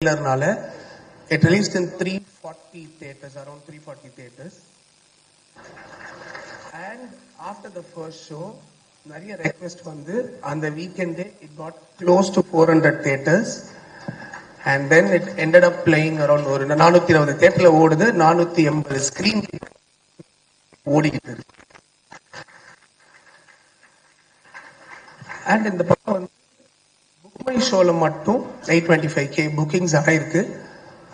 ட்ரெய்லர்னால it released in 340 theaters, around 340 theaters. And after the first show, நிறைய request வந்து அந்த வீக்கெண்டே it got close to 400 theaters. And then it ended up playing around ஒரு 420 தியேட்டர்ல ஓடுது, 480 screen ஓடிக்கிட்டு இருக்கு. And இந்த படம் வந்து புக் மை ஷோல மட்டும் 825K புக்கிங்ஸ் ஆயிருக்கு.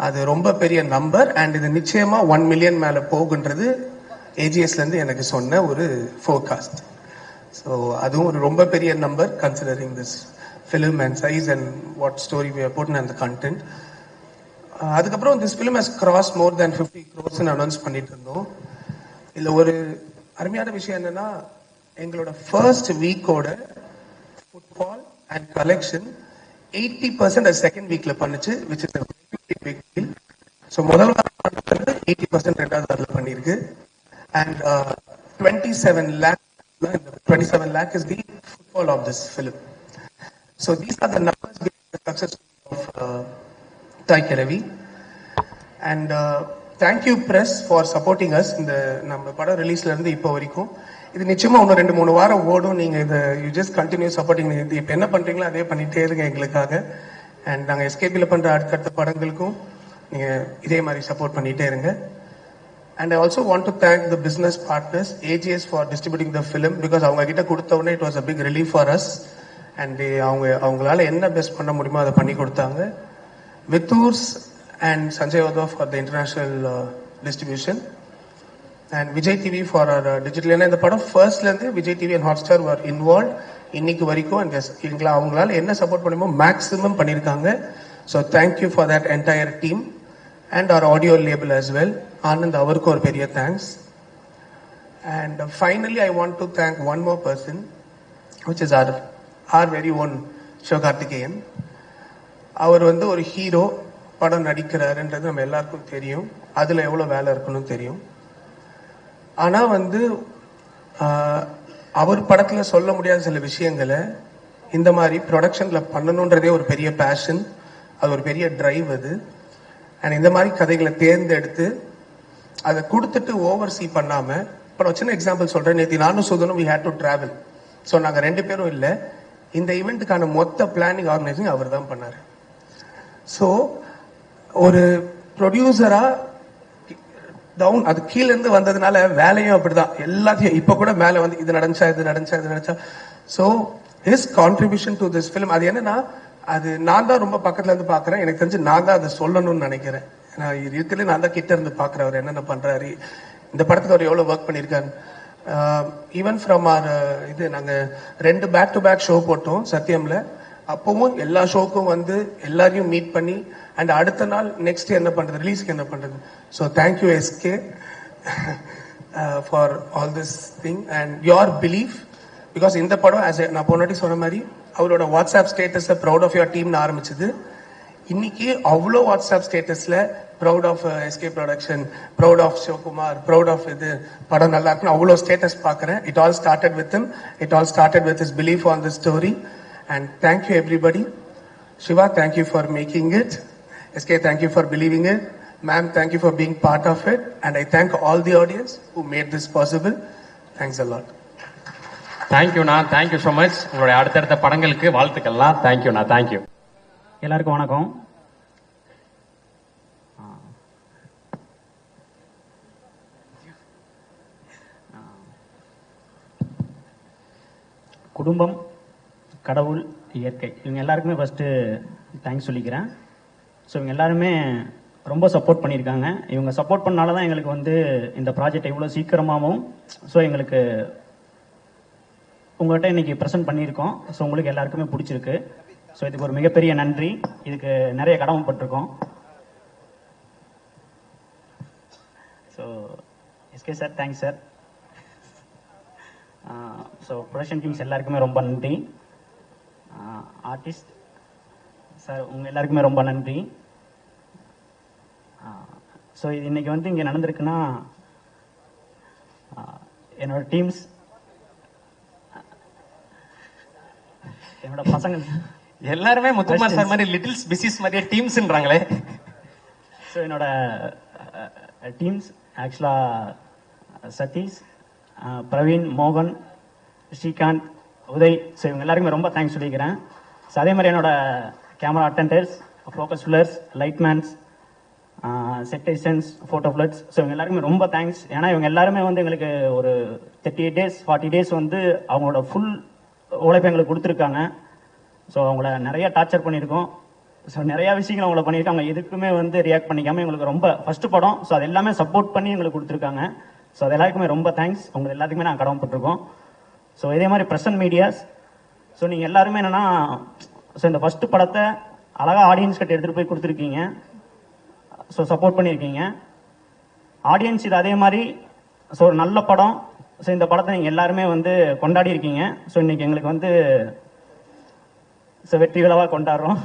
அது ரொம்ப பெரிய நம்பர். அண்ட் இது நிச்சயமா 1 மில்லியன் மேல போகுன்றது ஏஜிஎஸ்ல இருந்து எனக்கு சொன்ன ஒரு ஃபோர்காஸ்ட். ஸோ அதுவும் ஒரு ரொம்ப பெரிய number considering this film and size and what story we are putting and the content. அதுக்கப்புறம் this film has crossed more than 50 crores announce பண்ணிட்டு இருந்தோம். இதுல ஒரு அருமையான விஷயம் என்னன்னா, எங்களோட ஃபர்ஸ்ட் வீக்கோட ஃபுட்பால் அண்ட் கலெக்ஷன் 80% செகண்ட் வீக்ல பண்ணுச்சு, which is a big deal. So முதல் வாரம் 80%, ரெண்டாவது வாரத்தில் பண்ணியிருக்கு. And 27 lakh is the footfall of this film. So these are the numbers behind the success of Thai Kelavi. And thank you press for supporting us. இந்த நம்ம படம் ரிலீஸ்ல இருந்து இப்போ வரைக்கும் இது நிச்சயமா இன்னும் 2-3 வாரம் ஓடும். நீங்க இதை யூ ஜஸ்ட் கண்டினியூ சப்போர்ட்டிங். இது இப்போ என்ன பண்றீங்களோ அதே பண்ணிட்டே இருங்க எங்களுக்காக. அண்ட் நாங்கள் எஸ்கேபியில் பண்ற அடுத்தடுத்த படங்களுக்கும் நீங்க இதே மாதிரி சப்போர்ட் பண்ணிட்டே இருங்க. And I also want to thank the business partners, AGS, for distributing the film, because அவங்க கிட்ட கொடுத்த உடனே it was a big relief for us. And அவங்களால என்ன பெஸ்ட் பண்ண முடியுமோ அதை பண்ணி கொடுத்தாங்க. வித்தூர்ஸ் அண்ட் சஞ்சய் ஓதோ for the international distribution and Vijay TV for our digital. ஏன்னா இந்த படம் ஃபர்ஸ்ட்லேருந்து Vijay TV and Hotstar were involve இன்னைக்கு வரைக்கும். அண்ட் அவங்களால என்ன சப்போர்ட் பண்ணுமோ மேக்ஸிமம் பண்ணியிருக்காங்க. So thank you for that entire team and our audio label as well. Anand அவருக்கும் ஒரு பெரிய thanks. And finally I want to thank one more person, which is our very own Sivakarthikeyan. அவர் வந்து ஒரு ஹீரோ, படம் நடிக்கிறாருன்றது நம்ம எல்லாருக்கும் தெரியும். அதுல எவ்வளவு வேலை இருக்கணும் தெரியும். ஆனா வந்து அவர் படத்துல சொல்ல முடியாத சில விஷயங்களை இந்த மாதிரி ப்ரொடக்ஷன்ல பண்ணணுன்றதே ஒரு பெரிய பேஷன், அது ஒரு பெரிய டிரைவ் அது. அண்ட் இந்த மாதிரி கதைகளை தேர்ந்தெடுத்து அதை கொடுத்துட்டு ஓவர்சீ பண்ணாம, இப்போ சின்ன எக்ஸாம்பிள் சொல்றேன். நேற்று நானும் சுதனும் we had to travel. So நாங்க 2 பேரும் இல்லை, இந்த ஈவெண்ட்டுக்கான மொத்த பிளானிங் ஆர்கனைசிங் அவர் தான் பண்ணாரு. ஸோ ஒரு ப்ரொடியூசரா டவுன் அது கீழ இருந்து வந்ததுனால வேலையும் அப்படிதான். எல்லாத்தையும் இப்ப கூட மேல வந்து இது நடந்துச்சா. So his contribution to this film, அது என்னன்னா, அது நான் தான் ரொம்ப பக்கத்துல இருந்து பாக்குறேன். எனக்கு தெரிஞ்சு நான் தான் அதை சொல்லணும்னு நினைக்கிறேன். இருக்கிறது நான் தான் கிட்ட இருந்து பாக்குறேன் அவர் என்னென்ன பண்றாரு, இந்த படத்துக்கு அவர் எவ்வளவு ஒர்க் பண்ணிருக்காரு. ஈவன் ஃப்ரம் ஆர் இது நாங்கள் 2 பேக்-டு-பேக் ஷோ போட்டோம் சத்யம்ல. அப்பவும் எல்லா ஷோக்கும் வந்து எல்லாரையும் மீட் பண்ணி அண்ட் அடுத்த நாள் நெக்ஸ்ட் என்ன பண்றது, ரிலீஸ்க்கு என்ன பண்றது. So thank you SK for all this thing and your belief. Because இந்த படம் நான் போனாட்டி சொன்ன மாதிரி அவரோட WhatsApp status proud of your டீம்னு ஆரம்பிச்சது. இன்னைக்கு அவ்வளோ வாட்ஸ்அப் ஸ்டேட்டஸ்ல proud of SK production, proud of Sivakumar, proud of இது படம் நல்லா இருக்குன்னு அவ்வளோ ஸ்டேட்டஸ் பார்க்குறேன். It all started with him, it all started with his belief on the story. And thank you everybody. Siva, thank you for making it. SK, thank you for believing it. Ma'am, thank you for being part of it. And I thank all the audience who made this possible. Thanks a lot. தேங்க்யூண்ணா, thank you so much. உங்களுடைய அடுத்தடுத்த படங்களுக்கு வாழ்த்துக்கள்லாம். தேங்க்யூண்ணா, thank you. எல்லாருக்கும் வணக்கம். குடும்பம், கடவுள், இயற்கை, இவங்க எல்லாருக்குமே ஃபஸ்ட்டு தேங்க்ஸ் சொல்லிக்கிறேன். ஸோ இவங்க எல்லாருமே ரொம்ப சப்போர்ட் பண்ணியிருக்காங்க. இவங்க சப்போர்ட் பண்ணால தான் எங்களுக்கு வந்து இந்த ப்ராஜெக்ட் இவ்வளோ சீக்கிரமாகவும் ஸோ எங்களுக்கு உங்கள்கிட்ட இன்னைக்கு ப்ரெசென்ட் பண்ணியிருக்கோம். ஸோ உங்களுக்கு எல்லாருக்குமே பிடிச்சிருக்கு. ஸோ இதுக்கு ஒரு மிகப்பெரிய நன்றி. இதுக்கு நிறைய கடமைப்பட்டிருக்கோம். So SK sir, thanks sir. So production teams எல்லாருக்குமே ரொம்ப நன்றி. ஆர்டிஸ்ட் சார் உங்கள் எல்லாருக்குமே ரொம்ப நன்றி. ஸோ இது இன்னைக்கு வந்து இங்கே நடந்திருக்குன்னா என்னோட டீம்ஸ், என்னோட பசங்க எல்லாருமே முத்துக்குமார் சார் மாதிரி லிட்டில்ஸ் பிசிஸ் மாதிரியே டீம்ஸ்ன்றாங்களே. ஸோ என்னோட டீம்ஸ் ஆக்சுவலாக சதீஷ், பிரவீன், மோகன், ஸ்ரீகாந்த், உதய், ஸோ இவங்க எல்லாருக்குமே ரொம்ப தேங்க்ஸ் சொல்லிக்கிறேன். ஸோ அதே மாதிரி என்னோட camera attenders, focus fillers, lightmen, செட்டேஷன்ஸ், ஃபோட்டோ ஃபிளட்ஸ், ஸோ இவங்க எல்லாருக்குமே ரொம்ப தேங்க்ஸ். ஏன்னா இவங்க எல்லாருமே வந்து எங்களுக்கு ஒரு 38 days 40 days வந்து அவங்களோட ஃபுல் உழைப்பு எங்களுக்கு கொடுத்துருக்காங்க. ஸோ அவங்கள நிறைய டார்ச்சர் பண்ணியிருக்கோம். ஸோ நிறைய விஷயங்கள் அவங்கள பண்ணியிருக்காங்க. எதுக்குமே வந்து ரியாக்ட் பண்ணிக்காம எங்களுக்கு ரொம்ப ஃபர்ஸ்ட் படம், ஸோ அது எல்லாமே சப்போர்ட் பண்ணி எங்களுக்கு கொடுத்துருக்காங்க. ஸோ அது எல்லாருக்குமே ரொம்ப தேங்க்ஸ். உங்க எல்லாத்துக்குமே நாங்கள் கடமைப்பட்டிருக்கோம். ஸோ இதே மாதிரி பிரசன்ட் மீடியாஸ், ஸோ நீங்கள் எல்லாருமே என்னன்னா, ஸோ இந்த ஃபர்ஸ்ட் படத்தை அழகாக ஆடியன்ஸ் கிட்ட எடுத்துகிட்டு போய் கொடுத்துருக்கீங்க. ஸோ சப்போர்ட் பண்ணியிருக்கீங்க ஆடியன்ஸ். இது அதே மாதிரி ஸோ ஒரு நல்ல படம். ஸோ இந்த படத்தை நீங்கள் எல்லாருமே வந்து கொண்டாடி இருக்கீங்க. ஸோ இன்னைக்கு எங்களுக்கு வந்து ஸோ வெற்றி விழாவாக கொண்டாடுறோம்.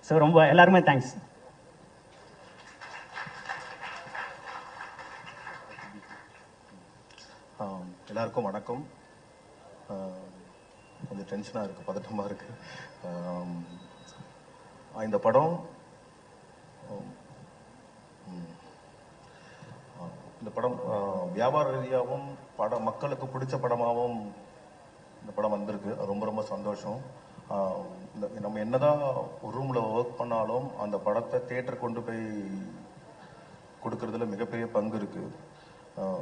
ஸோ ரொம்ப எல்லாருமே தேங்க்ஸ். எல்லாருக்கும் வணக்கம். கொஞ்சம் டென்ஷனாக இருக்குது, பதட்டமாக இருக்குது. இந்த படம் வியாபார ரீதியாகவும் மக்களுக்கு பிடிச்ச படமாகவும் இந்த படம் வந்திருக்கு. ரொம்ப ரொம்ப சந்தோஷம். நம்ம என்னதான் ஒரு ரூமில் ஒர்க் பண்ணாலும் அந்த படத்தை தியேட்டர் கொண்டு போய் கொடுக்கறதுல மிகப்பெரிய பங்கு இருக்கு.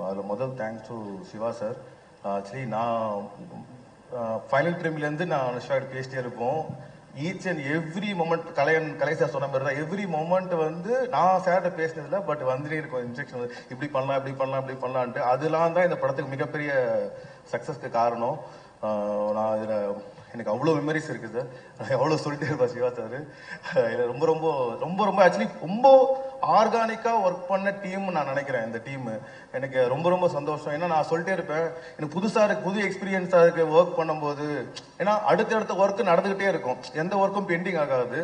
அதில் முதல் thanks to Siva sir. Actually நான் ஃபைனல் ட்ரீம்லேருந்து நான் அனுஷ்வாட் பேசிட்டே இருப்போம். Each and every moment Kalai sir சொன்ன மாதிரி தான், எவ்ரி மொமெண்ட் வந்து நான் சார்கிட்ட பேசினதில்ல, பட் வந்துட்டே இருக்கும் இன்ஸ்ட்ரக்ஷன், இப்படி பண்ணலாம் இப்படி பண்ணலாம் இப்படி பண்ணலான்ட்டு. அதெல்லாம் தான் இந்த படத்துக்கு மிகப்பெரிய சக்ஸஸ்க்கு காரணம். நான் இதில் எனக்கு அவ்வளோ மெமரிஸ் இருக்குது சார். நான் எவ்வளோ சொல்லிட்டே இருப்பேன் சிவா சார். இதில் ரொம்ப ரொம்ப ரொம்ப ரொம்ப ஆக்சுவலி ரொம்ப ஆர்கானிக்காக ஒர்க் பண்ண டீம் நான் நினைக்கிறேன். இந்த டீம் எனக்கு ரொம்ப ரொம்ப சந்தோஷம். ஏன்னா நான் சொல்லிட்டே இருப்பேன், எனக்கு புதுசாக இருக்கு, புது எக்ஸ்பீரியன்ஸாக இருக்கு ஒர்க் பண்ணும்போது. ஏன்னா அடுத்தடுத்த ஒர்க் நடந்துகிட்டே இருக்கும், எந்த ஒர்க்கும் பெண்டிங் ஆகாது.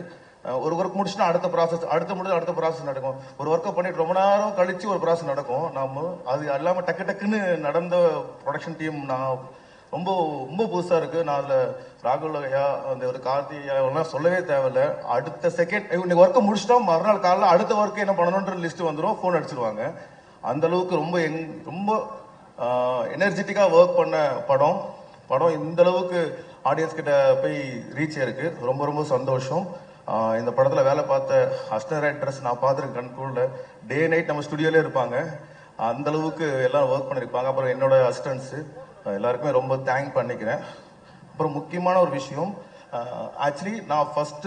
ஒரு ஒர்க் முடிச்சுன்னா அடுத்த ப்ராசஸ், அடுத்த ப்ராசஸ் நடக்கும். ஒரு ஒர்க்கை பண்ணிட்டு ரொம்ப நேரம் கழிச்சு ஒரு ப்ராசஸ் நடக்கும். நாம அது இல்லாமல் டக்கு டக்குன்னு நடந்த ப்ரொடக்ஷன் டீம் நான் ரொம்ப ரொம்ப புதுசாக இருக்கு. நான் அதில் ராகுல் ஐயா, அந்த ஒரு கார்த்தி ஐயா எல்லாம் சொல்லவே தேவையில்லை. அடுத்த செகண்ட் இன்னைக்கு ஒர்க்கை முடிச்சிட்டோம், மறுநாள் காலையில் அடுத்த ஒர்க்கு என்ன பண்ணணுன்ற லிஸ்ட் வந்துடும், ஃபோன் அடிச்சிருவாங்க. அந்த அளவுக்கு ரொம்ப எனர்ஜெட்டிக்காக ஒர்க் பண்ண படம். இந்த அளவுக்கு ஆடியன்ஸ் கிட்ட போய் ரீச் ஆயிருக்கு. ரொம்ப ரொம்ப சந்தோஷம். இந்த படத்தில் வேலை பார்த்த அசிஸ்டன்ட் ரைட்டர்ஸ் நான் பார்த்துருக்கேன். கண்கூட டே நைட் நம்ம ஸ்டுடியோலே இருப்பாங்க. அந்த அளவுக்கு எல்லாம் ஒர்க் பண்ணியிருப்பாங்க. அப்புறம் என்னோட அசிஸ்டன்ஸு எல்லாருக்குமே ரொம்ப தேங்க் பண்ணிக்கிறேன். அப்புறம் முக்கியமான ஒரு விஷயம், ஆக்சுவலி நான் ஃபர்ஸ்ட்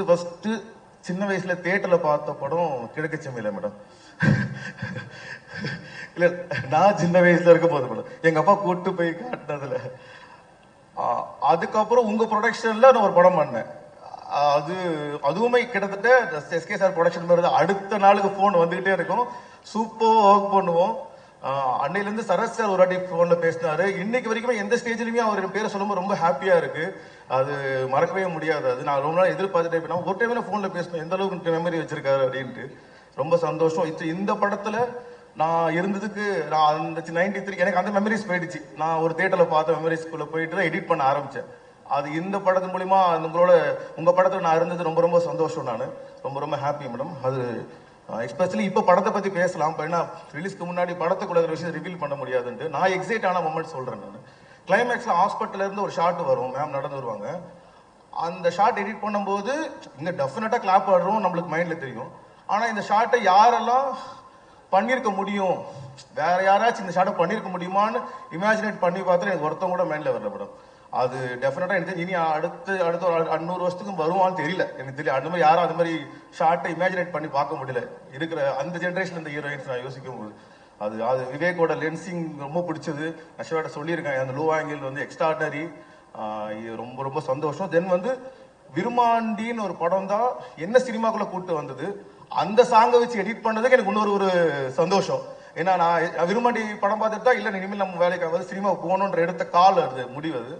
சின்ன வயசுல தியேட்டர்ல பார்த்த படம் கிழக்கு செம்மையில மேடம். இல்ல, நான் சின்ன வயசுல இருக்க போது மேடம் எங்க அப்பா கூட்டு போய் காட்டினதுல. அதுக்கப்புறம் உங்க ப்ரொடக்ஷன்ல நான் ஒரு படம் பண்ணேன். அதுவுமே கிட்டத்தட்ட எஸ்கே சார் ப்ரொடக்ஷன் மாதிரி தான். அடுத்த நாளுக்கு போன் வந்துகிட்டே இருக்கும், சூப்பர் ஒர்க் பண்ணுவோம். அன்னையிலேருந்து சரத் சார் ஒரு வாட்டி போன்ல பேசினாரு. இன்னைக்கு வரைக்குமே எந்த ஸ்டேஜ்லயுமே அவர் பேரை சொல்லும்போது ரொம்ப ஹாப்பியா இருக்கு. அது மறக்கவே முடியாது. அது நான் ரொம்ப நாள் எதிர்பார்த்துட்டே போனேன். ஒரு டைம்ல போன்ல பேசணும், எந்த அளவுக்கு மெமரி வச்சிருக்காரு அப்படின்ட்டு ரொம்ப சந்தோஷம். இந்த படத்துல நான் இருந்ததுக்கு நான் அந்த 93 எனக்கு அந்த மெமரிஸ் போயிடுச்சு. நான் ஒரு தியேட்டர்ல பார்த்த மெமரிஸ்குள்ள போயிட்டு தான் எடிட் பண்ண ஆரம்பிச்சேன். அது இந்த படத்து மூலியமா உங்க படத்துல நான் இருந்தது ரொம்ப ரொம்ப சந்தோஷம். நான் ரொம்ப ரொம்ப ஹாப்பி மேடம். அது எஸ்பெஷலி இப்போ படத்தை பத்தி பேசலாம். ஏன்னா ரிலீஸ்க்கு முன்னாடி படத்துக்குள்ள விஷயம் ரிவீல் பண்ண முடியாதுன்ட்டு நான் எக்ஸைட் ஆன மொமெண்ட் சொல்றேன். நான் கிளைமேக்ஸ்ல ஹாஸ்பிட்டல்ல இருந்து ஒரு ஷாட் வரும், மேம் நடந்து வருவாங்க. அந்த ஷாட் எடிட் பண்ணும்போது இங்க டெஃபினட்டா கிளாப் ஆடுறோம், நம்மளுக்கு மைண்ட்ல தெரியும். ஆனா இந்த ஷாட்டை யாரெல்லாம் பண்ணிருக்க முடியும், வேற யாராச்சும் இந்த ஷாட்டை பண்ணிருக்க முடியுமான்னு இமேஜினேட் பண்ணி பார்த்து எனக்கு ஒருத்தவங்க கூட மைண்ட்ல வரல மேடம். அது டெஃபினட்டா எனக்கு இனி அடுத்த ஒரு 100 வருஷத்துக்கும் வருவான்னு தெரியல. எனக்கு தெரியல அந்த மாதிரி யாரும் அது மாதிரி ஷார்ட்டை இமேஜினேட் பண்ணி பார்க்க முடியல. இருக்கிற அந்த ஜென்ரேஷன்ல இந்த ஹீரோயின்ஸ் நான் யோசிக்கும் போது அது விவேக்கோட லென்சிங் ரொம்ப பிடிச்சது. அஷ்வாட்ட சொல்லியிருக்கேன், அந்த லோ ஆங்கிள் வந்து எக்ஸ்ட்ராடனரி. ரொம்ப ரொம்ப சந்தோஷம். தென் விருமாண்டின்னு ஒரு படம் தான் என்ன சினிமாக்குள்ள கூட்டு வந்தது. அந்த சாங்கை வச்சு எடிட் பண்ணதுக்கு எனக்கு இன்னொரு ஒரு சந்தோஷம். ஏன்னா நான் விருமாண்டி படம் பார்த்துட்டு தான் இல்லை இனிமேல் நம்ம வேலைக்கு வந்து சினிமாவுக்கு போகணுன்ற எடுத்த கால் அது முடிவு. அது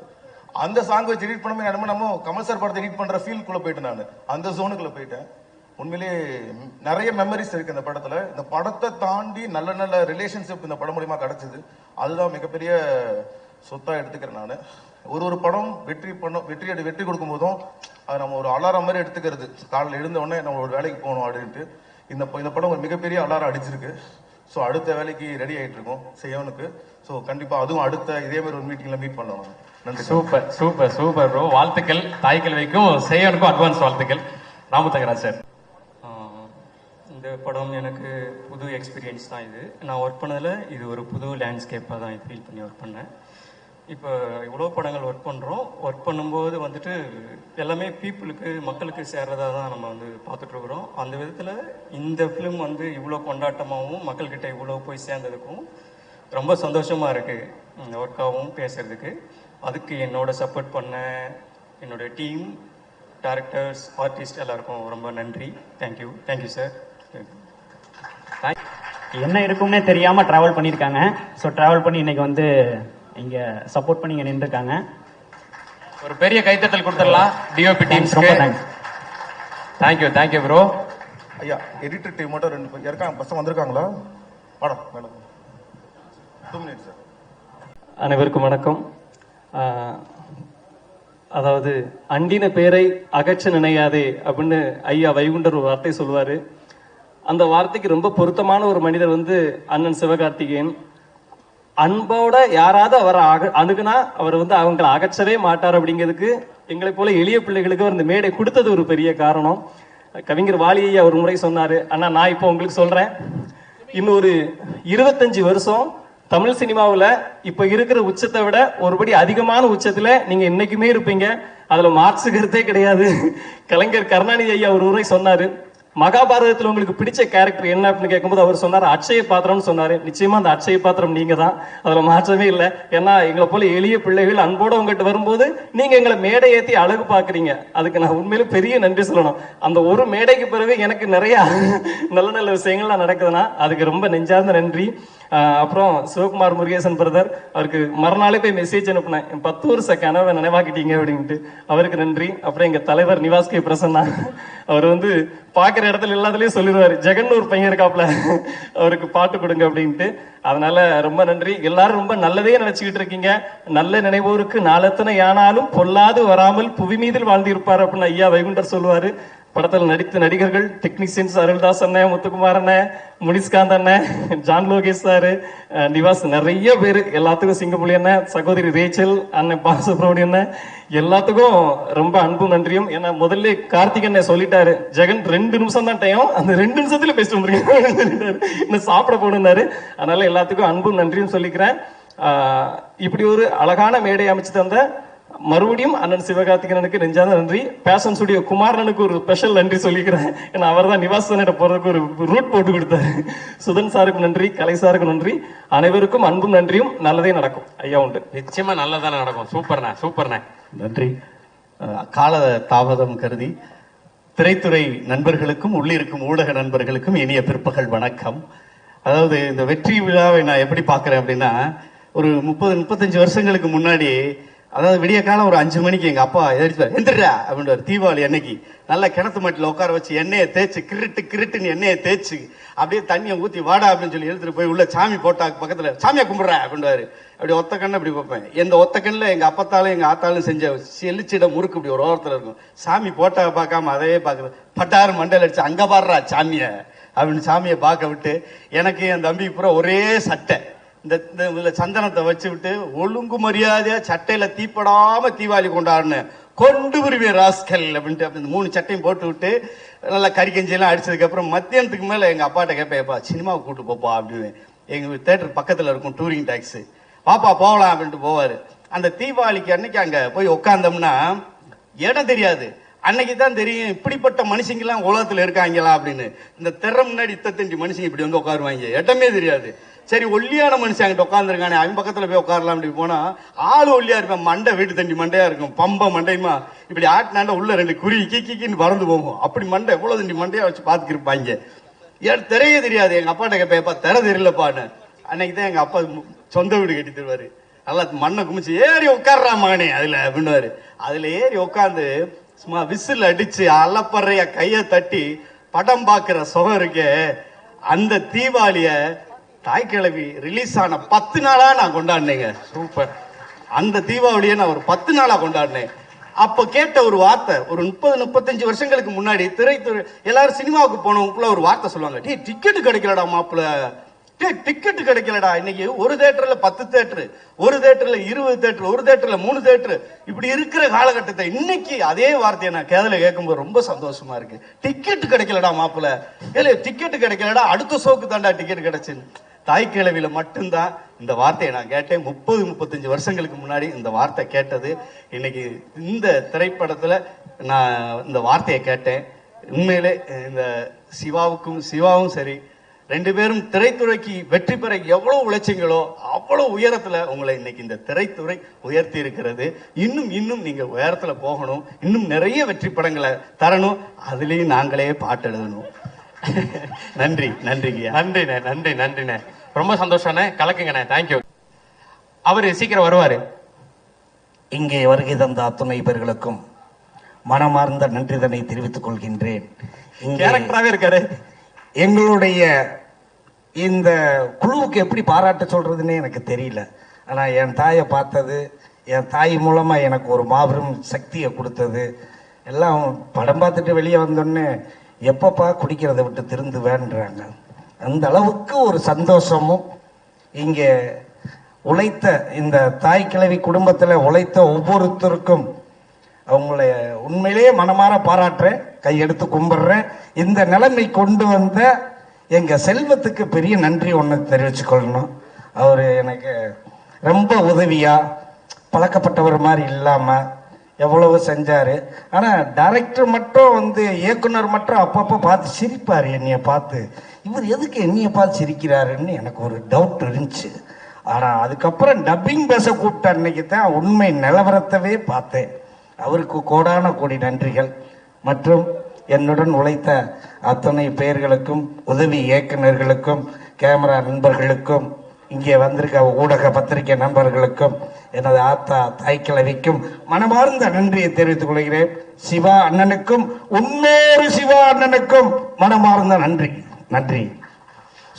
அந்த சாங் வச்சு எடிட் பண்ணும்போது நம்ம கமல் சார் படத்தை எடிட் பண்ற ஃபீல்குள்ள போயிட்டேன். நான் அந்த ஜோனுக்குள்ள போயிட்டேன். உண்மையிலே நிறைய மெமரிஸ் இருக்கு இந்த படத்துல. இந்த படத்தை தாண்டி நல்ல நல்ல ரிலேஷன்ஷிப் இந்த படம் மூலியமா கிடைச்சது. அதுதான் மிகப்பெரிய சொத்தா எடுத்துக்கிறேன் நான். ஒரு படம் வெற்றி கொடுக்கும் போதும் அது நம்ம ஒரு அலாரம் மாதிரி எடுத்துக்கிறது. காலையில் எழுந்த உடனே நம்ம ஒரு வேலைக்கு போகணும் அப்படின்ட்டு இந்த படம் ஒரு மிகப்பெரிய அலாரம் அடிச்சிருக்கு. ஸோ அடுத்த வேலைக்கு ரெடி ஆகிட்டு இருக்கோம் செய்யவனுக்கு. ஸோ கண்டிப்பா அதுவும் அடுத்த இதே மாதிரி ஒரு மீட்டிங்ல மீட் பண்ணலாம். நன்றி. Super super super bro. வாழ்த்துக்கள் தாய் கல்விக்கும் செய்யவனுக்கும் அட்வான்ஸ் வாழ்த்துக்கள். ராமதங்கராஜ் சார். இந்த படம் எனக்கு புது எக்ஸ்பீரியன்ஸ் தான். இது நான் ஒர்க் பண்ணதில் இது ஒரு புது லேண்ட்ஸ்கேப்பாக தான் ஃபீல் பண்ணி ஒர்க் பண்ணேன். இப்போ இவ்வளோ படங்கள் ஒர்க் பண்ணுறோம். ஒர்க் பண்ணும்போது வந்துட்டு எல்லாமே மக்களுக்கு சேர்றதா தான் நம்ம வந்து பார்த்துட்ருக்குறோம். அந்த விதத்தில் இந்த ஃபிலிம் வந்து இவ்வளோ கொண்டாட்டமாகவும் மக்கள்கிட்ட இவ்வளோ போய் சேர்ந்ததுக்கும் ரொம்ப சந்தோஷமாக இருக்குது. இந்த ஒர்க்காகவும் பேசுறதுக்கு அதுக்கு என்னோட சப்போர்ட் பண்ண என்னோட டீம், டைரக்டர்ஸ், ஆர்டிஸ்ட் எல்லாருக்கும் ரொம்ப நன்றி. Thank you sir. என்ன இருக்கும்னே தெரியாம டிராவல் பண்ணியிருக்காங்க. ஸோ டிராவல் பண்ணி இன்னைக்கு வந்து இங்க சப்போர்ட் பண்ணி இங்க நின்றுருக்காங்க. ஒரு பெரிய கைத்தட்டல் கொடுத்துடலாம் டிஓபி டீம்ஸ். ரொம்ப தேங்க்ஸ். Thank you bro. ஐயா எடிட்டர் டீம் மட்டும் 2 பேர் இருக்காங்க. பசங்க வந்திருக்காங்களா? Madam 2 minutes sir. அனைவருக்கும் வணக்கம். அதாவது அண்டின பேரை அகற்ற நினையாதே அப்படின்னு ஐயா வைகுண்டர் ஒரு வார்த்தை சொல்லுவாரு. அந்த வார்த்தைக்கு ரொம்ப பொருத்தமான ஒரு மனிதர் வந்து அண்ணன் சிவகார்த்திகேயன். அன்போட யாராவது அவரை அணுகுனா அவர் வந்து அவங்களை அகற்றவே மாட்டார். அப்படிங்கிறதுக்கு எங்களை போல எளிய பிள்ளைகளுக்கு அவர் இந்த மேடை கொடுத்தது ஒரு பெரிய காரணம். கவிஞர் வாலியை ஒரு முறை சொன்னாரு, அண்ணா நான் இப்போ உங்களுக்கு சொல்றேன், இன்னொரு 25 வருஷம் தமிழ் சினிமாவில் இப்ப இருக்கிற உச்சத்தை விட ஒருபடி அதிகமான உச்சத்துல நீங்க இன்னைக்குமே இருப்பீங்க. அதுல மாற்று கருத்தே கிடையாது. கலைஞர் கருணாநிதி ஐயா ஒரு முறை சொன்னாரு, மகாபாரதத்தில் உங்களுக்கு பிடிச்ச கேரக்டர் என்ன அப்படின்னு கேட்கும்போது அவர் சொன்னார் அட்சய பாத்திரம்னு சொன்னாரு. நிச்சயமா அந்த அட்சய பாத்திரம் நீங்க தான், அதுல மாற்றமே இல்லை. ஏன்னா எங்களை போல எளிய பிள்ளைகள் அன்போட உங்ககிட்ட வரும்போது நீங்க எங்களை மேடை ஏற்றி அழகு பாக்குறீங்க. அதுக்கு நான் உண்மையில பெரிய நன்றி சொல்லணும். அந்த ஒரு மேடைக்கு பிறகு எனக்கு நிறைய நல்ல நல்ல விஷயங்கள்லாம் நடக்குதுன்னா அதுக்கு ரொம்ப நெஞ்சார்ந்த நன்றி. அப்புறம் சிவகுமார் முருகேசன் பிரதர், அவருக்கு மறுநாளே போய் மெசேஜ் அனுப்புனேன், 10 வருஷ கனவை நினைவாக்கிட்டீங்க அப்படின்ட்டு, அவருக்கு நன்றி. அப்புறம் எங்க தலைவர் நிவாஸ் கே பிரசன்னா, அவர் வந்து பாக்குற இடத்துல எல்லாத்துலயும் சொல்லிடுவாரு ஜெகன் ஒரு பையன் இருக்காப்ல அவருக்கு பாட்டு கொடுங்க அப்படின்ட்டு. அதனால ரொம்ப நன்றி. எல்லாரும் ரொம்ப நல்லதே நினைச்சுக்கிட்டு இருக்கீங்க. நல்ல நினைவோருக்கு நாளத்தனை ஆனாலும் பொல்லாது வராமல் புவி மீதில் வாழ்ந்திருப்பார் அப்படின்னு ஐயா வைகுண்டர் சொல்லுவாரு. படத்தில் நடித்த நடிகர்கள், டெக்னீசியன்ஸ் அருள்தாஸ் அண்ணன், முத்துக்குமார் அண்ணன், முனிஸ்காந்த் அண்ணன், ஜான் லோகேஷ் சாரு, நிவாஸ், நிறைய பேர். எல்லாத்துக்கும் சிங்கப்புலி அண்ணன், சகோதரி ரேச்சல் அண்ணன், பாலசுப்ரமணியம் அண்ணன், எல்லாத்துக்கும் ரொம்ப அன்பும் நன்றியும். ஏன்னா முதல்ல கார்த்திக் அண்ணன் சொல்லிட்டாரு, ஜெகன் 2 நிமிஷம் தான் டைம், அந்த 2 நிமிஷத்துல பேசிட்டு வந்துருக்கேன், இன்னும் சாப்பிட போனாரு. அதனால எல்லாத்துக்கும் அன்பும் நன்றியும் சொல்லிக்கிறேன். இப்படி ஒரு அழகான மேடை அமைச்சு தந்த மறுபடியும் அண்ணன் சிவகார்த்திகேயனுக்கு நெஞ்சாத நன்றி. பேஷன் ஸ்டுடியோ குமாரனுக்கு ஒரு ஸ்பெஷல் நன்றி சொல்லிக்கிறேன். ஏன்னா அவர் தான் நிவாசனிட போறதுக்கு ஒரு ரூட் போட்டு கொடுத்தாரு. சுதன் சாருக்கு நன்றி, கலை சாருக்கு நன்றி. அனைவருக்கும் அன்பும் நன்றியும். நல்லதே நடக்கும். ஐயா உண்டு. நிச்சயமா நல்லதானே நடக்கும். சூப்பர்ண்ணே. நன்றி. கால தாமதம் கருதி திரைத்துறை நண்பர்களுக்கும் உள்ளிருக்கும் ஊடக நண்பர்களுக்கும் இனிய பிற்பகல் வணக்கம். அதாவது இந்த வெற்றி விழாவை நான் எப்படி பாக்குறேன் அப்படின்னா, ஒரு 30-35 வருஷங்களுக்கு முன்னாடி, அதாவது விடிய காலம் ஒரு 5 மணிக்கு எங்க அப்பா எந்திரா அப்படின்ற தீபாவளி அன்னைக்கு நல்லா கிணத்து மட்டில உட்கார வச்சு எண்ணெயை தேய்ச்சி கிருட்டுன்னு எண்ணெயை தேய்ச்சி அப்படியே தண்ணியை ஊத்தி வாடா அப்படின்னு சொல்லி எடுத்துட்டு போய் உள்ள சாமி போட்டா பக்கத்துல சாமியா கும்பிடுற அப்படின்றாரு. அப்படி ஒத்த கண்ணு அப்படி பார்ப்பேன். எந்த ஒத்த கண்ணுல எங்க அப்பத்தாலும் எங்க ஆத்தாலும் செஞ்ச செல்லிச்சிட முறுக்கு இப்படி ஒரு ஓரத்துல இருக்கும். சாமி போட்டா பார்க்காம அதையே பாக்குறது. பட்டாறு மண்டையில அடிச்சு அங்க பாடுறா சாமிய அப்படின்னு சாமியை பார்க்க விட்டு, எனக்கு என் தம்பி பூரா ஒரே சட்டை, இந்த சந்தனத்தை வச்சு விட்டு ஒழுங்கு மரியாதையா சட்டையில தீப்படாம தீபாவளி கொண்டு வருவேன் ராஸ்கல் அப்படின்ட்டு அப்படி 3 சட்டையும் போட்டு விட்டு நல்லா கறிக்கஞ்சியெல்லாம் அடிச்சதுக்கு அப்புறம் மத்தியானத்துக்கு மேல எங்க அப்பாட்ட கேட்பேன்ப்பா சினிமாவுக்கு கூட்டு போப்பா அப்படின்னு. எங்க தேட்டர் பக்கத்துல இருக்கும் டூரிங் டாக்ஸி, பாப்பா போகலாம் அப்படின்ட்டு போவாரு. அந்த தீபாவளிக்கு அன்னைக்கு அங்க போய் உட்காந்தோம்னா இடம் தெரியாது. அன்னைக்கு தான் தெரியும் இப்படிப்பட்ட மனுஷங்கெல்லாம் உலகத்துல இருக்காங்களா அப்படின்னு. இந்த திற முன்னாடி 25 மனுஷங்க இப்படி வந்து உட்காருவாங்க, இடமே தெரியாது. சரி ஒல்லியான மனுஷன் அங்கிட்ட உட்காந்துருக்கானே அவன் பக்கத்துல போய் உட்காரலாம் அப்படி போனா ஆளு ஒல்லியா இருப்பேன், மண்டை வீட்டு தண்டி மண்டையா இருக்கும், பம்ப மண்டையுமா இப்படி ஆட்டினாண்ட உள்ள 2 குருவி கிக்கின்னு பறந்து போகும். அப்படி மண்டை எவ்வளவு தண்டி மண்டையா வச்சு பாத்துக்கு இருப்பாங்க. தெரிய தெரியாது. எங்க அப்பாட்ட கேட்பா தெர தெரியலப்பான்னு. அன்னைக்குதான் எங்க அப்பா சொந்த வீடு கட்டி தருவாரு. நல்லா மண்ணை குமிச்சு ஏறி உட்கார்றா மகனே அதுல அப்படின்னுவாரு. அதுல ஏறி உட்காந்து சும்மா விசில் அடிச்சு அலப்பறைய கைய தட்டி படம் பாக்குற சுகம் இருக்கே, அந்த தீபாவளிய தாய்க்கிழவி ரிலீஸ் ஆன 10 நாளா நான் கொண்டாடினேங்க. சூப்பர். அந்த தீபாவளியை நான் ஒரு 10 நாளா கொண்டாடினேன். அப்ப கேட்ட ஒரு வார்த்தை, ஒரு 30-35 வருஷங்களுக்கு முன்னாடி திரைத்துறை எல்லாரும் சினிமாவுக்கு போனவங்களுக்குள்ள ஒரு வார்த்தை சொல்லுவாங்க, டேய் டிக்கெட் கிடைக்கலடா மாப்பிள்ள, டேய் டிக்கெட் கிடைக்கலடா. இன்னைக்கு ஒரு தியேட்டர்ல 10 தியேட்டர், ஒரு தியேட்டர்ல 20 தியேட்டர், ஒரு தியேட்டர்ல 3 தியேட்டர், இப்படி இருக்கிற காலகட்டத்தை இன்னைக்கு அதே வார்த்தையை நான் கேதல கேட்கும்போது ரொம்ப சந்தோஷமா இருக்கு. டிக்கெட் கிடைக்கலடா மாப்பிள்ள, ஏலே டிக்கெட் கிடைக்கலடா, அடுத்த ஷோக்கு தாண்டா டிக்கெட் கிடைச்சு. தாய் கிழவியில மட்டும்தான் இந்த வார்த்தையை நான் கேட்டேன். 30-35 வருஷங்களுக்கு முன்னாடி இந்த வார்த்தை கேட்டது. இன்னைக்கு இந்த திரைப்படத்துல நான் இந்த வார்த்தையை கேட்டேன். உண்மையிலே இந்த சிவாவும் சரி, 2 பேரும் திரைத்துறைக்கு வெற்றி பெற எவ்வளவு உழைச்சிங்களோ அவ்வளவு உயரத்துல உங்களை இன்னைக்கு இந்த திரைத்துறை உயர்த்தி இருக்கிறது. இன்னும் நீங்க உயரத்துல போகணும், இன்னும் நிறைய வெற்றி படங்களை தரணும், அதுலயும் நாங்களே பாட்டு எழுதணும். நன்றிண்ணே. ரொம்ப சந்தோஷம்ண்ணே, கலக்குங்கண்ணே. தேங்க்யூ. அவரு சீக்கிரம் வருவாரு. இங்கே வருகை தந்த அத்துணை பேர்களுக்கும் மனமார்ந்த நன்றிதனை தெரிவித்துக் கொள்கின்றேன். கேரக்டராகவே இருக்காரு. எங்களுடைய இந்த குழுவுக்கு எப்படி பாராட்ட சொல்றதுன்னே எனக்கு தெரியல. ஆனா என் தாயை பார்த்தது, என் தாய் மூலமா எனக்கு ஒரு மாபெரும் சக்தியை கொடுத்தது. எல்லாம் படம் பார்த்துட்டு வெளியே வந்தோடனே எப்பப்பா குடிக்கிறத விட்டு திருந்து வேண்டுறாங்க. அந்த அளவுக்கு ஒரு சந்தோஷமும், இங்கே உழைத்த இந்த தாய் கிழவி குடும்பத்தில் உழைத்த ஒவ்வொருத்தருக்கும் அவங்கள உண்மையிலேயே மனமாற பாராட்டுறேன், கையெடுத்து கும்பிடுறேன். இந்த நிலைமை கொண்டு வந்த எங்க செல்வத்துக்கு பெரிய நன்றி ஒன்று தெரிவிச்சுக்கொள்ளணும். அவர் எனக்கு ரொம்ப உதவியா, பழக்கப்பட்டவர் மாதிரி இல்லாம எவ்வளவு செஞ்சாரு. ஆனா டைரக்டர் மட்டும் இயக்குனர் மட்டும் அப்பப்போ பார்த்து சிரிப்பாரு. என்னைய பார்த்து இவர் எதுக்கு என்னைய பார்த்து சிரிக்கிறாருன்னு எனக்கு ஒரு டவுட் இருந்துச்சு. ஆனா அதுக்கப்புறம் டப்பிங் பேச கூப்பிட்ட அன்னைக்கு தான் உண்மை நிலவரத்தவே பார்த்தேன். அவருக்கு கோடான கோடி நன்றிகள். மற்றும் என்னுடன் உழைத்த அத்தனை பேர்களுக்கும், உதவி இயக்குநர்களுக்கும், கேமரா நண்பர்களுக்கும், இங்கே வந்திருக்க ஊடக பத்திரிகை நண்பர்களுக்கும், எனது ஆத்தா தாய் கிழவிக்கும் மனமார்ந்த நன்றியை தெரிவித்துக் கொள்கிறேன். சிவா அண்ணனுக்கும், இன்னொரு சிவா அண்ணனுக்கும் மனமார்ந்த நன்றி.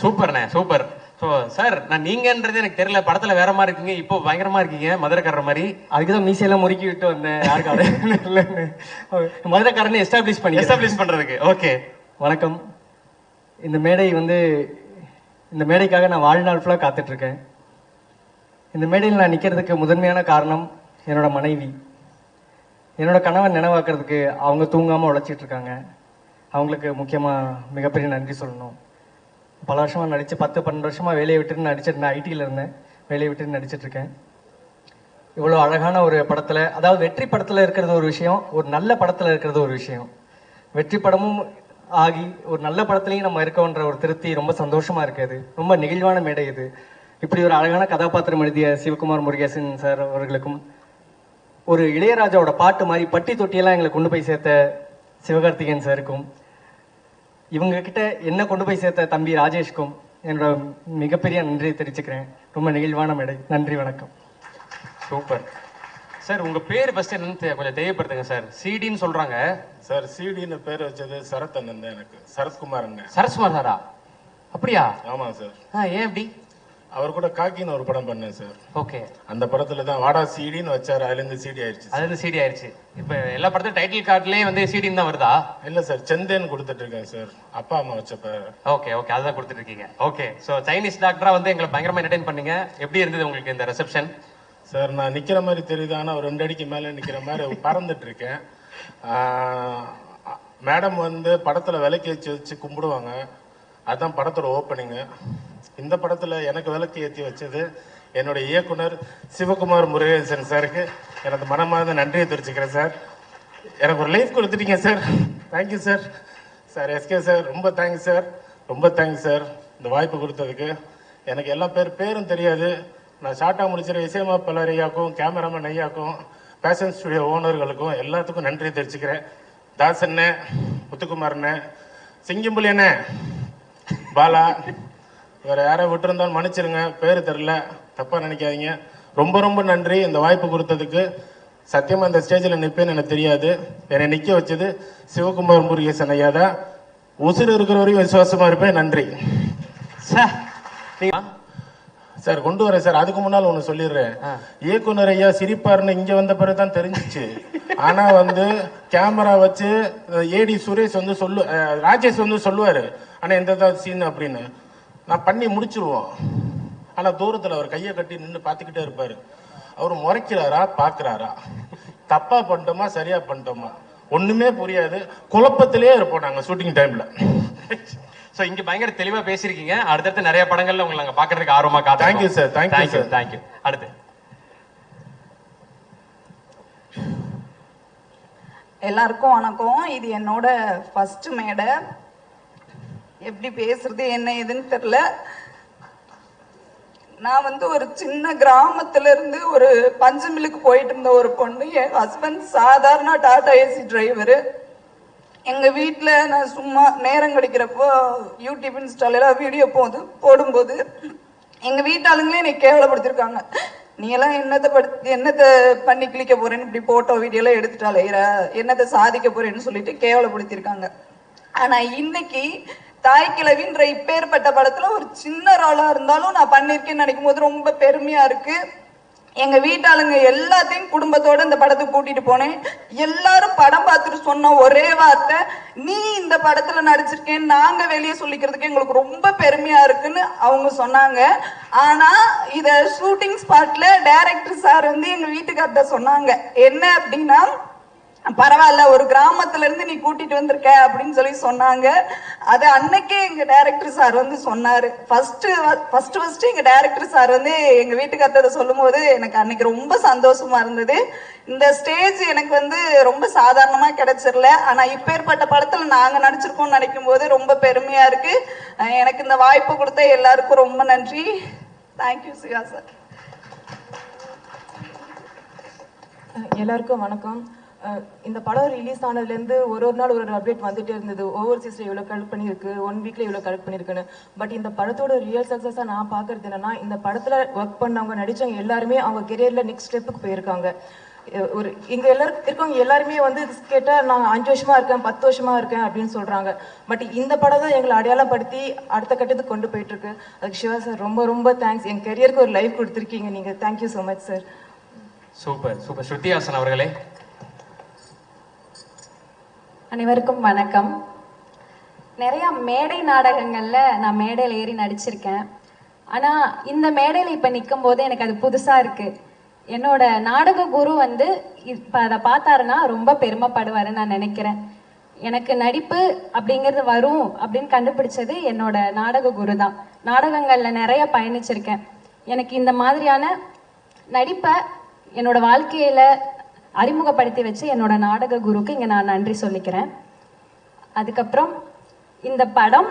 சூப்பர்ண்ணே, சூப்பர். ஸோ சார், நான் நீங்கன்றது எனக்கு தெரியல, படத்துல வேற மாதிரி இருக்கீங்க, இப்போ பயங்கரமா இருக்கீங்க, மதுரைக்காரர் மாதிரி. அதுக்குதான் மீசையெல்லாம் முறுக்கி விட்டு வந்தேன். யாருக்காவது மதுரைக்காரனை எஸ்டாப்ளிஷ் பண்றதுக்கு. ஓகே, வணக்கம். இந்த மேடைக்காக நான் வாழ்நாள் ஃபுல்லாக காத்துட்டு இருக்கேன். இந்த மேடையில் நான் நிற்கிறதுக்கு முதன்மையான காரணம் என்னோட மனைவி. என்னோட கணவன் நினைவாக்குறதுக்கு அவங்க தூங்காமல் உழைச்சிட்டு இருக்காங்க. அவங்களுக்கு முக்கியமாக மிகப்பெரிய நன்றி சொல்லணும். பல வருஷமாக நடித்து 10-12 வருஷமாக வேலையை விட்டுட்டு நடிச்சிட்டு, நான் ஐடியில் இருந்தேன், வேலையை விட்டுட்டு நடிச்சிட்டு இருக்கேன். இவ்வளோ அழகான ஒரு படத்தில், அதாவது வெற்றி படத்தில் இருக்கிறது ஒரு விஷயம், ஒரு நல்ல படத்தில் இருக்கிறது ஒரு விஷயம். வெற்றி படமும் ஆகி ஒரு நல்ல படத்துலையும் நம்ம இருக்கோன்ற ஒரு திருப்தி ரொம்ப சந்தோஷமா இருக்குது. ரொம்ப நெகிழ்வான மேடை இது. இப்படி ஒரு அழகான கதாபாத்திரம் எழுதிய சிவகுமார் முருகேசன் சார் அவர்களுக்கும், ஒரு இளையராஜாவோட பாட்டு மாதிரி பட்டி தொட்டியெல்லாம் எங்களை கொண்டு போய் சேர்த்த சிவகார்த்திகேயன் சாருக்கும், இவங்க கிட்ட என்ன கொண்டு போய் சேர்த்த தம்பி ராஜேஷ்க்கும் என்னோட மிகப்பெரிய நன்றியை தெரிவிச்சுக்கிறேன். ரொம்ப நெகிழ்வான மேடை. நன்றி, வணக்கம். Super sir. உங்க பேர் ஃபர்ஸ்ட் என்னன்னு கொஞ்சம் தெரியப்படுத்துங்க சார். சிடின்னு சொல்றாங்க சார். சிடின்னு பேர் வச்சது சரத் அண்ணன் தான், எனக்கு சரத்குமார் அண்ணன். சரத்குமார் சாரா? அப்படியா? ஆமா சார். ஏன் அப்படி? அவர் கூட காக்கின்னு ஒரு படம் பண்ணேன் சார். ஓகே. அந்த படத்துல தான் வாடா சிடின்னு வச்சாரு, அதுல இருந்து சிடி ஆயிடுச்சு. இப்ப எல்லா படத்தையும் டைட்டில் கார்டுலயே சிடின்னு தான் வருதா? இல்ல சார், செந்தேன்னு கொடுத்துட்டு இருக்கேன் சார், அப்பா அம்மா வச்சப்ப. ஓகே, அதுதான் கொடுத்துட்டு இருக்கீங்க. ஓகே. சோ சைனீஸ் டாக்டரா எங்களை பயங்கரமா என்டர்டெயின் பண்ணீங்க. எப்படி இருந்தது உங்களுக்கு இந்த ரிசப்ஷன்? சார், நான் நிக்கிற மாதிரி தெரியுது, ஆனா ஒரு 2 அடிக்கு மேல நிக்கிற மாதிரி பறந்துட்டு இருக்கேன். மேடம் படத்துல விலைக்கு வச்சு கும்பிடுவாங்க, அதுதான் படத்தோட ஓப்பனிங். இந்த படத்துல எனக்கு விளக்கு ஏற்றி வச்சது என்னுடைய இயக்குனர் சிவகுமார் முருகேசன் சாருக்கு எனது மனமார்ந்த நன்றியை தெரிவிச்சுக்கிறேன் சார். எனக்கு ஒரு லைஃப் கொடுத்துட்டீங்க sir. Thank you sir. Sir SK sir, ரொம்ப தேங்க்ஸ் சார், ரொம்ப தேங்க்ஸ் சார் இந்த வாய்ப்பு கொடுத்ததுக்கு. எனக்கு எல்லா பேரும் தெரியாது. நான் ஷார்ட்டாக முடிச்சிட இசையமைப்பாளர் ஐயாக்கும், கேமராமேன் ஐயாக்கும், பேஷன் ஸ்டுடியோ ஓனர்களுக்கும் எல்லாத்துக்கும் நன்றி தெரிவிச்சுக்கிறேன். தாசண்ணே, முத்துக்குமார்ண்ணே, சிங்கம்புலி அண்ணே, பாலா, வேற யாரை விட்டுருந்தாலும் மன்னிச்சிருங்க, பேரு தெரியல, தப்பா நினைக்காதீங்க. ரொம்ப ரொம்ப நன்றி இந்த வாய்ப்பு கொடுத்ததுக்கு. சத்தியமா இந்த ஸ்டேஜில் நிற்பேன்னு எனக்கு தெரியாது. என்னை நிக்க வச்சது சிவகுமார் முருகேசன் ஐயா தான். உசுறு இருக்கிற வரையும் விசுவாசமா இருப்பேன். நன்றி சார் கொண்டு வரேன் சார். அதுக்கு முன்னால் ஒண்ணு சொல்லிடுறேன். இயக்குனர் ஐயா சிரிப்பாருன்னு இங்க வந்த பிறகுதான் தெரிஞ்சிச்சு. ஆனா கேமரா வச்சு ஏடி சுரேஷ் ராஜேஷ் சொல்லுவாரு, ஆனா எந்த சீன் அப்படின்னு நான் பண்ணி முடிச்சிருவோம். ஆனா தூரத்துல அவர் கையை கட்டி நின்று பாத்துக்கிட்டே இருப்பாரு. அவரு முறைக்கிறாரா பாக்குறாரா, தப்பா பண்ணிட்டோமா சரியா பண்ணிட்டோமா ஒண்ணுமே புரியாது. குழப்பத்திலே இருப்போம் நாங்க ஷூட்டிங் டைம்ல. சோ இங்க பயங்கர தெளிவா பேசிருக்கீங்க. அடுத்தடுத்து நிறைய படங்கள்ல உங்களை நாங்க பாக்குறதுக்கு ஆர்வமா காத்து. Thank you sir. தேங்க்யூ. தேங்க்யூ. அடுத்து எல்லாருக்கும் வணக்கம். இது என்னோட ஃபர்ஸ்ட் மேடை. எப்படி பேசுறது என்ன ஏதுன்னு தெரியல. நான் ஒரு சின்ன கிராமத்துல இருந்து ஒரு பஞ்சமிலுக்கு போயிட்டு இருந்த ஒரு பொண்ணு. என் ஹஸ்பண்ட் சாதாரண டாடா ஏசி டிரைவரு. எங்க வீட்டுல நான் சும்மா நேரம் கிடைக்கிறப்போ யூடியூப் இன்ஸ்டால எல்லாம் வீடியோ போடும்போது எங்க வீட்டாளுங்களே என்னை கேவலப்படுத்திருக்காங்க. நீ எல்லாம் என்னத்தை பண்ணி கிளிக்க போறேன்னு இப்படி போட்டோ வீடியோ எல்லாம் எடுத்துட்டாலே என்னத்தை சாதிக்க போறேன்னு சொல்லிட்டு கேவலப்படுத்திருக்காங்க. ஆனா இன்னைக்கு தாய் கிழவின்ற இப்பேற்பட்ட படத்துல ஒரு சின்ன ரோலா இருந்தாலும் நான் பண்ணிருக்கேன்னு நினைக்கும் போது ரொம்ப பெருமையா இருக்கு. எங்க வீட்டாளுங்க எல்லாத்தையும் குடும்பத்தோட இந்த படத்துக்கு கூட்டிட்டு போனேன். எல்லாரும் படம் பார்த்துட்டு சொன்ன ஒரே வார்த்தை, நீ இந்த படத்துல நடிச்சிருக்கேன்னு நாங்க வெளியே சொல்லிக்கிறதுக்கு எங்களுக்கு ரொம்ப பெருமையா இருக்குன்னு அவங்க சொன்னாங்க. ஆனா இத ஷூட்டிங் ஸ்பாட்ல டைரக்டர் சார் எங்க வீட்டுக்கார்ட்ட சொன்னாங்க. என்ன அப்படின்னா, பரவாயில்ல ஒரு கிராமத்துல இருந்து நீ கூட்டிட்டு வந்திருக்க அப்படின்னு சொன்னாங்க. அது அன்னைக்கே எங்க டைரக்டர் சார் சொன்னாரு. ஃபர்ஸ்ட் எங்க டைரக்டர் சார் எங்க வீட்டுக்காரத்தை சொல்லும் போது எனக்கு அன்னைக்கு ரொம்ப சந்தோஷமா இருந்தது. இந்த ஸ்டேஜ் எனக்கு ரொம்ப சாதாரணமா கிடைச்சிடல. ஆனா இப்பேற்பட்ட படத்துல நாங்க நடிச்சிருக்கோம்னு நினைக்கும் போது ரொம்ப பெருமையா இருக்கு. எனக்கு இந்த வாய்ப்பு கொடுத்த எல்லாருக்கும் ரொம்ப நன்றி. Thank you Siva sir. எல்லாருக்கும் வணக்கம். இந்த படம் ரிலீஸ் ஆனதுலேருந்து ஒரு நாள் ஒரு அப்டேட் வந்துட்டே இருந்தது. ஓவர்சீஸ்ல இவ்வளோ கலெக்ட் பண்ணியிருக்கு, 1 வீக்ல இவ்வளோ கலெக்ட் பண்ணியிருக்குன்னு. பட் இந்த படத்தோட ரியல் சக்ஸஸாக நான் பார்க்கறது என்னன்னா, இந்த படத்துல ஒர்க் பண்ணவங்க நடிச்சவங்க எல்லாருமே அவங்க கெரியர்ல நெக்ஸ்ட் ஸ்டெப்புக்கு போயிருக்காங்க. இங்க எல்லாரும் இருக்கவங்க எல்லாருமே கேட்டா நான் 5 வருஷமா இருக்கேன் 10 வருஷமா இருக்கேன் அப்படின்னு சொல்றாங்க. பட் இந்த படம் தான் எங்களை அடையாளப்படுத்தி அடுத்த கட்டத்துக்கு கொண்டு போயிட்டு இருக்கு. அதுக்கு சிவா சார் ரொம்ப ரொம்ப தேங்க்ஸ். என் கெரியருக்கு ஒரு லைஃப் கொடுத்துருக்கீங்க நீங்க. Thank you so much sir. Super super. Shruti Haasan அவர்களே. அனைவருக்கும் வணக்கம். நிறைய மேடை நாடகங்கள்ல நான் மேடையில் ஏறி நடிச்சிருக்கேன். ஆனா இந்த மேடையில இப்ப நிற்கும் போது எனக்கு அது புதுசா இருக்கு. என்னோட நாடக குரு இப்ப அதை பார்த்தாருன்னா ரொம்ப பெருமைப்படுவாருன்னு நான் நினைக்கிறேன். எனக்கு நடிப்பு அப்படிங்கிறது வரும் அப்படின்னு கண்டுபிடிச்சது என்னோட நாடக குரு தான். நாடகங்கள்ல நிறைய பயணிச்சிருக்கேன். எனக்கு இந்த மாதிரியான நடிப்பை என்னோட வாழ்க்கையில அறிமுகப்படுத்தி வச்சு என்னோட நாடக குருக்கு இங்க நான் நன்றி சொல்லிக்கிறேன். அதுக்கப்புறம் இந்த படம்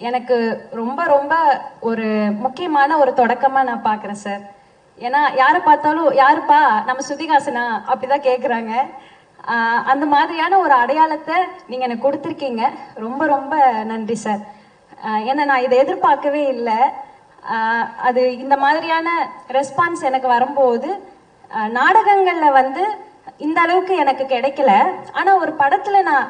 எனக்கு ரொம்ப ரொம்ப ஒரு முக்கியமான ஒரு தொடக்கமா நான் பாக்குறேன் சார். ஏன்னா யாரை பார்த்தாலும் யாருப்பா நம்ம ஸ்ருதிஹாசனா அப்படிதான் கேக்குறாங்க. அந்த மாதிரியான ஒரு அடையாளத்தை நீங்க எனக்கு கொடுத்துருக்கீங்க. ரொம்ப ரொம்ப நன்றி சார். ஏன்னா நான் இதை எதிர்பார்க்கவே இல்லை. அது இந்த மாதிரியான ரெஸ்பான்ஸ் எனக்கு வரும்போது நாடகங்கள்ல இந்த அளவுக்கு எனக்கு கிடைக்கல. ஆனா ஒரு படத்துல நான்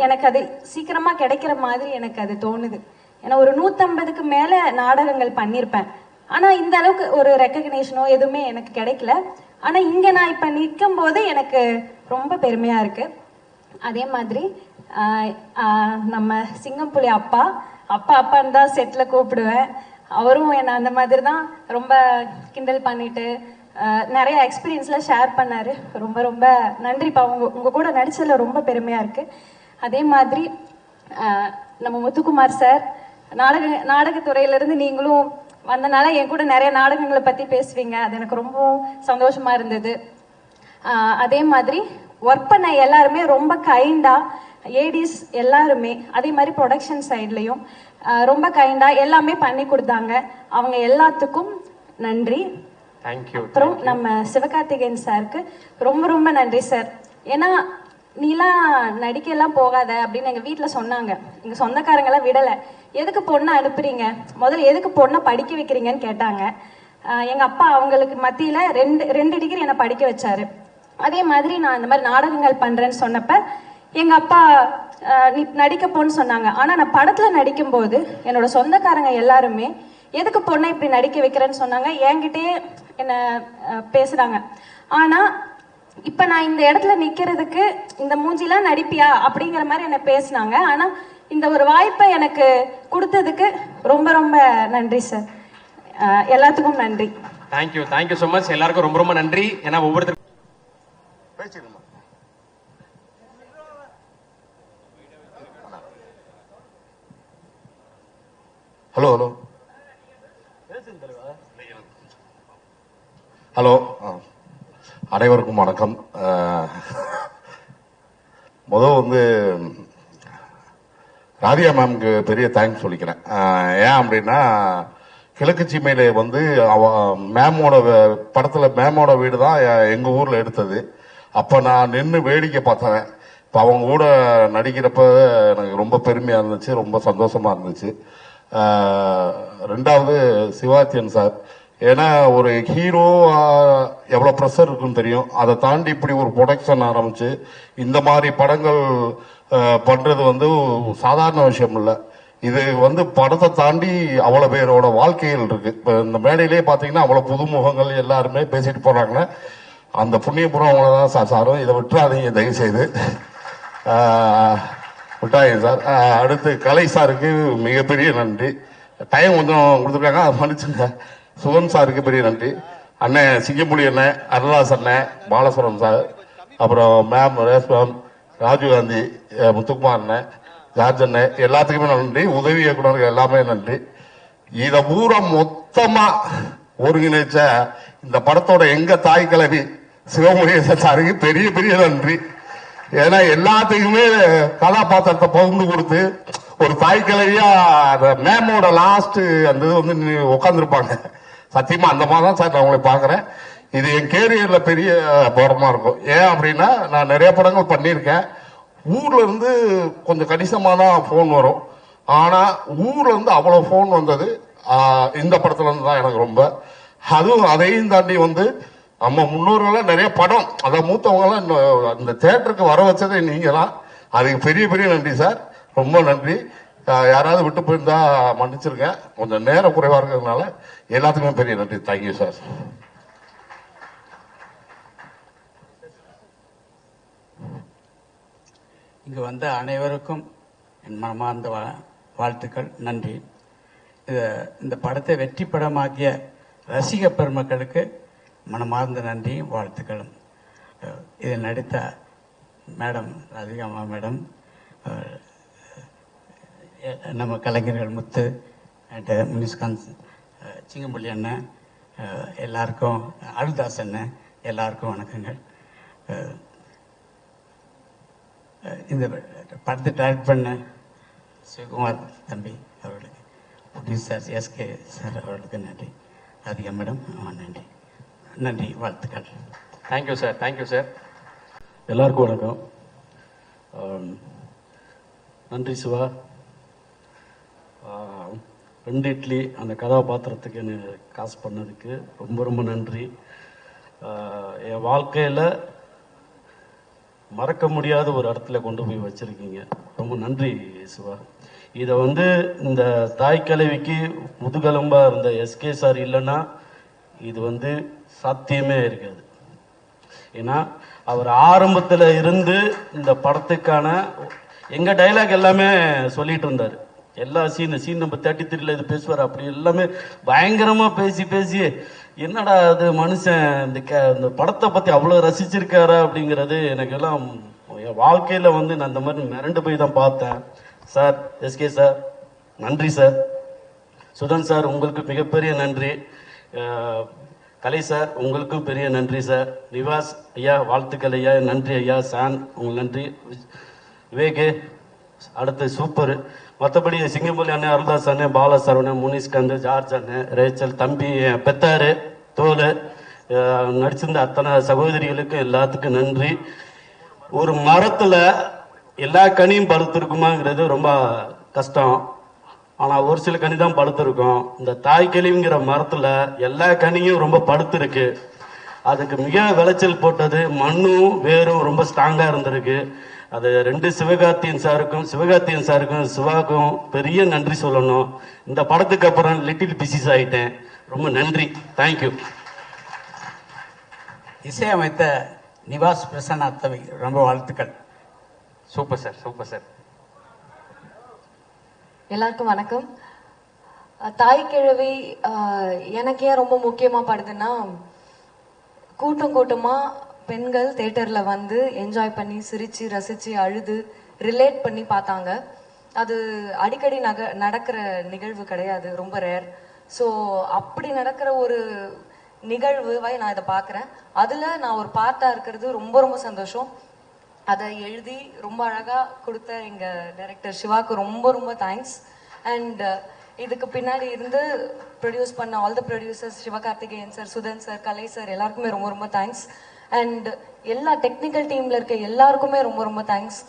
எனக்கு அது சீக்கிரமா கிடைக்கிற மாதிரி எனக்கு அது தோணுது. ஏன்னா ஒரு 150க்கு மேல நாடகங்கள் பண்ணியிருப்பேன். ஆனா இந்த அளவுக்கு ஒரு ரெக்கக்னேஷனோ எதுவுமே எனக்கு கிடைக்கல. ஆனா இங்க நான் இப்ப நிற்கும் போது எனக்கு ரொம்ப பெருமையா இருக்கு. அதே மாதிரி நம்ம சிங்கம்புலி அப்பா அப்பான்னு தான் செட்ல கூப்பிடுவேன். அவரும் என்ன அந்த மாதிரி தான் ரொம்ப கிண்டல் பண்ணிட்டு நிறைய எக்ஸ்பீரியன்ஸ்லாம் ஷேர் பண்ணாரு. ரொம்ப ரொம்ப நன்றிப்பா. உங்க கூட நடிச்சதுல ரொம்ப பெருமையா இருக்கு. அதே மாதிரி நம்ம முத்துக்குமார் சார் நாடகத்துறையில இருந்து நீங்களும் வந்தனால என் கூட நிறைய நாடகங்களை பத்தி பேசுவீங்க. அது எனக்கு ரொம்ப சந்தோஷமா இருந்தது. அதே மாதிரி ஒர்க் பண்ண எல்லாருமே ரொம்ப கைண்டா, ஏடிஸ் எல்லாருமே அதே மாதிரி ப்ரொடக்ஷன் சைட்லயும் ரொம்ப கைண்டா எல்லாமே பண்ணி கொடுத்தாங்க. அவங்க எல்லாத்துக்கும் நன்றி. அப்புறம் நம்ம சிவகார்த்திகேயன் சாருக்கு ரொம்ப ரொம்ப நன்றி சார். ஏன்னா நீலாம் நடிக்கலாம் போகாத அப்படின்னு எங்க வீட்டுல சொன்னாங்க. எங்க சொந்தக்காரங்க எல்லாம் விடல. எதுக்கு பொண்ணை அனுப்புறீங்க, முதல்ல எதுக்கு பொண்ணை படிக்க வைக்கிறீங்கன்னு கேட்டாங்க. எங்க அப்பா அவங்களுக்கு மத்தியில ரெண்டு டிகிரி என்னை படிக்க வச்சாரு. அதே மாதிரி நான் இந்த மாதிரி நாடகங்கள் பண்றேன்னு சொன்னப்ப எங்க அப்பா நீ நடிக்க போன்னு சொன்னாங்க. ஆனா நான் படத்துல நடிக்கும் போது என்னோட சொந்தக்காரங்க எல்லாருமே எதுக்கு பொண்ணை இப்படி நடிக்க வைக்கிறேன்னு சொன்னாங்க. என்கிட்டயே என்ன பேசுறாங்க. ஆனா இப்ப நான் இந்த இடத்துல நிக்கிறதுக்கு இந்த மூஞ்சிலாம் நடிப்பியா அப்படிங்கிற மாதிரி என்ன பேசினாங்க. ஆனா இந்த ஒரு வாய்ப்பை எனக்கு கொடுத்ததுக்கு ரொம்ப ரொம்ப நன்றி சார். எல்லாத்துக்கும் நன்றி. Thank you so much. எல்லாருக்கும் ரொம்ப ரொம்ப நன்றி. ஏன்னா ஒவ்வொருத்தருக்கும் ஹலோ ஹலோ அனைவருக்கும் வணக்கம். முதல் வந்து ராதியா மேம்க்கு பெரிய தேங்க்ஸ் சொல்லிக்கிறேன். ஏன் அப்படின்னா கிழக்கு சீமையில வந்து மேமோட படத்துல மேமோட வீடு தான் எங்க ஊர்ல எடுத்தது. அப்ப நான் நின்று வேடிக்கை பார்த்தேன். இப்ப அவங்க கூட நடிக்கிறப்ப எனக்கு ரொம்ப பெருமையா இருந்துச்சு, ரொம்ப சந்தோஷமா இருந்துச்சு. ரெண்டாவது சிவாத்தியன் சார், ஏன்னா ஒரு ஹீரோ எவ்வளவு ப்ரெஷர் இருக்குன்னு தெரியும். அதை தாண்டி இப்படி ஒரு ப்ரொடக்ஷன் ஆரம்பிச்சு இந்த மாதிரி படங்கள் பண்றது வந்து சாதாரண விஷயம் இல்லை. இது வந்து படத்தை தாண்டி அவ்வளவு பேரோட வாழ்க்கைகள் இருக்கு. இப்ப இந்த மேடையிலே பாத்தீங்கன்னா அவ்வளவு புதுமுகங்கள் எல்லாருமே பேசிட்டு போறாங்க. அந்த புண்ணியபுரம் அவங்களதான் சாரும். இதை விட்டுறாதீங்க தயவு செய்து, விட்டாங்க சார். அடுத்து கலை சாருக்கு மிகப்பெரிய நன்றி. டைம் கொஞ்சம் கொடுத்துருக்காங்க, அதை மன்னிச்சுங்க. சுகன் சாருக்கு பெரிய நன்றி. அண்ணன் சிங்கம்புலி அண்ணன், அருளாஸ் அண்ணன், பாலசுரம் சார், அப்புறம் ma'am race ma'am, Rajiv Gandhi, Muthukumar அண்ணன், ஜார்ஜ் அண்ணன், எல்லாத்துக்குமே நன்றி. உதவி இயக்குநர்கள் எல்லாமே நன்றி. இத பூரா மொத்தமா ஒருங்கிணைச்ச இந்த படத்தோட எங்க தாய் கிழவி சிவமுருகேசன் சாருக்கு பெரிய பெரிய நன்றி. ஏன்னா எல்லாத்துக்குமே கதாபாத்திரத்தை பகிர்ந்து கொடுத்து ஒரு தாய் கிழவியா மேமோட லாஸ்ட் அந்த இது வந்து உட்காந்துருப்பாங்க. சத்தியமா அந்த மாதிரி தான் சார் நான் உங்களை பாக்குறேன். இது என் கேரியர்ல பெரிய படமா இருக்கும். ஏன் அப்படின்னா நான் நிறைய படங்கள் பண்ணியிருக்கேன். ஊர்ல இருந்து கொஞ்சம் கணிசமா தான் போன் வரும். ஆனா ஊர்ல இருந்து அவ்வளவு போன் வந்தது இந்த படத்துல இருந்து தான் எனக்கு ரொம்ப. அதுவும் அதையும் தாண்டி வந்து நம்ம முன்னோர்கள் நிறைய படம், அதாவது மூத்தவங்க எல்லாம் இந்த தியேட்டருக்கு வர வச்சதே நீங்க தான். அதுக்கு பெரிய பெரிய நன்றி சார், ரொம்ப நன்றி. யாராவது விட்டு போயிருந்தா மன்னிச்சிருக்கேன், கொஞ்சம் நேரம் குறைவா இருக்கிறதுனால. எல்லாத்துக்குமே பெரிய நன்றி. Thank you sir. இங்கு வந்த அனைவருக்கும் என் மனமார்ந்த வாழ்த்துக்கள், நன்றி. இந்த படத்தை வெற்றி படமாக்கிய ரசிக பெருமக்களுக்கு மனமார்ந்த நன்றியும் வாழ்த்துக்களும். இதில் நடித்த மேடம் ராதிகாமா மேடம், நம்ம கலைஞர்கள் முத்து அண்ட் முனிஸ்காந்த், சிங்கம்புள்ளி அண்ணன், எல்லாருக்கும் அருள்தாஸ் அண்ணன், எல்லாருக்கும் வணக்கங்கள். இந்த படத்தை டைரக்ட் பண்ண சிவகுமார் தம்பி அவர்களுக்கு, ப்ரொடியூசர் எஸ்கே சார் அவர்களுக்கு நன்றி. ராதிகா மேடம் நன்றி, நன்றி, வாழ்த்துக்கள். Thank you sir. Thank you sir. எல்லாருக்கும் வணக்கம். நன்றி சிவா. 2 இட்லி அந்த கதாபாத்திரத்துக்கு என்ன காசு பண்ணதுக்கு ரொம்ப ரொம்ப நன்றி. என் வாழ்க்கையில் மறக்க முடியாத ஒரு இடத்துல கொண்டு போய் வச்சிருக்கீங்க, ரொம்ப நன்றி சிவா. இதை வந்து இந்த தாய் கிழவிக்கு முதுகெலும்பா இருந்த எஸ்கே சார் இல்லைன்னா இது வந்து சாத்தியமே இருக்காது. ஏன்னா அவர் ஆரம்பத்தில் இருந்து இந்த படத்துக்கான எங்க டைலாக் எல்லாமே சொல்லிட்டு இருந்தாரு. எல்லா சீன் நம்பர் 33 இது பேசுவார். அப்படி எல்லாமே பயங்கரமா பேசி பேசி என்னடா அது மனுஷன் இந்த படத்தை பத்தி அவ்வளவு ரசிச்சிருக்காரு அப்படிங்கிறது எனக்கு எல்லாம் என் வாழ்க்கையில வந்து நான் இந்த மாதிரி மிரண்டு போய் தான் பார்த்தேன். சார், எஸ்கே சார் நன்றி சார். சுதன் சார் உங்களுக்கு மிகப்பெரிய நன்றி. கலை சார் உங்களுக்கும் பெரிய நன்றி சார். நிவாஸ் ஐயா வாழ்த்துக்கள் ஐயா, நன்றி ஐயா. சான் உங்களுக்கு நன்றி. விவேகே அடுத்து சூப்பர். மற்றபடி சிங்கம்புலி அண்ணன், அருள்தாஸ் அண்ணன், பாலா சரவணன், முனிஸ்காந்த், ஜார்ஜ் அண்ணன், ரேச்சல் தம்பி, பெத்தாரு, தோல், நடிச்சிருந்த அத்தனை சகோதரிகளுக்கு எல்லாத்துக்கும் நன்றி. ஒரு மரத்துல எல்லா கனியும் படுத்திருக்குமாங்கிறது ரொம்ப கஷ்டம். ஆனா ஒரு சில கனி தான் படுத்திருக்கும். இந்த தாய்க்கிளிங்கிற மரத்துல எல்லா கனியும் ரொம்ப படுத்திருக்கு. அதுக்கு மிக விளைச்சல் போட்டது மண்ணும் வேரும் ரொம்ப ஸ்ட்ராங்கா இருந்திருக்கு. அது 2 சிவகார்த்தியன் சாருக்கும் சிவாவுக்கும் பெரிய நன்றி சொல்லணும். இந்த படத்துக்கு அப்புறம் லிட்டில் பிசிஸ் ஆயிட்டேன். ரொம்ப நன்றி. தேங்க்யூ. இசையமைத்த நிவாஸ் பிரசன்னாத்தவி ரொம்ப வாழ்த்துக்கள். Super sir, super sir. எல்லாருக்கும் வணக்கம். தாய் கிழவி எனக்கு ஏன் ரொம்ப முக்கியமா படுதுன்னா, கூட்டமா பெண்கள் தியேட்டர்ல வந்து என்ஜாய் பண்ணி சிரிச்சு ரசிச்சு அழுது ரிலேட் பண்ணி பார்த்தாங்க. அது அடிக்கடி நடக்கிற நிகழ்வு கிடையாது, ரொம்ப ரேர். ஸோ அப்படி நடக்கிற ஒரு நிகழ்வுவை நான் இதை பார்க்குறேன். அதில் நான் ஒரு பார்ட்டாக இருக்கிறது ரொம்ப ரொம்ப சந்தோஷம். அதை எழுதி ரொம்ப அழகாக கொடுத்த எங்கள் டைரக்டர் சிவாக்கு ரொம்ப ரொம்ப தேங்க்ஸ். அண்ட் இதுக்கு பின்னாடி இருந்து ப்ரொடியூஸ் பண்ண all the producers, Sivakarthikeyan sir, Sudhan sir, Kalai sir, எல்லாருக்குமே ரொம்ப ரொம்ப தேங்க்ஸ். அண்ட் எல்லா டெக்னிக்கல் டீமில் இருக்க எல்லாருக்குமே ரொம்ப ரொம்ப தேங்க்ஸ்.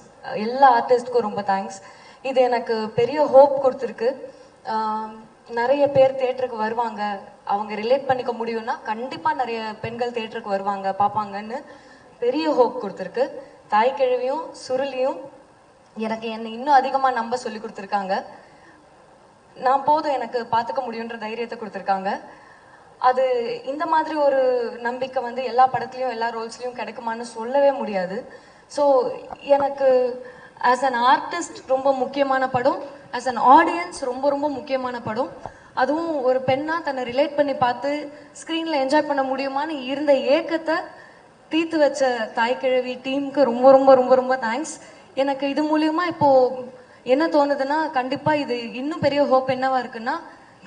எல்லா ஆர்டிஸ்ட்க்கும் ரொம்ப தேங்க்ஸ். இது எனக்கு பெரிய ஹோப் கொடுத்துருக்கு. நிறைய பேர் தியேட்டருக்கு வருவாங்க, அவங்க ரிலேட் பண்ணிக்க முடியும்னா கண்டிப்பாக நிறைய பெண்கள் தியேட்டருக்கு வருவாங்க, பார்ப்பாங்கன்னு பெரிய ஹோப் கொடுத்துருக்கு. தாய் கிழவியும் சுருளியும் எனக்கு என்னை இன்னும் அதிகமாக நம்ப சொல்லி கொடுத்துருக்காங்க. நான் போதும் எனக்கு பார்த்துக்க முடியுன்ற தைரியத்தை கொடுத்துருக்காங்க. அது இந்த மாதிரி ஒரு நம்பிக்கை வந்து எல்லா படத்துலையும் எல்லா ரோல்ஸ்லையும் கிடைக்குமான்னு சொல்லவே முடியாது. ஸோ எனக்கு ஆஸ் அன் ஆர்டிஸ்ட் ரொம்ப முக்கியமான படம், ஆஸ் அன் ஆடியன்ஸ் ரொம்ப ரொம்ப முக்கியமான படம். அதுவும் ஒரு பெண்ணா தன்னை ரிலேட் பண்ணி பார்த்து ஸ்க்ரீனில் என்ஜாய் பண்ண முடியுமான்னு இருந்த ஏக்கத்தை தீர்த்து வச்ச தாய் கிழவி டீமுக்கு ரொம்ப ரொம்ப ரொம்ப ரொம்ப தேங்க்ஸ். எனக்கு இது மூலியமா இப்போ என்ன தோணுதுன்னா, கண்டிப்பாக இது இன்னும் பெரிய ஹோப் என்னவா இருக்குன்னா,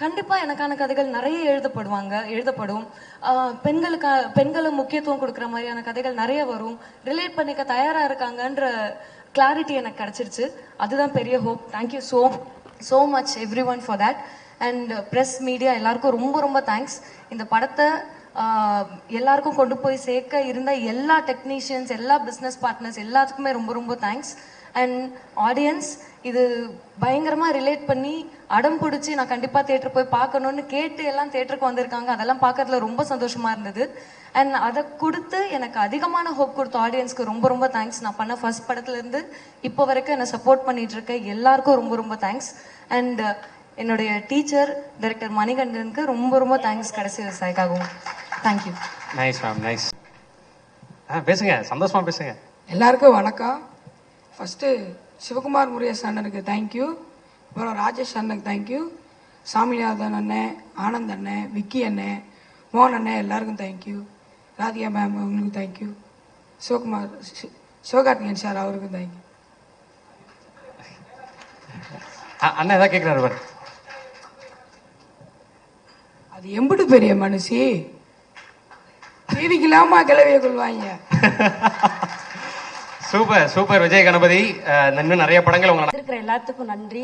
கண்டிப்பாக எனக்கான கதைகள் நிறைய எழுதப்படும். பெண்களை முக்கியத்துவம் கொடுக்குற மாதிரியான கதைகள் நிறைய வரும். ரிலேட் பண்ணிக்க தயாராக இருக்காங்கன்ற கிளாரிட்டி எனக்கு கிடைச்சிருச்சு. அதுதான் பெரிய hope. Thank you so much every one for that. And press media எல்லாருக்கும் ரொம்ப ரொம்ப தேங்க்ஸ். இந்த படத்தை எல்லாருக்கும் கொண்டு போய் சேர்க்க இருந்த எல்லா டெக்னீஷியன்ஸ், எல்லா பிஸ்னஸ் பார்ட்னர்ஸ் எல்லாத்துக்குமே ரொம்ப ரொம்ப தேங்க்ஸ். அண்ட் ஆடியன்ஸ் இது பயங்கரமாக ரிலேட் பண்ணி அடம் பிடிச்சி நான் கண்டிப்பாக தேட்டர் போய் பார்க்கணுன்னு கேட்டு எல்லாம் தேட்டருக்கு வந்திருக்காங்க. அதெல்லாம் பார்க்கறதுல ரொம்ப சந்தோஷமாக இருந்தது. அண்ட் அதை கொடுத்து எனக்கு அதிகமான ஹோப் கொடுத்த ஆடியன்ஸ்க்கு ரொம்ப ரொம்ப தேங்க்ஸ். நான் பண்ண ஃபர்ஸ்ட் படத்துலேருந்து இப்போ வரைக்கும் என்னை சப்போர்ட் பண்ணிட்டு இருக்க எல்லாருக்கும் ரொம்ப ரொம்ப தேங்க்ஸ். அண்ட் என்னுடைய டீச்சர் டைரக்டர் மணிகண்டனுக்கு ரொம்ப ரொம்ப தேங்க்ஸ் கடைசி விவசாயிக்காகவும். தேங்க்யூ. Nice ma'am, nice. பேசுங்க, சந்தோஷமா பேசுங்க. எல்லாருக்கும் வணக்கம். ஃபஸ்ட்டு சிவகுமார் முருகேசன் அண்ணனுக்கு தேங்க்யூ, அப்புறம் ராஜேஷ் அண்ணனுக்கு தேங்க்யூ, சாமிநாதன் அண்ணன், ஆனந்த் அண்ணன், விக்கி அண்ணன், மோகன் அண்ணன் எல்லாருக்கும் தேங்க்யூ, ராதிகா மேம் அவங்களுக்கு தேங்க்யூ, சிவகார்த்திகேயன் சார் அவருக்கும் தேங்க்யூ. அண்ணன் ஏதாவது கேட்குறாரு பாரு. அது எம்பிட்டு பெரிய மனுஷி, டிவிக்கலாமா கிளவிய கொள்வாங்க. Super super Vijay Ganapathy. இன்னும் நிறைய படங்கள் உங்களை இருக்கிற எல்லாத்துக்கும் நன்றி.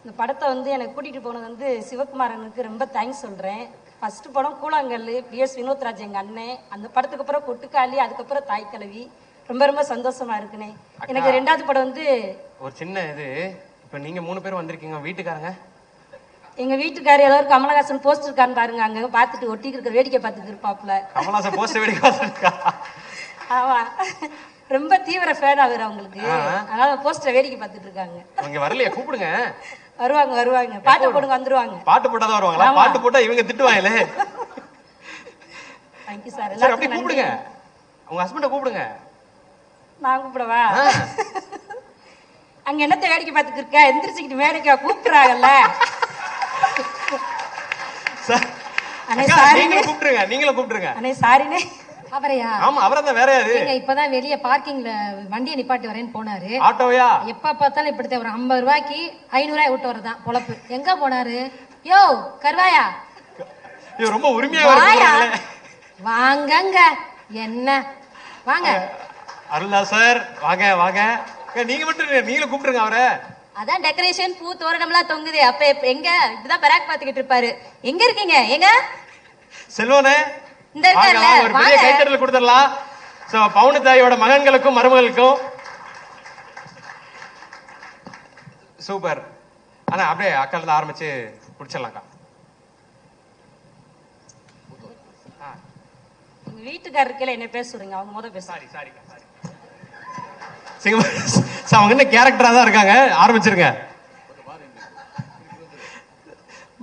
இந்த படத்தை வந்து எனக்கு கூட்டிகிட்டு போனது வந்து சிவகுமாரனுக்கு ரொம்ப தேங்க்ஸ் சொல்கிறேன். ஃபர்ஸ்ட் படம் கூழாங்கல், பிஎஸ் வினோத்ராஜ் எங்கள் அண்ணன். அந்த படத்துக்கு அப்புறம் கொட்டுக்காளி, அதுக்கப்புறம் தாய் கிழவி. ரொம்ப ரொம்ப சந்தோஷமா இருக்குனே. எனக்கு 2வது படம் வந்து ஒரு சின்ன இது. இப்போ நீங்க 3 பேரும் வந்திருக்கீங்க, வீட்டுக்காரங்க? எங்க வீட்டுக்காரர் ஏதாவது கமலஹாசன் போஸ்டர் இருக்கான்னு பாருங்க, அங்க பார்த்துட்டு ஒட்டிக்கு இருக்கிற வேடிக்கை பார்த்துட்டு இருப்பாப்ல. கமலஹாசன் போஸ்டர் வேடிக்கை பார்த்துருக்கா? ஆமா, ரொம்ப தீவிர ஃபேன் அவர் அவங்களுக்கு. அதனால போஸ்டர் வேடிக்கை பார்த்துட்டு இருக்காங்க. இங்க வரலையா? கூப்பிடுங்க. வருவாங்க. பாட்டு போடுங்க, வந்துருவாங்க. பாட்டு போட்டாதான் வருவாங்களா? பாட்டு போட்டா இவங்க திட்டுவாங்களே. Thank you sir. சரி, அப்படி கூப்பிடுங்க, உங்க ஹஸ்பண்ட கூப்பிடுங்க. நான் கூப்பிடவா? அங்க என்னத்தை வேடிக்கை பார்த்துட்டு இருக்க? எந்திரிச்சுக்கிட்டு வேடிக்கை கூப்பிடுறாங்கல்ல. நீங்களும் கூப்பிடுங்க. அண்ணே சாரினே. அவரையா? ஆமா, அவரதான். வேற யாரு? இப்பதான் வெளிய பார்க்கிங்ல வண்டியை நிப்பாட்டி வரேன்னு போனாரு. ஆட்டோயா? எப்ப பார்த்தாலும் இப்படித்தான். ஒரு 50 ரூபாய்க்கு 500 ரூபாய் விட்டு வரதான் பொழப்பு. எங்க போனாரு? யோ கருவாயா, ரொம்ப உரிமையா வாங்கங்க. என்ன வாங்க. அருளா சார், வாங்க வாங்க. நீங்க மட்டும் நீங்களும் கூப்பிடுங்க அவரை. அதான் டெக்கரேஷன், பூ தோரணம்லாம் தொங்குது. அப்ப எங்க இப்படிதான் பராக் பாத்துக்கிட்டு இருப்பாரு. எங்க இருக்கீங்க? எங்க செல்வனே? இந்த இருக்கார்ல, ஒரு பெரிய கைத்தட்டல் கொடுத்துடலாம். சோ பவுனு தாயோட மகன்களுக்கும் மருமகளுக்கும். சூப்பர். ஆனா அப்படியே அக்கால இருந்து ஆரம்பிச்சு குடிச்சிடலாம்க்கா. எங்க வீட்டுக்காரருக்கே என்ன பேச சொல்றீங்க? அவங்க முத பேச. சாரி. அவங்க என்ன கேரக்டரா தான் இருக்காங்க. ஆரம்பிச்சிருங்க.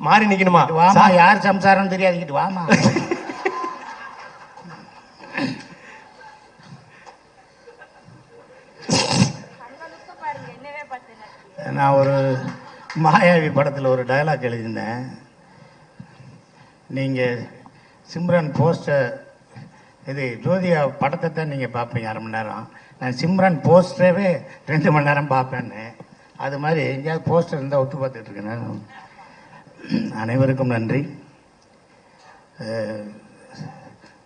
மாறி நிக்கணுமா? வாமா, யார் சம்சாரம் தெரியாதுக்கிட்டு வாமா. நான் ஒரு மாயாவி படத்தில் ஒரு டயலாக் எழுதியிருந்தேன். நீங்கள் சிம்ரன் போஸ்டர் இது ஜோதியா படத்தை தான் நீங்கள் பார்ப்பீங்க 1/2 மணி நேரம். நான் சிம்ரன் போஸ்டரவே 2 மணி நேரம் பார்ப்பேன்னு. அது மாதிரி எங்கேயாவது போஸ்டர் இருந்தால் ஒத்து பார்த்துட்டு இருக்கேன். அனைவருக்கும் நன்றி.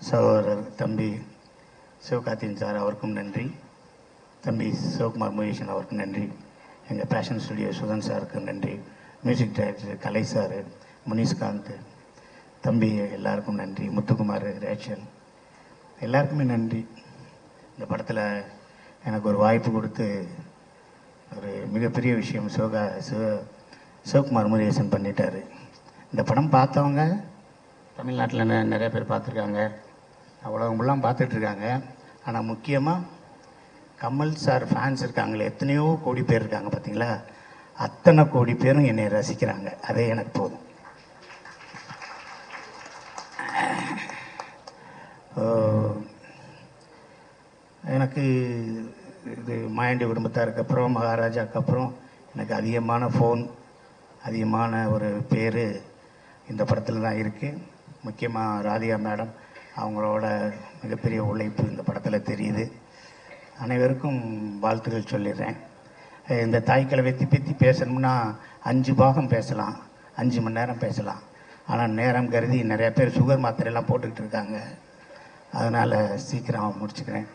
சகோதரர் தம்பி சிவகார்த்திகேயன் சார் அவருக்கும் நன்றி. தம்பி சிவகுமார் முருகேசன் அவருக்கும் நன்றி. எங்கள் பேஷன் ஸ்டுடியோ சுதன் சாருக்கு நன்றி. மியூசிக் டைரக்டர் கலை சார், முனிஷ்காந்த் தம்பி எல்லாருக்கும் நன்றி. முத்துக்குமார், ரேச்சல் எல்லாருக்குமே நன்றி. இந்த படத்தில் எனக்கு ஒரு வாய்ப்பு கொடுத்து ஒரு மிகப்பெரிய விஷயம் சிவகுமார் முருகேசன் பண்ணிட்டாரு. இந்த படம் பார்த்தவங்க தமிழ்நாட்டில் நிறைய பேர் பார்த்துருக்காங்க, உலகம் ஃபுல்லாக பார்த்துட்ருக்காங்க. ஆனால் முக்கியமாக கமல் சார் ஃபேன்ஸ் இருக்காங்களே, எத்தனையோ கோடி பேர் இருக்காங்க பார்த்தீங்களா, அத்தனை கோடி பேரும் என்னை ரசிக்கிறாங்க. அதே எனக்கு போதும். எனக்கு இது மாயாண்டி குடும்பத்தாருக்கு அப்புறம் மகாராஜாவுக்கு அப்புறம் எனக்கு அதிகமான ஃபோன், அதிகமான ஒரு பேர் இந்த படத்தில் தான் இருக்குது. முக்கியமாக ராதிகா மேடம் அவங்களோட மிகப்பெரிய உழைப்பு இந்த படத்தில் தெரியுது. அனைவருக்கும் வாழ்த்துக்கள் சொல்லிடுறேன். இந்த தாய்க்கிழவை திப்பி பேசணும்னா 5 பாகம் பேசலாம், 5 மணி நேரம் பேசலாம். ஆனால் நேரம் கருதி நிறைய பேர் சுகர் மாத்திரையெல்லாம் போட்டுக்கிட்டு இருக்காங்க. அதனால் சீக்கிரம் முடிச்சுக்கிறேன்.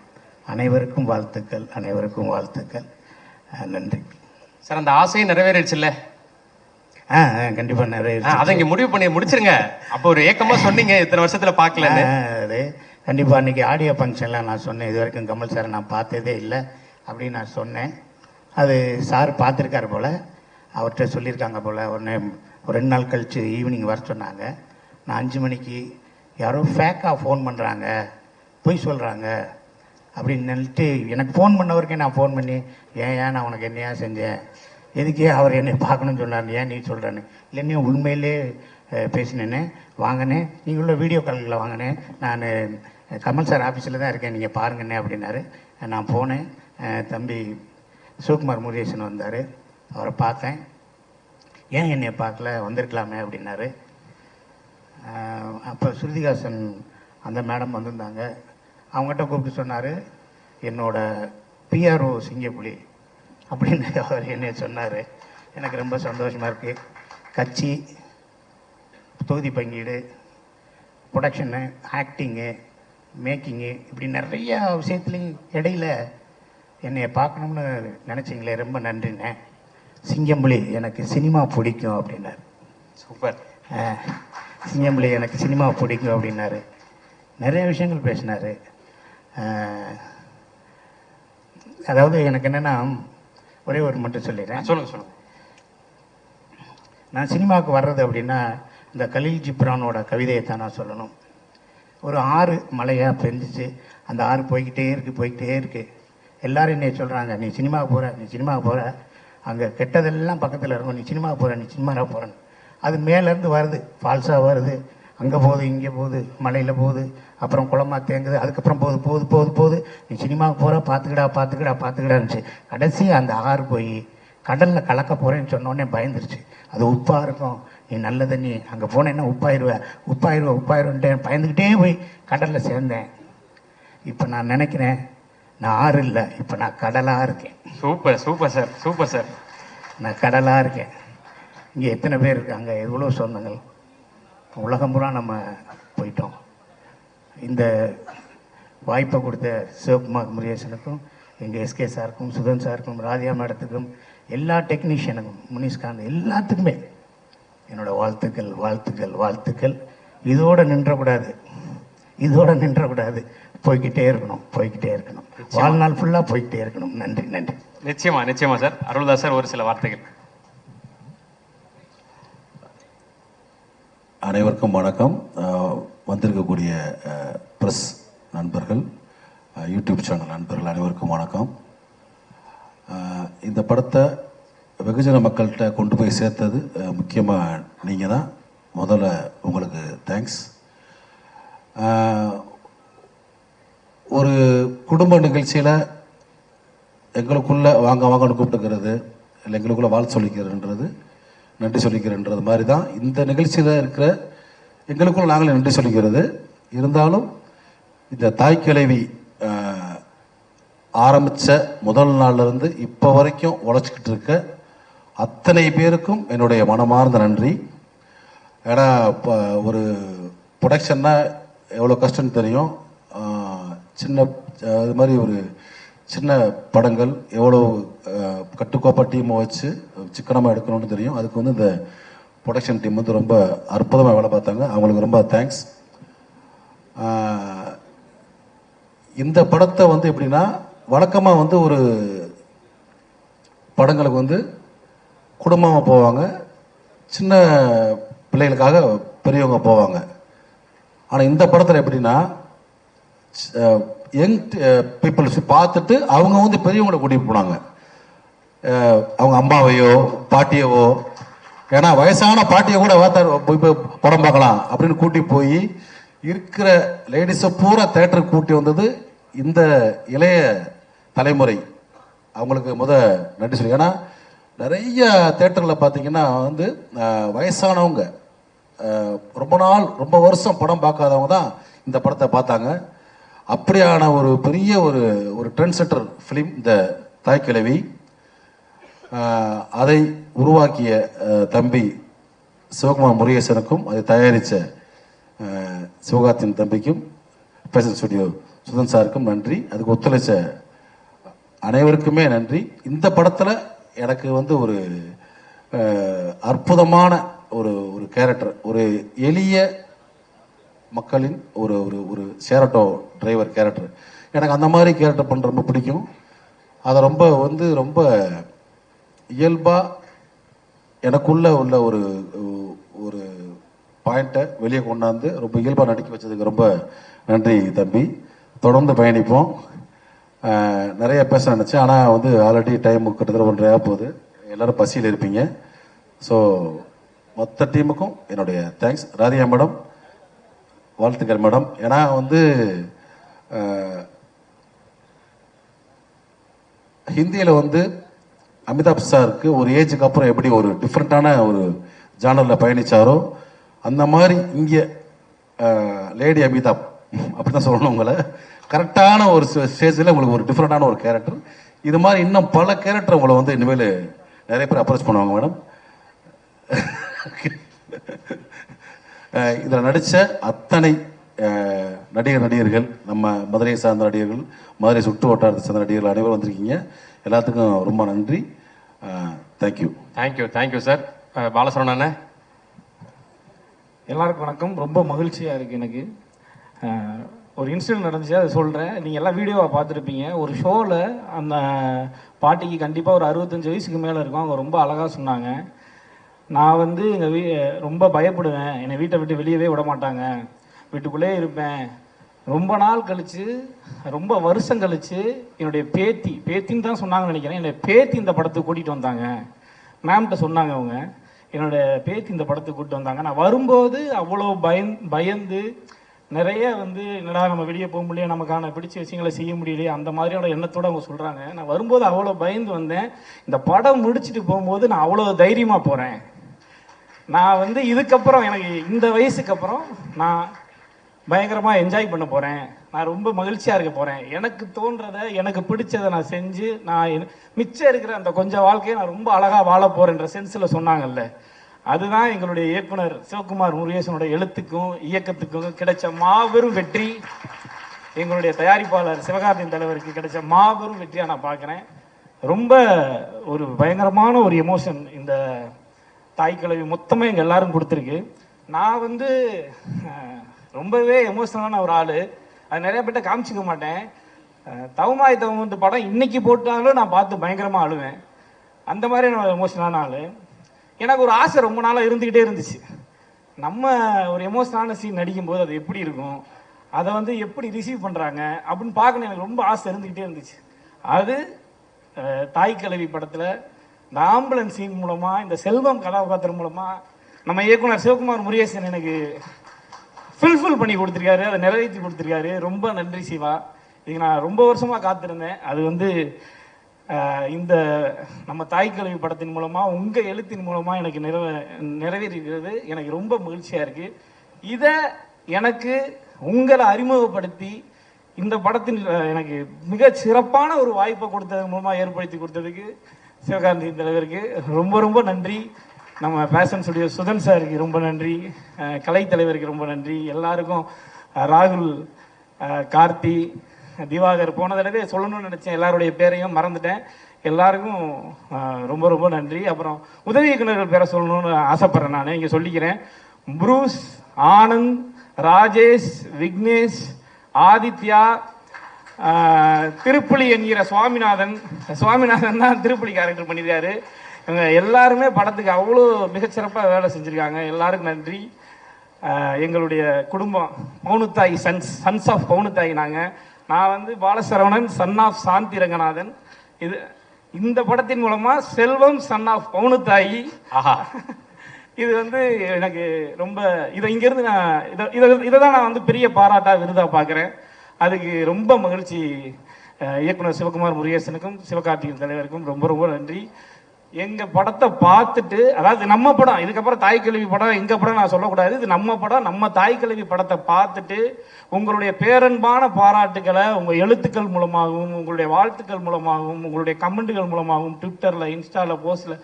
அனைவருக்கும் வாழ்த்துக்கள், அனைவருக்கும் வாழ்த்துக்கள். நன்றி சார். அந்த ஆசையை நிறைவேறிடுச்சுல்ல? கண்டிப்பாக நிறைவேறிச்சு. அதை இங்கே முடிவு பண்ணி முடிச்சிருங்க. அப்போ ஒரு ஏக்கமாக சொன்னீங்க இத்தனை வருஷத்தில் பார்க்கல. அது கண்டிப்பாக அன்றைக்கி ஆடியோ ஃபங்க்ஷனில் நான் சொன்னேன், இது வரைக்கும் கமல் சாரை நான் பார்த்ததே இல்லை அப்படின்னு நான் சொன்னேன். அது சார் பார்த்துருக்காரு போல், அவர்கிட்ட சொல்லியிருக்காங்க போல். உடனே ஒரு 2 நாள் கழித்து ஈவினிங் வர சொன்னாங்க. நான் 5 மணிக்கு யாரோ ஃபேக்காக ஃபோன் பண்ணுறாங்க, பொய் சொல்கிறாங்க அப்படின்னு நினைட்டு எனக்கு ஃபோன் பண்ணவருக்கே நான் ஃபோன் பண்ணி, ஏன் நான் உனக்கு என்னையா செஞ்சேன், எதுக்கே அவர் என்னை பார்க்கணும்னு சொன்னார், ஏன் நீ சொல்கிறான்னு. இல்லைன்னே உண்மையிலே பேசினேன்னே, வாங்கினே நீங்களுள்ள வீடியோ கால்களில் வாங்கினேன், நான் கமல் சார் ஆஃபீஸில் தான் இருக்கேன், நீங்கள் பாருங்கண்ணே அப்படின்னாரு. நான் போனேன். தம்பி சிவகுமார் முருகேசன் வந்தார், அவரை பார்த்தேன். ஏன் என்னை பார்க்கல, வந்திருக்கலாமே அப்படின்னாரு. அப்போ ஸ்ருதிகாசன் அந்த மேடம் வந்திருந்தாங்க. அவங்ககிட்ட கூப்பிட்டு சொன்னார், என்னோட பிஆர்ஓ சிங்கப்புலி அப்படின்னு அவர் என்ன சொன்னார். எனக்கு ரொம்ப சந்தோஷமாக இருக்குது. கட்சி, தொகுதி பங்கீடு, ப்ரொடக்ஷனு, ஆக்டிங்கு, மேக்கிங்கு, இப்படி நிறையா விஷயத்துலையும் இடையில என்னை பார்க்கணும்னு நினச்சிங்களே, ரொம்ப நன்றிண்ணே. சிங்கம்புலி எனக்கு சினிமா பிடிக்கும் அப்படின்னாரு. சூப்பர். சிங்கம்புலி எனக்கு சினிமா பிடிக்கும் அப்படின்னாரு. நிறைய விஷயங்கள் பேசினார். அதாவது எனக்கு என்னென்னா, ஒரே ஒரு மட்டும் சொல்லிடுறேன். சொல்லுங்கள். நான் சினிமாவுக்கு வர்றது அப்படின்னா இந்த கலீல் ஜிப்ரானோட கவிதையை தான் நான் சொல்லணும். ஒரு ஆறு மழையாக பெஞ்சிச்சு, அந்த ஆறு போய்கிட்டே இருக்குது. எல்லாரும் என்னை சொல்கிறாங்க, நீ சினிமாவுக்கு போகிற, அங்கே கெட்டதெல்லாம் பக்கத்தில் இருக்கும், நீ சினிமாவுக்கு போகிறேன்னு. அது மேலேருந்து வருது, ஃபால்ஸாக வருது, அங்கே போகுது, இங்கே போகுது, மலையில் போகுது, அப்புறம் குளமாக தேங்குது, அதுக்கப்புறம் போகுது, நீ சினிமாவுக்கு போகிற, பார்த்துக்கிடான்னுச்சு. கடைசி அந்த ஆறு போய் கடலில் கலக்க போகிறேன்னு சொன்னோடனே பயந்துருச்சு. அது உப்பாக இருக்கும், நீ நல்ல தண்ணி, அங்கே போனேன்னா உப்பாயிருவேன்ட்டு பயந்துக்கிட்டே போய் கடலில் சேர்ந்தேன். இப்போ நான் நினைக்கிறேன், நான் ஆறு இல்லை, இப்போ நான் கடலாக இருக்கேன். Super sir. நான் கடலாக இருக்கேன். இங்கே எத்தனை பேர் இருக்காங்க, எவ்வளோ சொந்தங்கள், உலகம் பூரா நம்ம போயிட்டோம். இந்த வாய்ப்பை கொடுத்த சிவகுமார் முருகேசனுக்கும், எங்கள் எஸ்கே சாருக்கும், சுதன் சாருக்கும், ராதிகா மேடத்துக்கும், எல்லா டெக்னீஷியனுக்கும், முனிஷ்காந்த் எல்லாத்துக்குமே என்னோட வாழ்த்துக்கள். இதோட நின்றக்கூடாது, போய்கிட்டே இருக்கணும். வாழ்நாள் ஃபுல்லாக போய்கிட்டே இருக்கணும். நன்றி. நிச்சயமா சார். அருள்தாஸ் சார், ஒரு சில வார்த்தைகள். அனைவருக்கும் வணக்கம். வந்திருக்கக்கூடிய ப்ரெஸ் நண்பர்கள், யூடியூப் சேனல் நண்பர்கள் அனைவருக்கும் வணக்கம். இந்த படத்தை வெகுஜன மக்கள்கிட்ட கொண்டு போய் சேர்த்தது முக்கியமாக நீங்கள் தான். முதல்ல உங்களுக்கு தேங்க்ஸ். ஒரு குடும்ப நிகழ்ச்சியில் எங்களுக்குள்ள வாங்கன்னு கூப்பிட்டுக்கிறது, இல்லை எங்களுக்குள்ள வாழ்த்து சொல்லிக்கிறன்றது, நன்றி சொல்லிக்கிறன்றது மாதிரி தான் இந்த நிகழ்ச்சியில் இருக்கிற எங்களுக்குள்ள நாங்களே நன்றி சொல்லிக்கிறது. இருந்தாலும் இந்த தாய் கிழவி ஆரம்பித்த முதல் நாள்லேருந்து இப்போ வரைக்கும் உழைச்சிக்கிட்டு இருக்க அத்தனை பேருக்கும் என்னுடைய மனமார்ந்த நன்றி. ஏன்னா இப்போ ஒரு ப்ரொடக்ஷன்னா எவ்வளோ கஷ்டம்னு தெரியும். சின்ன அது மாதிரி ஒரு சின்ன படங்கள் எவ்வளோ கட்டுக்கோப்பாக டீமை வச்சு சிக்கனமாக எடுக்கணும்னு தெரியும். அதுக்கு வந்து இந்த ப்ரொடக்ஷன் டீம் வந்து ரொம்ப அற்புதமாக வேலை பார்த்தாங்க. அவங்களுக்கு ரொம்ப தேங்க்ஸ். இந்த படத்தை வந்து எப்படின்னா, வழக்கமாக வந்து ஒரு படங்களுக்கு வந்து குடும்பமாக போவாங்க, சின்ன பிள்ளைகளுக்காக பெரியவங்க போவாங்க. ஆனால் இந்த படத்தில் எப்படின்னா யங் பீப்புள்ஸ் பார்த்துட்டு அவங்க வந்து பெரியவங்களை கூட்டிகிட்டு போனாங்க. அவங்க அம்மாவையோ பாட்டியவோ, ஏன்னா வயசான பாட்டியை கூட போய் படம் பார்க்கலாம் அப்படின்னு கூட்டி போய் இருக்கிற லேடிஸை பூரா தேட்டருக்கு கூட்டி வந்தது இந்த இளைய தலைமுறை. அவங்களுக்கு நன்றி சொல்லி. ஏன்னா நிறைய தேட்டரில் பார்த்தீங்கன்னா வந்து வயசானவங்க ரொம்ப வருஷம் படம் பார்க்காதவங்க தான் இந்த படத்தை பார்த்தாங்க. அப்படியான ஒரு பெரிய ஒரு ட்ரெண்ட் செட்டர் ஃபிலிம் இந்த தாய் கிழவி. அதை உருவாக்கிய தம்பி சிவகுமார் முருகேசனுக்கும் அதை தயாரித்த சிவகார்த்தின் தம்பிக்கும் பேஷன் ஸ்டுடியோ சுதன் சாருக்கும் நன்றி. அதுக்கு ஒத்துழைச்ச அனைவருக்குமே நன்றி. இந்த படத்தில் எனக்கு வந்து ஒரு அற்புதமான ஒரு கேரக்டர், ஒரு எளிய மக்களின் ஒரு ஷேரட்டோ டிரைவர் கேரக்டர். எனக்கு அந்த மாதிரி கேரக்டர் பண்ண ரொம்ப பிடிக்கும். அதை ரொம்ப இயல்பாக எனக்குள்ள உள்ள ஒரு பாயிண்ட்டை வெளியே கொண்டாந்து ரொம்ப இயல்பாக நடிக்க வச்சதுக்கு ரொம்ப நன்றி தம்பி. தொடர்ந்து பயணிப்போம். நிறைய பேச நினச்சேன், ஆனால் வந்து ஆல்ரெடி டைம் கிட்டத்தட்ட 1:30 போகுது. எல்லோரும் பசியில் இருப்பீங்க. ஸோ மொத்த டீமுக்கும் என்னுடைய தேங்க்ஸ். ராதிகா மேடம் வாழ்த்துக்கள் மேடம். ஏன்னா வந்து ஹிந்தியில் வந்து அமிதாப் சாருக்கு ஒரு ஏஜுக்கு அப்புறம் எப்படி ஒரு டிஃப்ரெண்ட்டான ஒரு ஜானரில் பயணித்தாரோ அந்த மாதிரி இங்கே லேடி அமிதாப் அப்படி தான் சொல்லணும். உங்களை கரெக்டான ஒரு ஸ்டேஜில் உங்களுக்கு ஒரு டிஃப்ரெண்டான ஒரு கேரக்டர். இது மாதிரி இன்னும் பல கேரக்டர் உங்களை வந்து இனிமேல் நிறைய பேர் அப்ரோச் பண்ணுவாங்க மேடம். இதில் நடித்த அத்தனை நடிகர்கள், நம்ம மதுரையை சார்ந்த நடிகர்கள், மதுரை சுற்று வட்டாரத்தை சார்ந்த நடிகர்கள் அனைவரும் வந்திருக்கீங்க. எல்லாத்துக்கும் ரொம்ப நன்றி. Thank you sir. பாலசரவண எல்லாருக்கும் வணக்கம். ரொம்ப மகிழ்ச்சியாக இருக்குது எனக்கு. ஒரு இன்சிடென்ட் நடந்துச்சு, அதை சொல்கிறேன். நீங்கள் எல்லாம் வீடியோவாக பார்த்துருப்பீங்க. ஒரு ஷோவில் அந்த பாட்டிக்கு கண்டிப்பாக ஒரு 65 வயசுக்கு மேலே இருக்கும். அவங்க ரொம்ப அழகாக சொன்னாங்க. நான் வந்து எங்கள் ரொம்ப பயப்படுவேன், என்னை வீட்டை விட்டு வெளியவே விட மாட்டாங்க, வீட்டுக்குள்ளே இருப்பேன். ரொம்ப நாள் கழித்து, ரொம்ப வருஷம் கழித்து என்னுடைய பேத்தின்னு தான் சொன்னாங்கன்னு நினைக்கிறேன். என்னுடைய பேத்தி இந்த படத்துக்கு கூட்டிகிட்டு வந்தாங்க. மேம்கிட்ட சொன்னாங்க அவங்க, என்னோடய பேத்தி இந்த படத்துக்கு கூட்டிட்டு வந்தாங்க. நான் வரும்போது அவ்வளோ பயந்து நிறைய வந்து என்னடா நம்ம வெளியே போக முடியல, நமக்கான பிடிச்ச விஷயங்களை செய்ய முடியலையே, அந்த மாதிரியோட எண்ணத்தோடு அவங்க சொல்கிறாங்க. நான் வரும்போது அவ்வளோ பயந்து வந்தேன். இந்த படம் முடிச்சுட்டு போகும்போது நான் அவ்வளோ தைரியமாக போகிறேன். நான் வந்து இதுக்கப்புறம் எனக்கு இந்த வயசுக்கு அப்புறம் நான் பயங்கரமாக என்ஜாய் பண்ண போகிறேன். நான் ரொம்ப மகிழ்ச்சியாக இருக்க போகிறேன். எனக்கு தோன்றதை, எனக்கு பிடிச்சதை நான் செஞ்சு நான் மிச்சம் இருக்கிற அந்த கொஞ்சம் வாழ்க்கையை நான் ரொம்ப அழகாக வாழ போகிறேன்ற சென்ஸில் சொன்னாங்கல்ல, அதுதான் எங்களுடைய இயக்குனர் சிவகுமார் முருகேசனோட எழுத்துக்கும் இயக்கத்துக்கும் கிடைச்ச மாபெரும் வெற்றி. எங்களுடைய தயாரிப்பாளர் சிவகார்த்தியின் தலைவருக்கு கிடைச்ச மாபெரும் வெற்றியாக நான் பார்க்குறேன். ரொம்ப ஒரு பயங்கரமான ஒரு எமோஷன் இந்த தாய் கிழவி மொத்தமே எங்கள் எல்லாரும் கொடுத்துருக்கு. நான் வந்து ரொம்பவே எமோஷனலான ஒரு ஆள். அது நிறைய பேர்ட்ட காமிச்சிக்க மாட்டேன். தவமாய் தவம் படம் இன்னைக்கு போட்டாலும் நான் பார்த்து பயங்கரமாக அழுவேன். அந்த மாதிரி நான் எமோஷனலான ஆள். எனக்கு ஒரு ஆசை ரொம்ப நாளாக இருந்துக்கிட்டே இருந்துச்சு, நம்ம ஒரு எமோஷனலான சீன் நடிக்கும்போது அது எப்படி இருக்கும், அதை வந்து எப்படி ரிசீவ் பண்ணுறாங்க அப்படின்னு பார்க்கணும் எனக்கு ரொம்ப ஆசை இருந்துக்கிட்டே இருந்துச்சு. அது தாய் கிழவி படத்தில் இந்த ஆம்புலன்ஸ் சீன் மூலமாக, இந்த செல்வம் கதாபாத்திரம் மூலமாக நம்ம இயக்குனர் சிவகுமார் முருகேசன் எனக்கு ஃபில்ஃபில் பண்ணி கொடுத்துருக்காரு, அதை நிறைவேற்றி கொடுத்துருக்காரு. ரொம்ப நன்றி சிவா. இதுக்கு நான் ரொம்ப வருஷமாக காத்திருந்தேன். அது வந்து இந்த நம்ம தாய் கிழவி படத்தின் மூலமாக, உங்கள் எழுத்தின் மூலமாக எனக்கு நிறைவேறிக்கிறது எனக்கு ரொம்ப மகிழ்ச்சியாக இருக்குது. இதை எனக்கு உங்களை அறிமுகப்படுத்தி இந்த படத்தின் எனக்கு மிக சிறப்பான ஒரு வாய்ப்பை கொடுத்தது மூலமாக ஏற்படுத்தி கொடுத்ததுக்கு சிவகாந்தி தலைவருக்கு ரொம்ப ரொம்ப நன்றி. நம்ம ஃபேஷன் ஸ்டுடியோ சுதன் சாருக்கு ரொம்ப நன்றி. கலை தலைவருக்கு ரொம்ப நன்றி. எல்லாருக்கும் ராகுல், கார்த்தி, திவாகர், போன தடவை சொல்லணும்னு நினச்சேன், எல்லாருடைய பேரையும் மறந்துட்டேன். எல்லாருக்கும் ரொம்ப ரொம்ப நன்றி. அப்புறம் உதவி இயக்குநர்கள் பேரை சொல்லணும்னு ஆசைப்பட்றேன். நான் இங்கே சொல்லிக்கிறேன். புரூஸ், ஆனந்த், ராஜேஷ், விக்னேஷ், ஆதித்யா, திருப்புலி என்கிற சுவாமிநாதன் தான் திருப்புலி கேரக்டர் பண்ணியிருக்காரு. இவங்க எல்லாருமே படத்துக்கு அவ்வளோ மிகச்சிறப்பாக வேலை செஞ்சுருக்காங்க. எல்லாருக்கும் நன்றி. எங்களுடைய குடும்பம் பவுனுத்தாய் சன்ஸ் ஆஃப் பவுனுத்தாய். நான் வந்து பாலசரவணன், சன் ஆஃப் சாந்தி ரங்கநாதன். இந்த படத்தின் மூலமாக செல்வம் சன் ஆஃப் பவுனுத்தாயி. இது வந்து எனக்கு ரொம்ப இங்கேருந்து இதை தான் நான் வந்து பெரிய பாராட்டாக விருதாக பார்க்குறேன். அதுக்கு ரொம்ப மகிழ்ச்சி. இயக்குனர் சிவகுமார் முருகேசனுக்கும் சிவகார்த்திகேயன் தலைவருக்கும் ரொம்ப ரொம்ப நன்றி. எங்கள் படத்தை பார்த்துட்டு, அதாவது நம்ம படம், இதுக்கப்புறம் தாய் கிழவி படம் எங்கள் படம் நான் சொல்லக்கூடாது, இது நம்ம படம். நம்ம தாய் கிழவி படத்தை பார்த்துட்டு உங்களுடைய பேரன்பான பாராட்டுக்களை உங்கள் எழுத்துக்கள் மூலமாகவும், உங்களுடைய வாழ்த்துக்கள் மூலமாகவும், உங்களுடைய கமெண்ட்டுகள் மூலமாகவும், ட்விட்டரில், இன்ஸ்டாவில், போஸ்டில்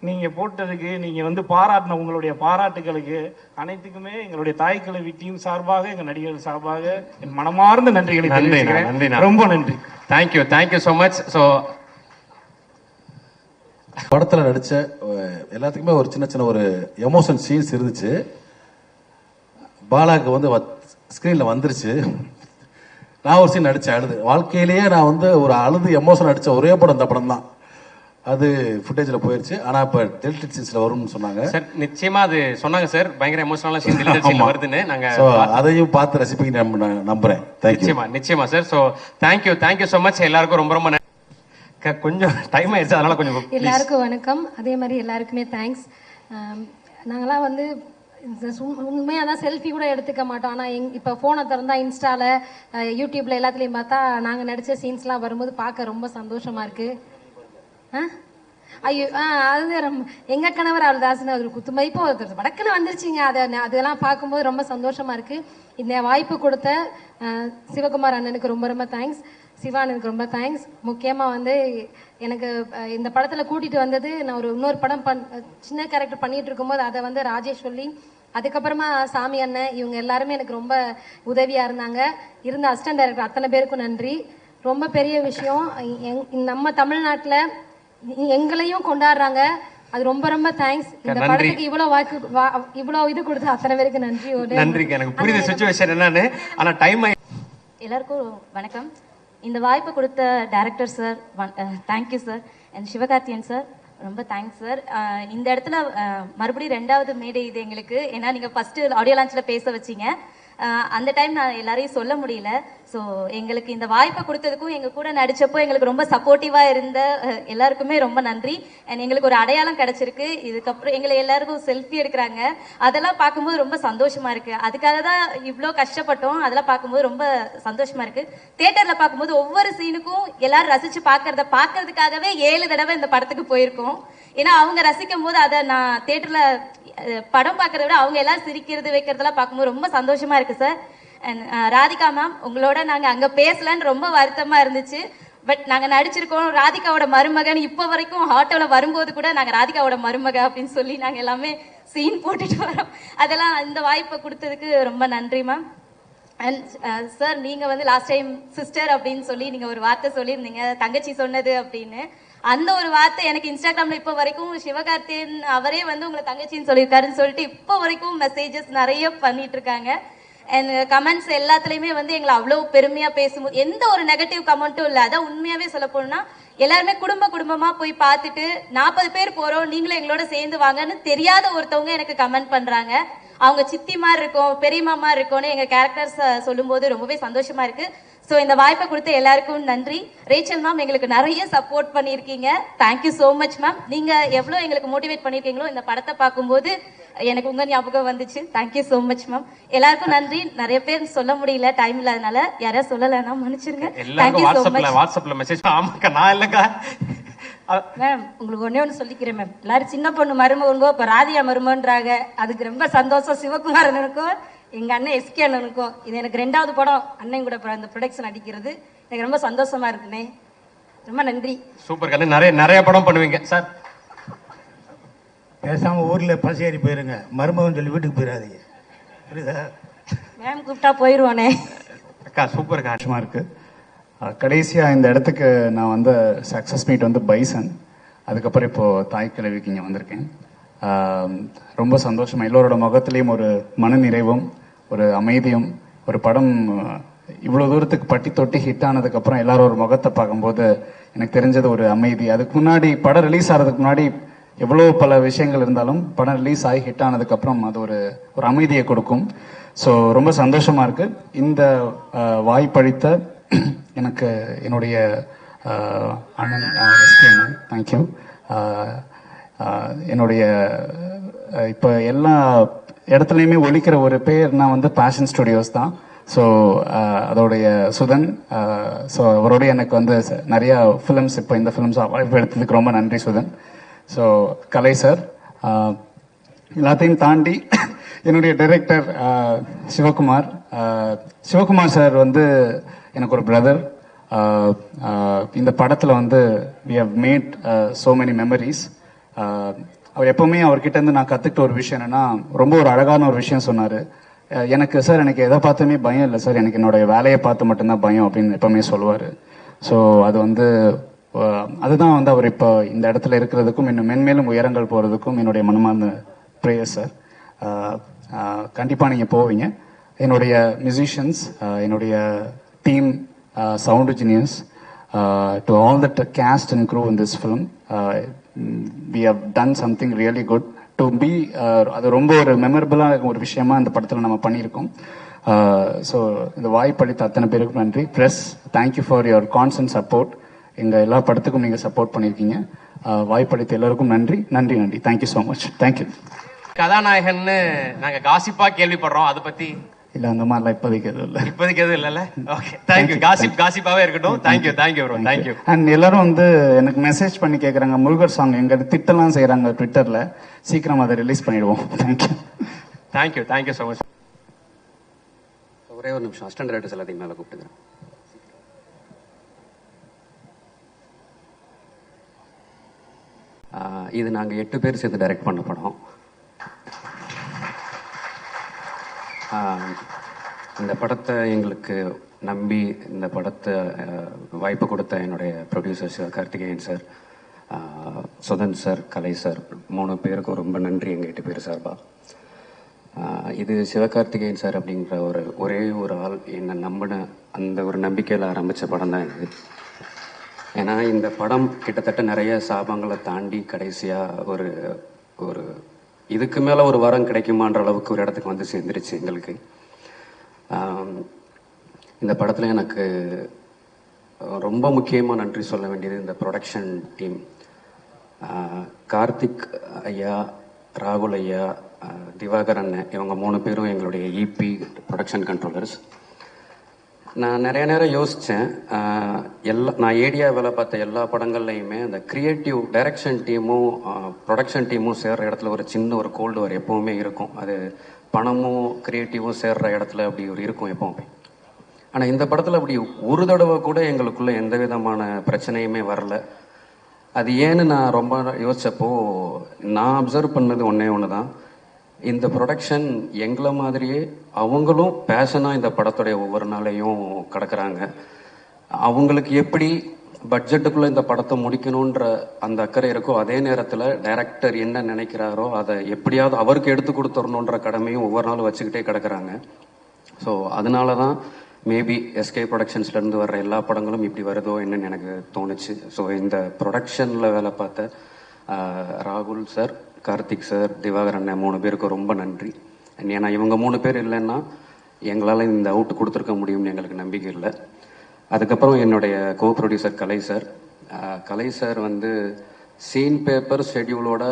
நீங்கள் போட்டதுக்கு, நீங்கள் வந்து பாராட்டின உங்களுடைய பாராட்டுகளுக்கு அனைத்துக்குமே எங்களுடைய தாய் கிழவி டீம் சார்பாக, எங்கள் நடிகர்கள் சார்பாக என் மனமார்ந்த நன்றிகளை தெரிவிக்கிறேன். ரொம்ப நன்றி. Thank you so much. ஸோ படத்தில் நடித்த எல்லாத்துக்குமே ஒரு சின்ன சின்ன ஒரு எமோஷன் சீன்ஸ் இருந்துச்சு. பாலாக்கு வந்து ஸ்க்ரீனில் வந்துருச்சு. நான் ஒரு சீன் நடித்தேன், அழுது. வாழ்க்கையிலேயே நான் வந்து ஒரு அழுது எமோஷன் அடித்த ஒரே படம் இந்த படம் தான். அது ஃபுட்டேஜில் போயிடுச்சு. ஆனால் இப்போ டெலிட்டட் சீன்ஸில் வரும்னு சொன்னாங்க சார். நிச்சயமாக அது சொன்னாங்க சார். பயங்கர எமோஷனலாக சீன் டெலிட்டட் சீன் வருதுன்னு நாங்கள் அதையும் பார்த்து ரசிப்பீங்க நம்புகிறேன். நிச்சயமா sir. So thank you so much. எல்லாருக்கும் ரொம்ப ரொம்ப கொஞ்சம் டைம் ஆயிடுச்சு, அதனால கொஞ்சம் எல்லாருக்கும் வணக்கம். அதே மாதிரி எல்லாருக்குமே தேங்க்ஸ். நாங்களாம் வந்து உண்மையாக தான் செல்ஃபி கூட எடுத்துக்க மாட்டோம். ஆனால் இப்போ ஃபோனை திறந்தா இன்ஸ்டாவில், யூடியூப்பில் எல்லாத்துலேயும் பார்த்தா நாங்கள் நடித்த சீன்ஸ்லாம் வரும்போது பார்க்க ரொம்ப சந்தோஷமாக இருக்குது. ஐயோ அது எங்கள் கணவர் அவள்தாசன் ஒரு குத்துமதிப்பு ஒருத்தர் வடக்குன்னு வந்துருச்சிங்க. அதெல்லாம் பார்க்கும்போது ரொம்ப சந்தோஷமாக இருக்குது. இந்த வாய்ப்பு கொடுத்த சிவகுமார் அண்ணனுக்கு ரொம்ப ரொம்ப தேங்க்ஸ். சிவா அண்ணனுக்கு ரொம்ப தேங்க்ஸ். முக்கியமாக வந்து எனக்கு இந்த படத்தில் கூட்டிகிட்டு வந்தது, நான் இன்னொரு படம் சின்ன கேரக்டர் பண்ணிகிட்டு இருக்கும்போது அதை வந்து ராஜேஷ் சொல்லி, அதுக்கப்புறமா சாமி அண்ணன், இவங்க எல்லாருமே எனக்கு ரொம்ப உதவியாக இருந்தாங்க. இருந்த அசிஸ்டன்ட் டைரக்டர் அத்தனை பேருக்கும் நன்றி. ரொம்ப பெரிய விஷயம். நம்ம தமிழ்நாட்டில் எங்களையும் கொண்டாடுறாங்க. அது ரொம்ப ரொம்ப தேங்க்ஸ். இந்த படத்துக்கு இவ்வளவு இது கொடுத்து அத்தனை பேருக்கு நன்றி. எனக்கு புரியுது சிச்சுவேஷன் என்னன்னு. ஆனா டைம். எல்லாருக்கும் வணக்கம். இந்த வாய்ப்பு கொடுத்த director sir thank you sir. And Sivakarthikeyan sir ரொம்ப தேங்க்ஸ் சார். இந்த இடத்துல மறுபடியும் 2வது மேடை இது எங்களுக்கு. ஏன்னா நீங்கள் ஃபர்ஸ்ட் ஆடியோ லான்ச்சில் பேச வச்சிங்க. அந்த டைம் நான் எல்லாரையும் சொல்ல முடியல. ஸோ எங்களுக்கு இந்த வாய்ப்பை கொடுத்ததுக்கும், எங்கள் கூட நடித்தப்போ எங்களுக்கு ரொம்ப சப்போர்ட்டிவாக இருந்த எல்லாருக்குமே ரொம்ப நன்றி. அண்ட் எங்களுக்கு ஒரு அடையாளம் கிடைச்சிருக்கு. இதுக்கப்புறம் எங்களை எல்லாருக்கும் செல்ஃபி எடுக்கிறாங்க. அதெல்லாம் பார்க்கும்போது ரொம்ப சந்தோஷமாக இருக்குது. அதுக்காக தான் இவ்வளோ கஷ்டப்பட்டோம். அதெல்லாம் பார்க்கும்போது ரொம்ப சந்தோஷமாக இருக்குது. தியேட்டரில் பார்க்கும்போது ஒவ்வொரு சீனுக்கும் எல்லாரும் ரசித்து பார்க்கறதுக்காகவே 7 தடவை இந்த படத்துக்கு போயிருக்கோம். ஏன்னா அவங்க ரசிக்கும் போது அதை நான் தியேட்டரில் படம் பார்க்கறத விட அவங்க எல்லாம் சிரிக்கிறது வைக்கிறதெல்லாம் பார்க்கும்போது ரொம்ப சந்தோஷமாக இருக்குது சார். அண்ட் ராதிகா மேம், உங்களோட நாங்கள் அங்கே பேசலன்னு ரொம்ப வருத்தமாக இருந்துச்சு. பட் நாங்கள் நடிச்சிருக்கோம். ராதிகாவோட மருமகன் இப்போ வரைக்கும் ஆட்டோவில் வரும்போது கூட நாங்கள் ராதிகாவோட மருமக அப்படின்னு சொல்லி நாங்கள் எல்லாமே சீன் போட்டுட்டு வரோம். அதெல்லாம் இந்த வாய்ப்பை கொடுத்ததுக்கு ரொம்ப நன்றி மேம். அண்ட் சார், நீங்கள் வந்து லாஸ்ட் டைம் சிஸ்டர் அப்படின்னு சொல்லி நீங்கள் ஒரு வார்த்தை சொல்லியிருந்தீங்க, தங்கச்சி சொன்னது அப்படின்னு. அந்த ஒரு வார்த்தை எனக்கு இன்ஸ்டாகிராமில் இப்போ வரைக்கும் சிவகார்த்தியன் அவரே வந்து உங்களை தங்கச்சின்னு சொல்லியிருக்காருன்னு சொல்லிட்டு இப்போ வரைக்கும் மெசேஜஸ் நிறைய பண்ணிட்டு இருக்காங்க. அண்ட் கமெண்ட்ஸ் எல்லாத்துலேயுமே வந்து எங்களை அவ்வளோ பெருமையாக பேசும்போது எந்த ஒரு நெகட்டிவ் கமெண்ட்டும் இல்லை. அதான் உண்மையாகவே சொல்ல போனோம்னா எல்லாருமே குடும்பமாக போய் பார்த்துட்டு 40 பேர் போகிறோம், நீங்களும் எங்களோட சேர்ந்து வாங்கன்னு தெரியாத ஒருத்தவங்க எனக்கு கமெண்ட் பண்ணுறாங்க. அவங்க சித்தி மாதிரி இருக்கும், பெரியம்மா மாதிரி இருக்கும்னு எங்கள் கேரக்டர்ஸ் சொல்லும்போது ரொம்பவே சந்தோஷமாக இருக்குது. ஸோ இந்த வாய்ப்பை கொடுத்த எல்லாருக்கும் நன்றி. ரேச்சல் மேம் எங்களுக்கு நிறைய சப்போர்ட் பண்ணியிருக்கீங்க. Thank you so much ma'am. நீங்கள் எவ்வளோ எங்களுக்கு மோட்டிவேட் பண்ணியிருக்கீங்களோ இந்த படத்தை பார்க்கும்போது எனக்கு உங்கள் ஞாபகம் வந்துச்சு. Thank you so much ma'am. எல்லாருக்கும் நன்றி. நிறைய பேர் சொல்ல முடியல, டைம் இல்லாதனால. யாரையா சொல்லலைன்னா மன்னிச்சிருங்க. Thank you so much. வாட்ஸ்அப்ல மெசேஜ் ஆமாக்கா நான் இல்லக்கா மேம். உங்களுக்கு ஒன்னே ஒன்று சொல்லிக்கிறேன் மேம். எல்லாரும் சின்ன பொண்ணு மருமகங்கோ இப்போ ராதியா மருமன்றாங்க. அதுக்கு ரொம்ப சந்தோஷம். சிவகுமார் அண்ணனுக்கும் எங்க அண்ணன் எஸ்கே அண்ணனுக்கும் இது எனக்கு 2வது படம் அண்ணன் கூட இந்த ப்ரொடக்ஷன் அடிக்கிறது. எனக்கு ரொம்ப சந்தோஷமா இருக்குண்ணே. ரொம்ப நன்றி. சூப்பர் கண்ணு. நிறைய படம் பண்ணுவீங்க சார். பேசாம ஊர்ல பஸ் ஏறி போயிருங்க, மருமகன் சொல்லி வீட்டுக்கு போயிடாதீங்க. புரியுதா? மேம் கூப்பிட்டா போயிருவானே. அக்கா சூப்பர் கஷ்டமா இருக்கு. கடைசியா இந்த இடத்துக்கு நான் வந்த சக்சஸ் மீட் வந்து பைசன், அதுக்கப்புறம் இப்போ தாய் கிழவிக்கு இங்கே வந்திருக்கேன். ரொம்ப சந்தோஷமா எல்லோரோட முகத்திலையும் ஒரு மன நிறைவும் ஒரு அமைதியும், ஒரு படம் இவ்வளோ தூரத்துக்கு பட்டி தொட்டி ஹிட் ஆனதுக்கப்புறம் எல்லாரும் ஒரு முகத்தை பார்க்கும்போது எனக்கு தெரிஞ்சது ஒரு அமைதி. அதுக்கு முன்னாடி படம் ரிலீஸ் ஆகிறதுக்கு முன்னாடி எவ்வளோ பல விஷயங்கள் இருந்தாலும் படம் ரிலீஸ் ஆகி ஹிட் ஆனதுக்கப்புறம் அது ஒரு அமைதியை கொடுக்கும். ஸோ ரொம்ப சந்தோஷமா இருக்கு. இந்த வாய்ப்பளித்த எனக்கு என்னுடைய அண்ணன் எஸ்கே அண்ணன் தேங்க்யூ. என்னுடைய இப்போ எல்லா இடத்துலையுமே ஒழிக்கிற ஒரு பேர்னா வந்து பேஷன் ஸ்டுடியோஸ் தான். ஸோ அதோடைய சுதன், ஸோ அவரோட எனக்கு வந்து நிறையா ஃபிலிம்ஸ், இப்போ இந்த ஃபிலிம்ஸ் வாய்ப்பு எடுத்ததுக்கு ரொம்ப நன்றி சுதன். ஸோ கலை சார், எல்லாத்தையும் தாண்டி என்னுடைய டைரக்டர் சிவகுமார். சிவகுமார் சார் வந்து எனக்கு ஒரு பிரதர். இந்த படத்தில் வந்து we have made so many memories. அவர் எப்பவுமே அவர்கிட்ட இருந்து நான் கற்றுக்கிட்ட ஒரு விஷயம் என்னன்னா, ரொம்ப ஒரு அழகான ஒரு விஷயம் சொன்னார். எனக்கு சார் எனக்கு எதை பார்த்துமே பயம் இல்லை சார், எனக்கு என்னோட வேலையை பார்த்து மட்டும்தான் பயம் அப்படின்னு எப்பவுமே சொல்லுவார். ஸோ அது வந்து அதுதான் வந்து அவர் இப்போ இந்த இடத்துல இருக்கிறதுக்கும் இன்னும் மென்மேலும் உயரங்கள் போகிறதுக்கும் என்னுடைய மனமார்ந்த ப்ரேயர் சார். கண்டிப்பாக நீங்கள் போவீங்க. என்னுடைய மியூசிஷியன்ஸ், என்னுடைய team, sound engineers, to all the cast and crew in this film, we have done something really good to be அது ரொம்ப ஒரு மெமரபிளாக ஒரு விஷயமா இந்த படத்தில் நம்ம பண்ணியிருக்கோம். ஸோ இந்த வாய்ப்பளித்த அத்தனை பேருக்கும் நன்றி. Press, thank you for your constant support. எங்கள் எல்லா படத்துக்கும் நீங்கள் சப்போர்ட் பண்ணியிருக்கீங்க. வாய்ப்பளித்த எல்லாருக்கும் நன்றி நன்றி நன்றி. Thank you so much. தேங்க்யூ. கதாநாயகன்னு நாங்க காசிப்பா கேள்விப்படுறோம், அதை பத்தி இல்ல அந்த மாதிரிலாம் இப்போதைக்கு எதுவும் இல்லைல்ல. Okay, thank you. காசிப்பாவே இருக்கட்டும். Thank you bro, thank you. அண்ட் எல்லாரும் வந்து எனக்கு மெசேஜ் பண்ணி கேட்குறாங்க, முருகர் சாங் எங்க திட்டலாம் செய்யறாங்க ட்விட்டர்ல, சீக்கிரம் அதை ரிலீஸ் பண்ணிடுவோம். Thank you so much. ஒரே ஒரு நிமிஷம், அசிஸ்டன்ட் டைரக்டர்ஸ் எல்லாத்தையும் மேலே கூப்பிட்டுக்கிறேன். இது நாங்கள் 8 பேர் சேர்ந்து டைரக்ட் பண்ண படம். இந்த படத்தை எங்களுக்கு நம்பி இந்த படத்தை வாய்ப்பு கொடுத்த என்னுடைய producer Sivakarthikeyan sir, Sudhan sir, Kalai sir, 3 பேருக்கும் ரொம்ப நன்றி எங்கள் 8 பேர் சார்பா. இது சிவகார்த்திகேயன் சார் அப்படிங்கிற ஒரே ஒரு ஆள் என்னை நம்பின அந்த ஒரு நம்பிக்கையில் ஆரம்பித்த படம் தான் இது. ஏன்னா இந்த படம் கிட்டத்தட்ட நிறைய சாபங்களை தாண்டி கடைசியாக ஒரு இதுக்கு மேலே ஒரு வாரம் கிடைக்குமான்ற அளவுக்கு ஒரு இடத்துக்கு வந்து சேர்ந்துருச்சு எங்களுக்கு. இந்த படத்தில் எனக்கு ரொம்ப முக்கியமாக நன்றி சொல்ல வேண்டியது இந்த ப்ரொடக்ஷன் டீம். கார்த்திக் ஐயா, ராகுல் ஐயா, திவாகர் அண்ணன், இவங்க 3 பேரும் எங்களுடைய இபி ப்ரொடக்ஷன் கண்ட்ரோலர்ஸ். நான் நிறைய நேரம் யோசித்தேன், நான் ஏடியா வேலை பார்த்த எல்லா படங்கள்லையுமே அந்த கிரியேட்டிவ் டைரக்ஷன் டீமும் ப்ரொடக்ஷன் டீமும் சேர்ற இடத்துல ஒரு சின்ன ஒரு கோல்டு வார் எப்போவுமே இருக்கும். அது பணமும் கிரியேட்டிவும் சேர்ற இடத்துல அப்படி ஒரு இருக்கும் எப்போவுமே. ஆனால் இந்த படத்தில் அப்படி ஒரு தடவை கூட எங்களுக்குள்ள எந்த விதமான பிரச்சனையுமே வரல. அது ஏன்னு நான் ரொம்ப யோசிச்சப்போ நான் அப்சர்வ் பண்ணது ஒன்று தான், இந்த ப்ரொடக்ஷன் எங்களை மாதிரியே அவங்களும் பேஷனாக இந்த படத்துடைய ஒவ்வொரு நாளையும் கடக்குறாங்க. அவங்களுக்கு எப்படி பட்ஜெட்டுக்குள்ளே இந்த படத்தை முடிக்கணுன்ற அந்த அக்கறை இருக்கோ, அதே நேரத்தில் டைரக்டர் என்ன நினைக்கிறாரோ அதை எப்படியாவது அவருக்கு எடுத்து கொடுத்துடணுன்ற கடமையும் ஒவ்வொரு நாளும் வச்சுக்கிட்டே கிடக்குறாங்க. ஸோ அதனால தான் மேபி எஸ்கே ப்ரொடக்ஷன்ஸ்லேருந்து வர்ற எல்லா படங்களும் இப்படி வருதோ என்னன்னு எனக்கு தோணுச்சு. ஸோ இந்த ப்ரொடக்ஷனில் வேலை பார்த்த ராகுல் சார், கார்த்திக் சார், திவாகர் அண்ணன் 3 பேருக்கு ரொம்ப நன்றி. ஏன்னா இவங்க 3 பேர் இல்லைன்னா எங்களால் இந்த அவுட் கொடுத்துருக்க முடியும்னு எங்களுக்கு நம்பிக்கை இல்லை. அதுக்கப்புறம் என்னுடைய கோ ப்ரொடியூசர் கலை சார் வந்து சீன் பேப்பர் ஷெட்யூலோட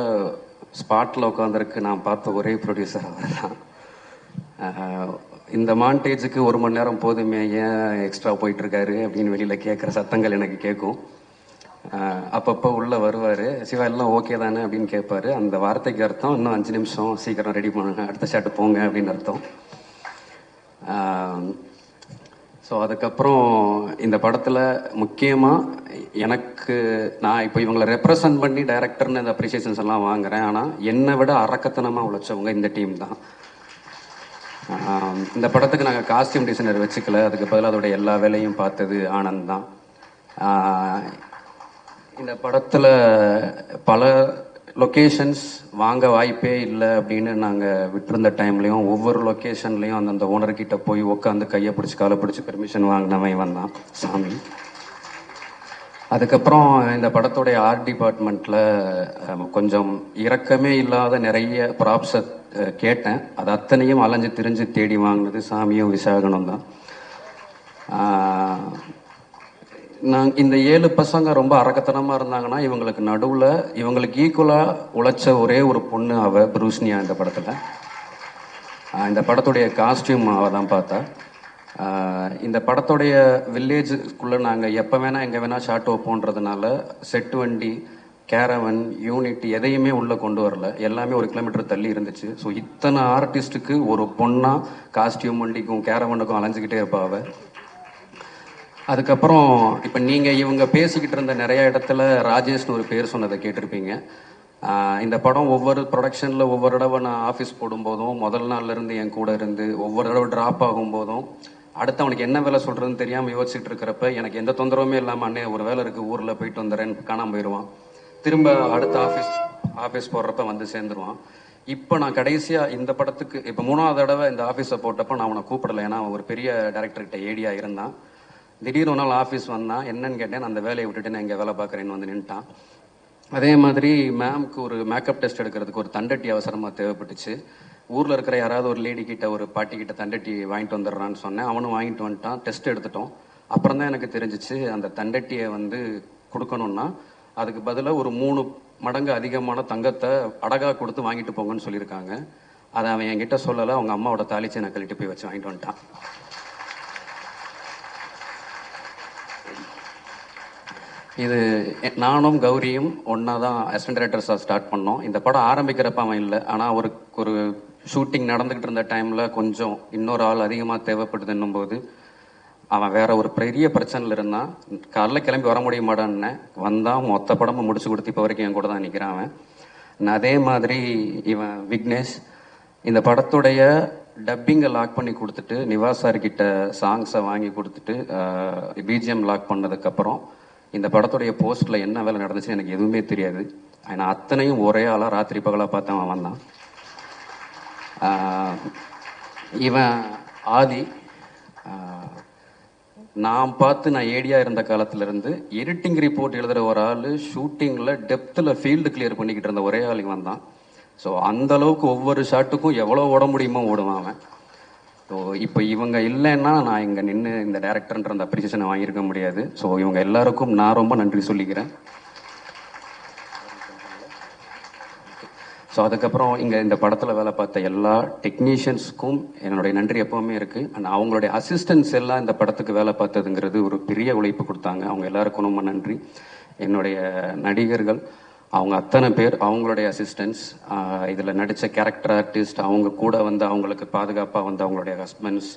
ஸ்பாட்டில் உட்காந்துருக்கு நான் பார்த்த ஒரே ப்ரொடியூசர் அவர் தான். இந்த மாண்டேஜுக்கு 1 மணி நேரம் போதுமே, ஏன் எக்ஸ்ட்ரா போயிட்டுருக்காரு அப்படின்னு வெளியில் கேட்குற சத்தங்கள் எனக்கு கேட்கும். அப்பப்போ உள்ளே வருவார், சிவா எல்லாம் ஓகே தானே அப்படின்னு கேட்பாரு. அந்த வார்த்தைக்கு அர்த்தம் இன்னும் 5 நிமிஷம் சீக்கிரம் ரெடி பண்ணுங்க, அடுத்த ஷாட்டு போங்க அப்படின்னு அர்த்தம். ஸோ அதுக்கப்புறம் இந்த படத்தில் முக்கியமாக எனக்கு நான் இப்போ இவங்களை ரெப்ரசன்ட் பண்ணி டைரக்டர்னு இந்த அப்ரிசியேஷன்ஸ் எல்லாம் வாங்குறேன். ஆனால் என்னை விட அரக்கத்தனமாக உழைச்சவங்க இந்த டீம் தான். இந்த படத்துக்கு நாங்கள் காஸ்டியூம் டிசைனர் வச்சுக்கல, அதுக்கு பதிலாக அதோட எல்லா வேலையும் பார்த்தது ஆனந்த் தான். இந்த படத்தில் பல லொக்கேஷன்ஸ் வாங்க வாய்ப்பே இல்லை அப்படின்னு நாங்கள் விட்டிருந்த டைம்லையும் ஒவ்வொரு லொக்கேஷன்லையும் அந்தந்த ஓனர்கிட்ட போய் உட்காந்து கையை பிடிச்சி காலை பிடிச்சி பெர்மிஷன் வாங்கினவன் வந்தான் சாமி. அதுக்கப்புறம் இந்த படத்துடைய ஆர்ட் டிபார்ட்மெண்ட்டில் கொஞ்சம் இரக்கமே இல்லாத நிறைய ப்ராப்ஸை கேட்டேன். அது அத்தனையும் அலைஞ்சு திரிஞ்சு தேடி வாங்கினது சாமியும் விசாகனும் தான். நான் இந்த 7 பசங்க ரொம்ப அரக்கத்தனமாக இருந்தாங்கன்னா இவங்களுக்கு நடுவில் இவங்களுக்கு ஈக்குவலாக உழைச்ச ஒரே ஒரு பொண்ணு அவ ப்ரூஸ்னியா. இந்த படத்தில் இந்த படத்துடைய காஸ்டியூம் அவள் தான் பார்த்தா. இந்த படத்துடைய வில்லேஜுக்குள்ளே நாங்கள் எப்போ வேணால் எங்கே வேணால் ஷார்ட் வைப்போன்றதுனால செட்டு வண்டி, கேரவன், யூனிட் எதையுமே உள்ளே கொண்டு வரல, எல்லாமே 1 கிலோமீட்டர் தள்ளி இருந்துச்சு. ஸோ இத்தனை ஆர்டிஸ்ட்டுக்கு ஒரு பொண்ணாக காஸ்டியூம் வண்டிக்கும் கேரவனுக்கும் அலைஞ்சிக்கிட்டே இருப்பா அவ. அதுக்கப்புறம் இப்போ நீங்கள் இவங்க பேசிக்கிட்டு இருந்த நிறைய இடத்துல ராஜேஷ்னு ஒரு பேர் சொன்னதை கேட்டிருப்பீங்க. இந்த படம் ஒவ்வொரு ப்ரொடக்ஷனில் ஒவ்வொரு தடவை நான் ஆஃபீஸ் போடும்போதும் முதல் நாள்லேருந்து என் கூட இருந்து ஒவ்வொரு தடவை ட்ராப் ஆகும்போதும் அடுத்து அவனுக்கு என்ன வேலை சொல்கிறதுன்னு தெரியாமல் யோசிச்சுட்டு இருக்கிறப்ப எனக்கு எந்த தொந்தரவுமே இல்லாமல் அண்ணே ஒரு வேலை இருக்குது ஊரில் போயிட்டு வந்துடுறேன் காணாமல் போயிடுவான். திரும்ப அடுத்த ஆஃபீஸ் போடுறப்ப வந்து சேர்ந்துருவான். இப்போ நான் கடைசியாக இந்த படத்துக்கு இப்போ 3ஆவது தடவை இந்த ஆஃபீஸை போட்டப்போ நான் அவனை கூப்பிடலை, ஏன்னா ஒரு பெரிய டைரக்டர்கிட்ட ஏடியா இருந்தான். திடீர்னு ஒரு நாள் ஆஃபீஸ் வந்தான், என்னன்னு கேட்டேன். அந்த வேலையை விட்டுட்டு நான் இங்கே வேலை பார்க்குறேன்னு வந்து நின்ட்டான். அதே மாதிரி மேம்க்கு ஒரு மேக்கப் டெஸ்ட் எடுக்கிறதுக்கு ஒரு தண்டட்டி அவசரமாக தேவைப்பட்டுச்சு. ஊரில் இருக்கிற யாராவது ஒரு லேடி கிட்ட ஒரு பாட்டி கிட்ட தண்டட்டி வாங்கிட்டு வந்துடுறான்னு சொன்னேன். அவனும் வாங்கிட்டு வந்துட்டான். டெஸ்ட் எடுத்துட்டோம். அப்புறம் தான் எனக்கு தெரிஞ்சிச்சு அந்த தண்டட்டியை வந்து கொடுக்கணும்னா அதுக்கு பதிலாக ஒரு 3 மடங்கு அதிகமான தங்கத்தை அடகா கொடுத்து வாங்கிட்டு போங்கன்னு சொல்லியிருக்காங்க. அதை அவன் என்கிட்ட சொல்லலை, அவங்க அம்மாவோட தாளிச்சு நான் கழட்டி போய் வச்சு வாங்கிட்டு வந்துட்டான். இது நானும் கௌரியும் ஒன்றா தான் அசிஸ்டன்ட் டைரக்டர்ஸாக ஸ்டார்ட் பண்ணோம். இந்த படம் ஆரம்பிக்கிறப்ப அவன் இல்லை, ஆனால் ஒரு ஷூட்டிங் நடந்துக்கிட்டு இருந்த டைமில் கொஞ்சம் இன்னொரு ஆள் அதிகமாக தேவைப்படுதுன்னும் போது அவன் வேற ஒரு பெரிய பிரச்சனையில் இருந்தான். காலைல கிளம்பி வர முடிய மாட்டான்னு வந்தான். மொத்த படமும் முடிச்சு கொடுத்து இப்போ வரைக்கும் என் கூட தான் நிற்கிறான் அவன். அதே மாதிரி இவன் விக்னேஷ் இந்த படத்துடைய டப்பிங்கை லாக் பண்ணி கொடுத்துட்டு நிவாஸ் சார்கிட்ட சாங்ஸை வாங்கி கொடுத்துட்டு பிஜிஎம் லாக் பண்ணதுக்கப்புறம் இந்த படத்துடைய போஸ்ட்டில் என்ன வேலை நடந்துச்சுன்னு எனக்கு எதுவுமே தெரியாது. ஆனால் அத்தனையும் ஒரே ஆளாக ராத்திரி பகலாக பார்த்து அவன் வந்தான். இவன் ஆதி நான் ஏடியா இருந்த காலத்திலேருந்து எடிட்டிங் ரிப்போர்ட் எழுதுகிற ஒரு ஆள் ஷூட்டிங்கில் டெப்த்தில் ஃபீல்டு கிளியர் பண்ணிக்கிட்டு இருந்த ஒரே ஆளுங்க வந்தான். ஸோ அந்த அளவுக்கு ஒவ்வொரு ஷாட்டுக்கும் எவ்வளோ ஓட முடியுமோ ஓடுவான் அவன். ஸோ இப்போ இவங்க இல்லைன்னா நான் இங்கே நின்று இந்த டேரக்டர்ன்ற அந்த அப்ரிசியேஷனை வாங்கியிருக்க முடியாது. ஸோ இவங்க எல்லாருக்கும் நான் ரொம்ப நன்றி சொல்லிக்கிறேன். ஸோ அதுக்கப்புறம் இங்கே இந்த படத்தில் வேலை பார்த்த எல்லா டெக்னீஷியன்ஸ்க்கும் என்னுடைய நன்றி எப்போவுமே இருக்குது. அண்ட் அவங்களுடைய அசிஸ்டன்ஸ் எல்லாம் இந்த படத்துக்கு வேலை பார்த்ததுங்கிறது ஒரு பெரிய உழைப்பு கொடுத்தாங்க. அவங்க எல்லாருக்கும் ரொம்ப நன்றி. என்னுடைய நடிகர்கள் அவங்க அத்தனை பேர், அவங்களுடைய அசிஸ்டன்ஸ், இதில் நடித்த கேரக்டர் ஆர்டிஸ்ட், அவங்க கூட வந்து அவங்களுக்கு பாதுகாப்பாக வந்து அவங்களுடைய ஹஸ்பண்ட்ஸ்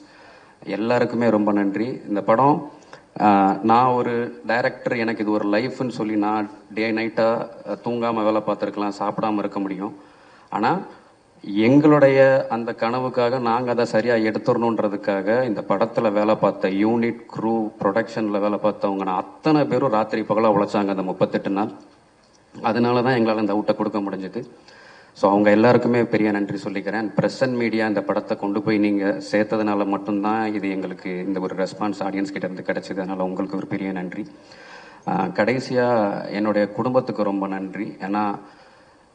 எல்லாருக்குமே ரொம்ப நன்றி. இந்த படம் நான் ஒரு டைரக்டர், எனக்கு இது ஒரு லைஃப்னு சொல்லி நான் டே நைட்டாக தூங்காமல் வேலை பார்த்துருக்கலாம், சாப்பிடாமல் இருக்க முடியும். ஆனால் எங்களுடைய அந்த கனவுக்காக நாங்கள் அதை சரியாக எடுத்துடணுன்றதுக்காக இந்த படத்தில் வேலை பார்த்த யூனிட், க்ரூ, ப்ரொடக்ஷனில் வேலை பார்த்தவங்க நான் அத்தனை பேரும் ராத்திரி பகலாக உழைச்சாங்க அந்த 38 நாள். அதனால தான் எங்களால் இந்த அவுட்டை கொடுக்க முடிஞ்சது. ஸோ அவங்க எல்லாருக்குமே பெரிய நன்றி சொல்லிக்கிறேன். ப்ரெஸ் அண்ட் மீடியா இந்த படத்தை கொண்டு போய் நீங்கள் சேர்த்ததுனால மட்டும்தான் இது எங்களுக்கு இந்த ஒரு ரெஸ்பான்ஸ் ஆடியன்ஸ் கிட்ட இருந்து கிடைச்சது. அதனால் உங்களுக்கு ஒரு பெரிய நன்றி. கடைசியாக என்னுடைய குடும்பத்துக்கு ரொம்ப நன்றி. ஏன்னா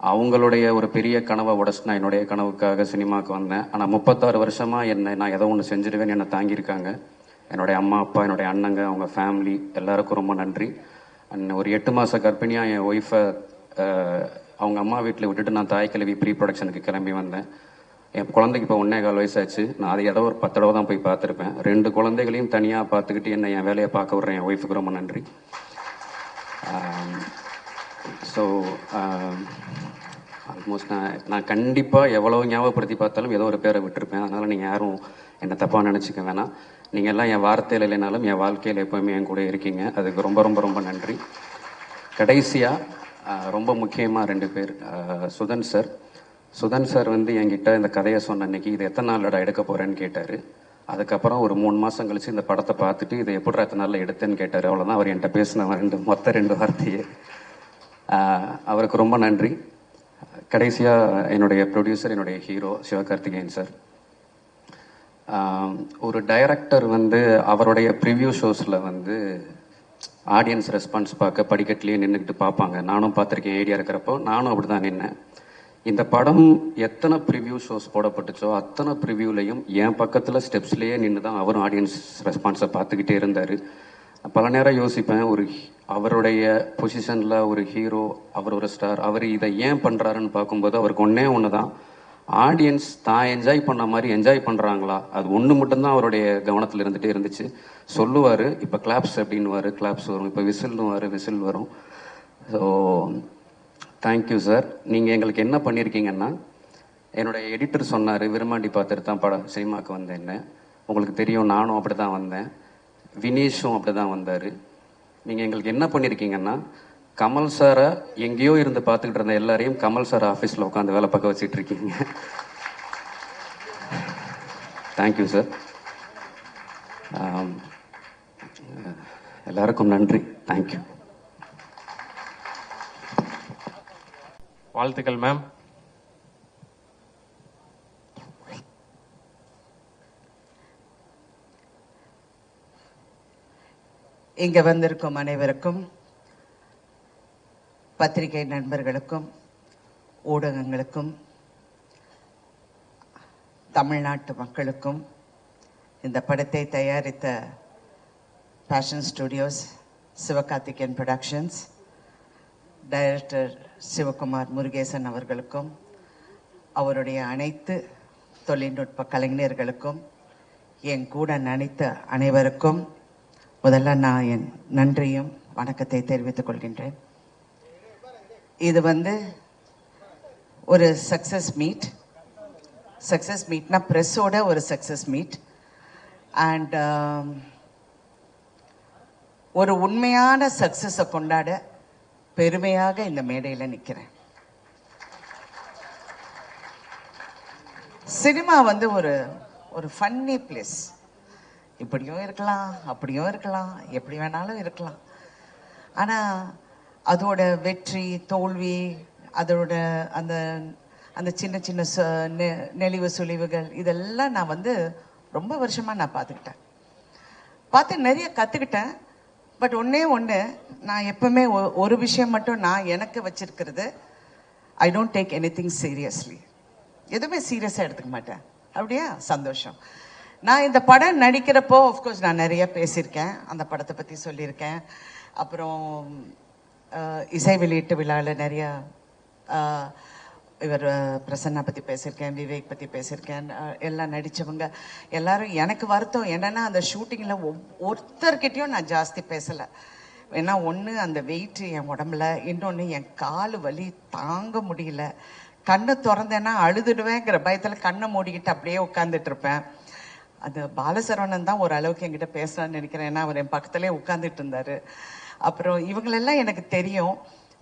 அவங்களுடைய ஒரு பெரிய கனவை உடச்சு நான் என்னுடைய கனவுக்காக சினிமாவுக்கு வந்தேன். ஆனால் 36 வருஷமாக நான் ஏதோ ஒன்று செஞ்சிருவேன்னு என்னை தாங்கியிருக்காங்க. என்னுடைய அம்மா அப்பா, என்னுடைய அண்ணங்க, அவங்க ஃபேமிலி எல்லாருக்கும் ரொம்ப நன்றி. அண்ட் ஒரு 8 மாத கர்ப்பிணியாக என் ஒய்ஃபை அவங்க அம்மா வீட்டில் விட்டுட்டு நான் தாய் கிழவி ப்ரீ ப்ரொடக்ஷனுக்கு கிளம்பி வந்தேன். என் குழந்தைக்கு இப்போ 1.25 வயசாச்சு. நான் அதை ஒரு 10 தடவை தான் போய் பார்த்துருப்பேன். 2 குழந்தைகளையும் தனியாக பார்த்துக்கிட்டு என்னை என் வேலையை பார்க்க விட்றேன் என் ஒய்ஃபுக்கு ரொம்ப நன்றி. ஸோ ஆல்மோஸ்ட் நான் கண்டிப்பாக எவ்வளோ ஞாபகப்படுத்தி பார்த்தாலும் ஏதோ ஒரு பேரை விட்டுருப்பேன். அதனால் நீங்கள் யாரும் என்னை தப்பாக நினச்சிக்க வேணாம். நீங்கள் எல்லாம் என் வார்த்தையில் இல்லைனாலும் என் வாழ்க்கையில் எப்போவுமே என் கூட இருக்கீங்க. அதுக்கு ரொம்ப ரொம்ப ரொம்ப நன்றி. கடைசியாக ரொம்ப முக்கியமாக 2 பேர். சுதன் சார் வந்து என்கிட்ட இந்த கதையை சொன்ன அன்னைக்கு இது எத்தனை நாளில் எடுக்க போகிறேன்னு கேட்டார். அதுக்கப்புறம் ஒரு 3 மாதம் கழிச்சு இந்த படத்தை பார்த்துட்டு இதை எப்படி எத்தனை நாளில் எடுத்தேன்னு கேட்டார். அவ்வளோதான் அவர் என்கிட்ட பேசின மொத்த 2 வார்த்தையே. அவருக்கு ரொம்ப நன்றி. கடைசியாக என்னுடைய ப்ரொடியூசர், என்னுடைய ஹீரோ சிவகார்த்திகேயன் சார். ஒரு டைரக்டர் வந்து அவருடைய ப்ரிவ்யூ ஷோஸில் வந்து ஆடியன்ஸ் ரெஸ்பான்ஸ் பார்க்க படிக்கட்டிலேயே நின்றுக்கிட்டு பார்ப்பாங்க. நானும் பார்த்துருக்கேன். ஏடியா இருக்கிறப்போ நானும் அப்படி தான் நின்னேன். இந்த படம் எத்தனை ப்ரிவ்யூ ஷோஸ் போடப்பட்டுச்சோ அத்தனை ப்ரிவ்யூலையும் என் பக்கத்தில் ஸ்டெப்ஸ்லேயே நின்று தான் அவரும் ஆடியன்ஸ் ரெஸ்பான்ஸை பார்த்துக்கிட்டே இருந்தார். பல நேரம் யோசிப்பேன், அவருடைய பொசிஷனில் ஒரு ஹீரோ, அவர் ஒரு ஸ்டார், அவர் இதை ஏன் பண்ணுறாருன்னு பார்க்கும்போது அவருக்கு ஒன்று தான், ஆடியன்ஸ் தான் என்ஜாய் பண்ண மாதிரி என்ஜாய் பண்ணுறாங்களா, அது ஒன்று மட்டும்தான் அவருடைய கவனத்தில் இருந்துகிட்டே இருந்துச்சு. சொல்லுவார், இப்போ கிளாப்ஸ் அப்படின்னுவார், கிளாப்ஸ் வரும், இப்போ விசில்னுவார், விசில் வரும். So thank you sir. நீங்கள் எங்களுக்கு என்ன பண்ணியிருக்கீங்கன்னா, என்னுடைய எடிட்டர் சொன்னார், விரும்மாண்டி பார்த்துட்டு தான் படம் சினிமாவுக்கு வந்தேன்னு. உங்களுக்கு தெரியும், நானும் அப்படி தான் வந்தேன், வினீஷும் அப்படி தான் வந்தார். நீங்கள் எங்களுக்கு என்ன பண்ணியிருக்கீங்கன்னா, கமல் சாரை எங்கேயோ இருந்து பார்த்துக்கிட்டு இருந்த எல்லாரையும் கமல் சார் ஆஃபீஸில் உட்காந்து வேலை பார்க்க வச்சுட்டு இருக்கீங்க. Thank you sir. எல்லாருக்கும் நன்றி. தேங்க்யூ. வாழ்த்துக்கள் மேம். இங்க வந்திருக்கும் அனைவருக்கும், பத்திரிகை நண்பர்களுக்கும், ஊடகங்களுக்கும், தமிழ்நாட்டு மக்களுக்கும், இந்த படத்தை தயாரித்த passion studios, Sivakarthikeyan productions, director Sivakumar Murugesan அவர்களுக்கும், அவருடைய அனைத்து தொழில்நுட்ப கலைஞர்களுக்கும், என் கூட நடித்த அனைவருக்கும் முதல்ல நான் என் நன்றியும் வணக்கத்தை தெரிவித்துக் கொள்கின்றேன். இது வந்து ஒரு சக்சஸ் மீட்னா ப்ரெஸ்ஸோட ஒரு சக்சஸ் மீட். அண்ட் ஒரு உண்மையான சக்சஸை கொண்டாட பெருமையாக இந்த மேடையில் நிற்கிறேன். சினிமா வந்து ஒரு ஃபன்னி பிளேஸ். இப்படியும் இருக்கலாம், அப்படியும் இருக்கலாம், எப்படி வேணாலும் இருக்கலாம். ஆனால் அதோட வெற்றி தோல்வி, அதோட அந்த அந்த சின்ன சின்ன நெளிவு சுழிவுகள் இதெல்லாம் நான் வந்து ரொம்ப வருஷமாக நான் பார்த்து நிறைய கற்றுக்கிட்டேன். பட் ஒன்று நான் எப்பவுமே ஒரு விஷயம் மட்டும் நான் எனக்கு வச்சிருக்கிறது, I don't take anything seriously. எதுவுமே சீரியஸாக எடுத்துக்க மாட்டேன். அப்படியா? சந்தோஷம். நான் இந்த படம் நடிக்கிறப்போ ஆஃப்கோர்ஸ் நான் நிறைய பேசியிருக்கேன், அந்த படத்தை பற்றி சொல்லியிருக்கேன். அப்புறம் இசை வெளியீட்டு விழாவில் நிறையா இவர் பிரசன்னா பற்றி பேசியிருக்கேன், விவேக் பற்றி பேசியிருக்கேன். எல்லாம் நடித்தவங்க எல்லாரும். எனக்கு வருத்தம் என்னென்னா, அந்த ஷூட்டிங்கில் ஒருத்தர்கிட்டையும் நான் ஜாஸ்தி பேசலை. ஏன்னா ஒன்று அந்த வெயிட்டு என் உடம்புல, இன்னொன்று என் கால் வலி தாங்க முடியல. கண்ணை திறந்தேன்னா அழுதுடுவேங்கிற பயத்தில் கண்ணை மூடிக்கிட்டு அப்படியே உட்காந்துட்டு இருப்பேன். அது பாலசரவணன் தான் ஓரளவுக்கு என்கிட்ட பேசலான்னு நினைக்கிறேன். ஏன்னா அவர் என் பக்கத்துலேயே உட்காந்துட்டு இருந்தார். அப்புறம் இவங்களெல்லாம் எனக்கு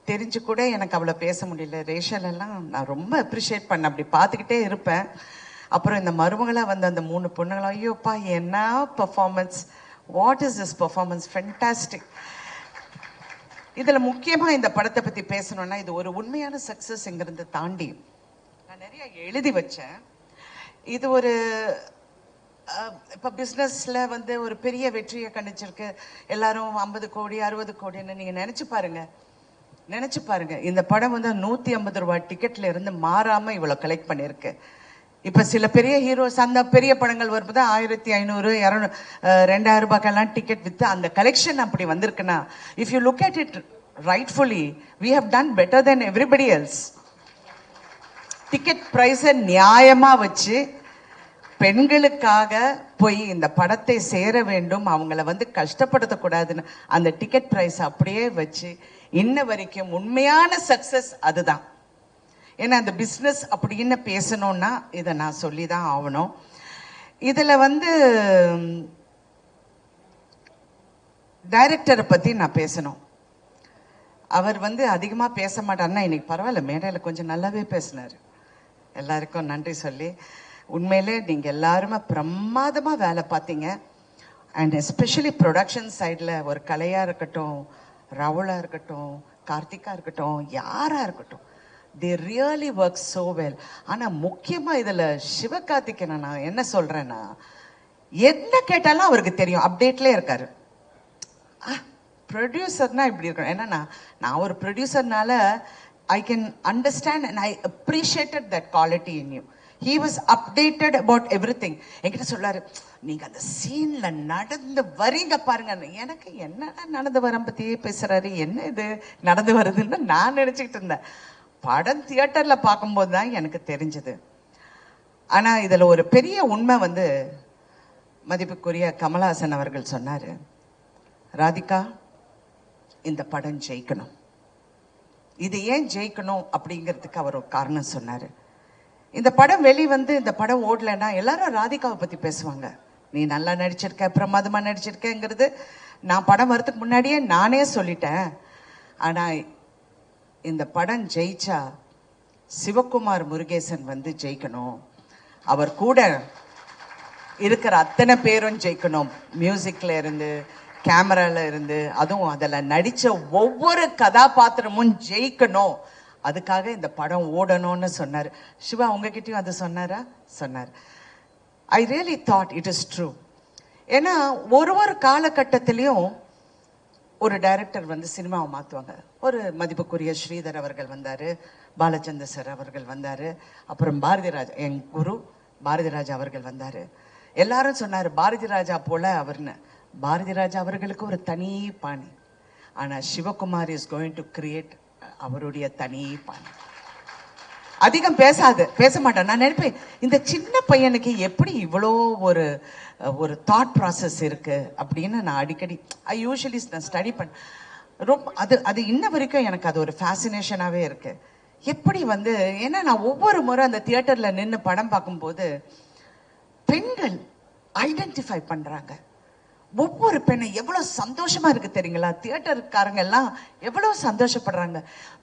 தெரிஞ்சு கூட எனக்கு அவ்வளோ பேச முடியல. ரேஷலெல்லாம் நான் ரொம்ப அப்ரிஷியேட் பண்ணேன், அப்படி பார்த்துக்கிட்டே இருப்பேன். அப்புறம் இந்த மருமகளாக வந்த அந்த 3 பொண்ணுங்களும், ஐயோப்பா என்ன performance, what is this performance, fantastic. இதில் முக்கியமாக இந்த படத்தை பற்றி பேசணும்னா, இது ஒரு உண்மையான சக்ஸஸ்ங்கிறத தாண்டி நான் நிறைய எழுதி வச்சேன். இது ஒரு இப்போ பிஸ்னஸில் வந்து ஒரு பெரிய வெற்றியை கணிச்சிருக்கு. எல்லாரும் 50 கோடி 60 கோடின்னு நீங்கள் நினச்சி பாருங்க. இந்த படம் வந்து 150 ரூபாய் டிக்கெட்ல இருந்து மாறாமல் இவ்வளோ கலெக்ட் பண்ணியிருக்கு. இப்ப சில பெரிய ஹீரோஸ் அந்த பெரிய படங்கள் வரும்போது 1500 200 2000 ரூபாய்க்கெல்லாம் டிக்கெட் வித்து அந்த கலெக்ஷன் அப்படி வந்திருக்குன்னா, if you look at it rightfully we have done better than everybody else. Ticket பிரைஸை நியாயமா வச்சு பெண்களுக்காக போய் இந்த படத்தை சேர வேண்டும், அவங்கள வந்து கஷ்டப்படுத்தக்கூடாதுன்னு அந்த டிக்கெட் பிரைஸ் அப்படியே வச்சு இன்ன வரைக்கும் உண்மையான சக்சஸ் அதுதான். ஏன்னா அந்த பிஸ்னஸ் அப்படின்னு பேசணும்னா இதை நான் சொல்லி தான் ஆகணும். இதில் வந்து டைரக்டரை பற்றி நான் பேசணும். அவர் வந்து அதிகமாக பேச மாட்டார்னா இன்னைக்கு பரவாயில்ல, மேடையில் கொஞ்சம் நல்லாவே பேசினார். எல்லாருக்கும் நன்றி சொல்லி, உண்மையிலே நீங்கள் எல்லாருமே பிரமாதமாக வேலை பார்த்தீங்க. அண்ட் எஸ்பெஷலி ப்ரொடக்ஷன் சைடில் ஒரு கலையாக இருக்கட்டும், ராகுலாக இருக்கட்டும், கார்த்திகா இருக்கட்டும், யாராக இருக்கட்டும், they really work so well. ஆனால் முக்கியமாக இதில் சிவகார்த்திகேயனை நான் என்ன சொல்கிறேன்னா, என்ன கேட்டாலும் அவருக்கு தெரியும், அப்டேட்லேயே இருக்காரு. ப்ரொடியூசர்னா இப்படி இருக்கணும். ஏன்னா நான் ஒரு ப்ரொடியூசர்னால I can understand and I appreciated that quality in you. He was updated about everything. என்கிட்ட சொல்லாரு, நீங்க அந்த சீன்ல நடந்து வரீங்க பாருங்க. எனக்கு என்ன நடந்து வர பத்தியே பேசுறாரு, என்ன இது நடந்து வருதுன்னு நான் நினைச்சுக்கிட்டு இருந்தேன். படம் தியேட்டர்ல பார்க்கும்போது தான் எனக்கு தெரிஞ்சது. ஆனா இதுல ஒரு பெரிய உண்மை வந்து மதிப்புக்குரிய கமலஹாசன் அவர்கள் சொன்னாரு, ராதிகா இந்த படம் ஜெயிக்கணும். இது ஏன் ஜெயிக்கணும் அப்படிங்கிறதுக்கு அவர் ஒரு காரணம் சொன்னாரு. இந்த படம் வந்து இந்த படம் ஓடலைன்னா எல்லாரும் ராதிகாவை பத்தி பேசுவாங்க. நீ நல்லா நடிச்சிருக்க, பிரமாதமா நடிச்சிருக்கங்கிறது நான் படம் வரதுக்கு முன்னாடியே நானே சொல்லிட்டேன். ஆனா இந்த படம் ஜெயிச்சா சிவகுமார் முருகேசன் வந்து ஜெயிக்கணும், அவர் கூட இருக்கிற அத்தனை பேரும் ஜெயிக்கணும், மியூசிக்ல இருந்து கேமரால இருந்து, அதுவும் அதில் நடிச்ச ஒவ்வொரு கதாபாத்திரமும் ஜெயிக்கணும், அதுக்காக இந்த படம் ஓடணும்னு சொன்னார். சிவா உங்ககிட்டயும் அது சொன்னாரா? சொன்னார். I really thought it is true. ஏன்னா ஒரு காலகட்டத்திலையும் ஒரு டைரக்டர் வந்து சினிமாவை மாற்றுவாங்க. ஒரு மதிப்புக்குரிய ஸ்ரீதர் அவர்கள் வந்தார், பாலச்சந்தர் சார் அவர்கள் வந்தார், அப்புறம் பாரதி ராஜா, என் குரு பாரதி ராஜா அவர்கள் வந்தார். எல்லாரும் சொன்னார் பாரதி ராஜா போல அவர்னு. பாரதி ராஜா அவர்களுக்கு ஒரு தனி பாணி. ஆனா Sivakumar is going to create அவருடைய தனி பாணி. அதிகம் பேச மாட்டேன். நான் நினைப்பேன், இந்த சின்ன பையனுக்கு எப்படி இவ்வளோ ஒரு தாட் ப்ராசஸ் இருக்கு அப்படின்னு நான் அடிக்கடி யூஸ்வலி நான் ஸ்டடி ரொம்ப அது இன்ன வரைக்கும் எனக்கு அது ஒரு ஃபேசினேஷனாகவே இருக்கு. எப்படி வந்து, ஏன்னா நான் ஒவ்வொரு முறை அந்த தியேட்டர்ல நின்று படம் பார்க்கும்போது பெண்கள் ஐடென்டிஃபை பண்றாங்க. ஒவ்வொரு பெண்ணை எவ்வளவு சந்தோஷமா இருக்கு தெரியுங்களா? தியேட்டருக்காரங்க எல்லாம் எவ்வளவு சந்தோஷப்படுறாங்க.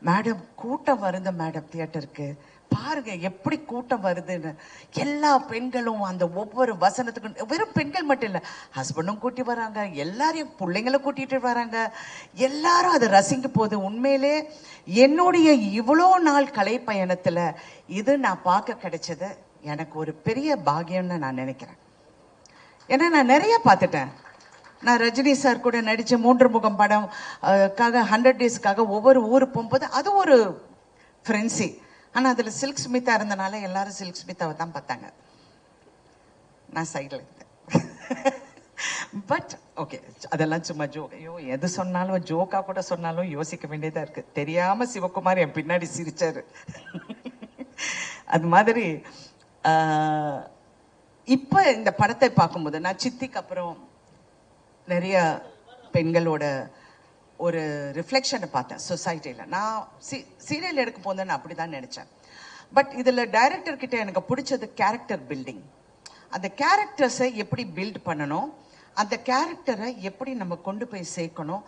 மேடம் கூட்டம் வருது மேடம், தியேட்டருக்கு பாருங்க எப்படி கூட்டம் வருதுன்னு. எல்லா பெண்களும் அந்த ஒவ்வொரு வசனத்துக்கும், வெறும் பெண்கள் மட்டும் இல்லை, ஹஸ்பண்டும் கூட்டி வராங்க, எல்லாரையும் பிள்ளைங்களை கூட்டிட்டு வராங்க, எல்லாரும் அதை ரசிக்க போகுது. உண்மையிலே என்னுடைய இவ்வளோ நாள் கலை பயணத்துல இது நான் பார்க்க கிடைச்சது எனக்கு ஒரு பெரிய பாக்கியம்னு நான் நினைக்கிறேன். ஏன்னா நான் நிறைய பார்த்துட்டேன். நான் ரஜினி சார் கூட நடித்த 3 முகம் படம் 100 டேஸ்க்காக ஒவ்வொரு ஊருக்கு போகும்போது அது ஒரு ஃப்ரெண்ட்ஸி. ஆனால் அதில் சில்க் ஸ்மிதா இருந்தனால எல்லாரும் சில்க் ஸ்மிதாவை தான் பார்த்தாங்க, நான் சைடில் இருந்தேன். பட் ஓகே, அதெல்லாம் சும்மா ஜோக். ஐயோ எது சொன்னாலும் ஜோக்கா கூட சொன்னாலும் யோசிக்க வேண்டியதாக இருக்குது. தெரியாமல் சிவகுமார் என் பின்னாடி சிரிச்சாரு. அது மாதிரி இப்போ இந்த படத்தை பார்க்கும்போது நான் சித்திக்கு அப்புறம் நிறைய பெண்களோட ஒரு ரிஃப்ளெக்ஷனை பார்த்தேன் சொசைட்டியில். நான் சீரியல் எடுக்க போது நான் அப்படி தான் நினச்சேன். பட் இதில் டைரக்டர் கிட்ட எனக்கு பிடிச்சது கேரக்டர் பில்டிங். அந்த கேரக்டர்ஸை எப்படி பில்ட் பண்ணணும், அந்த கேரக்டரை எப்படி நம்ம கொண்டு போய் சேர்க்கணும்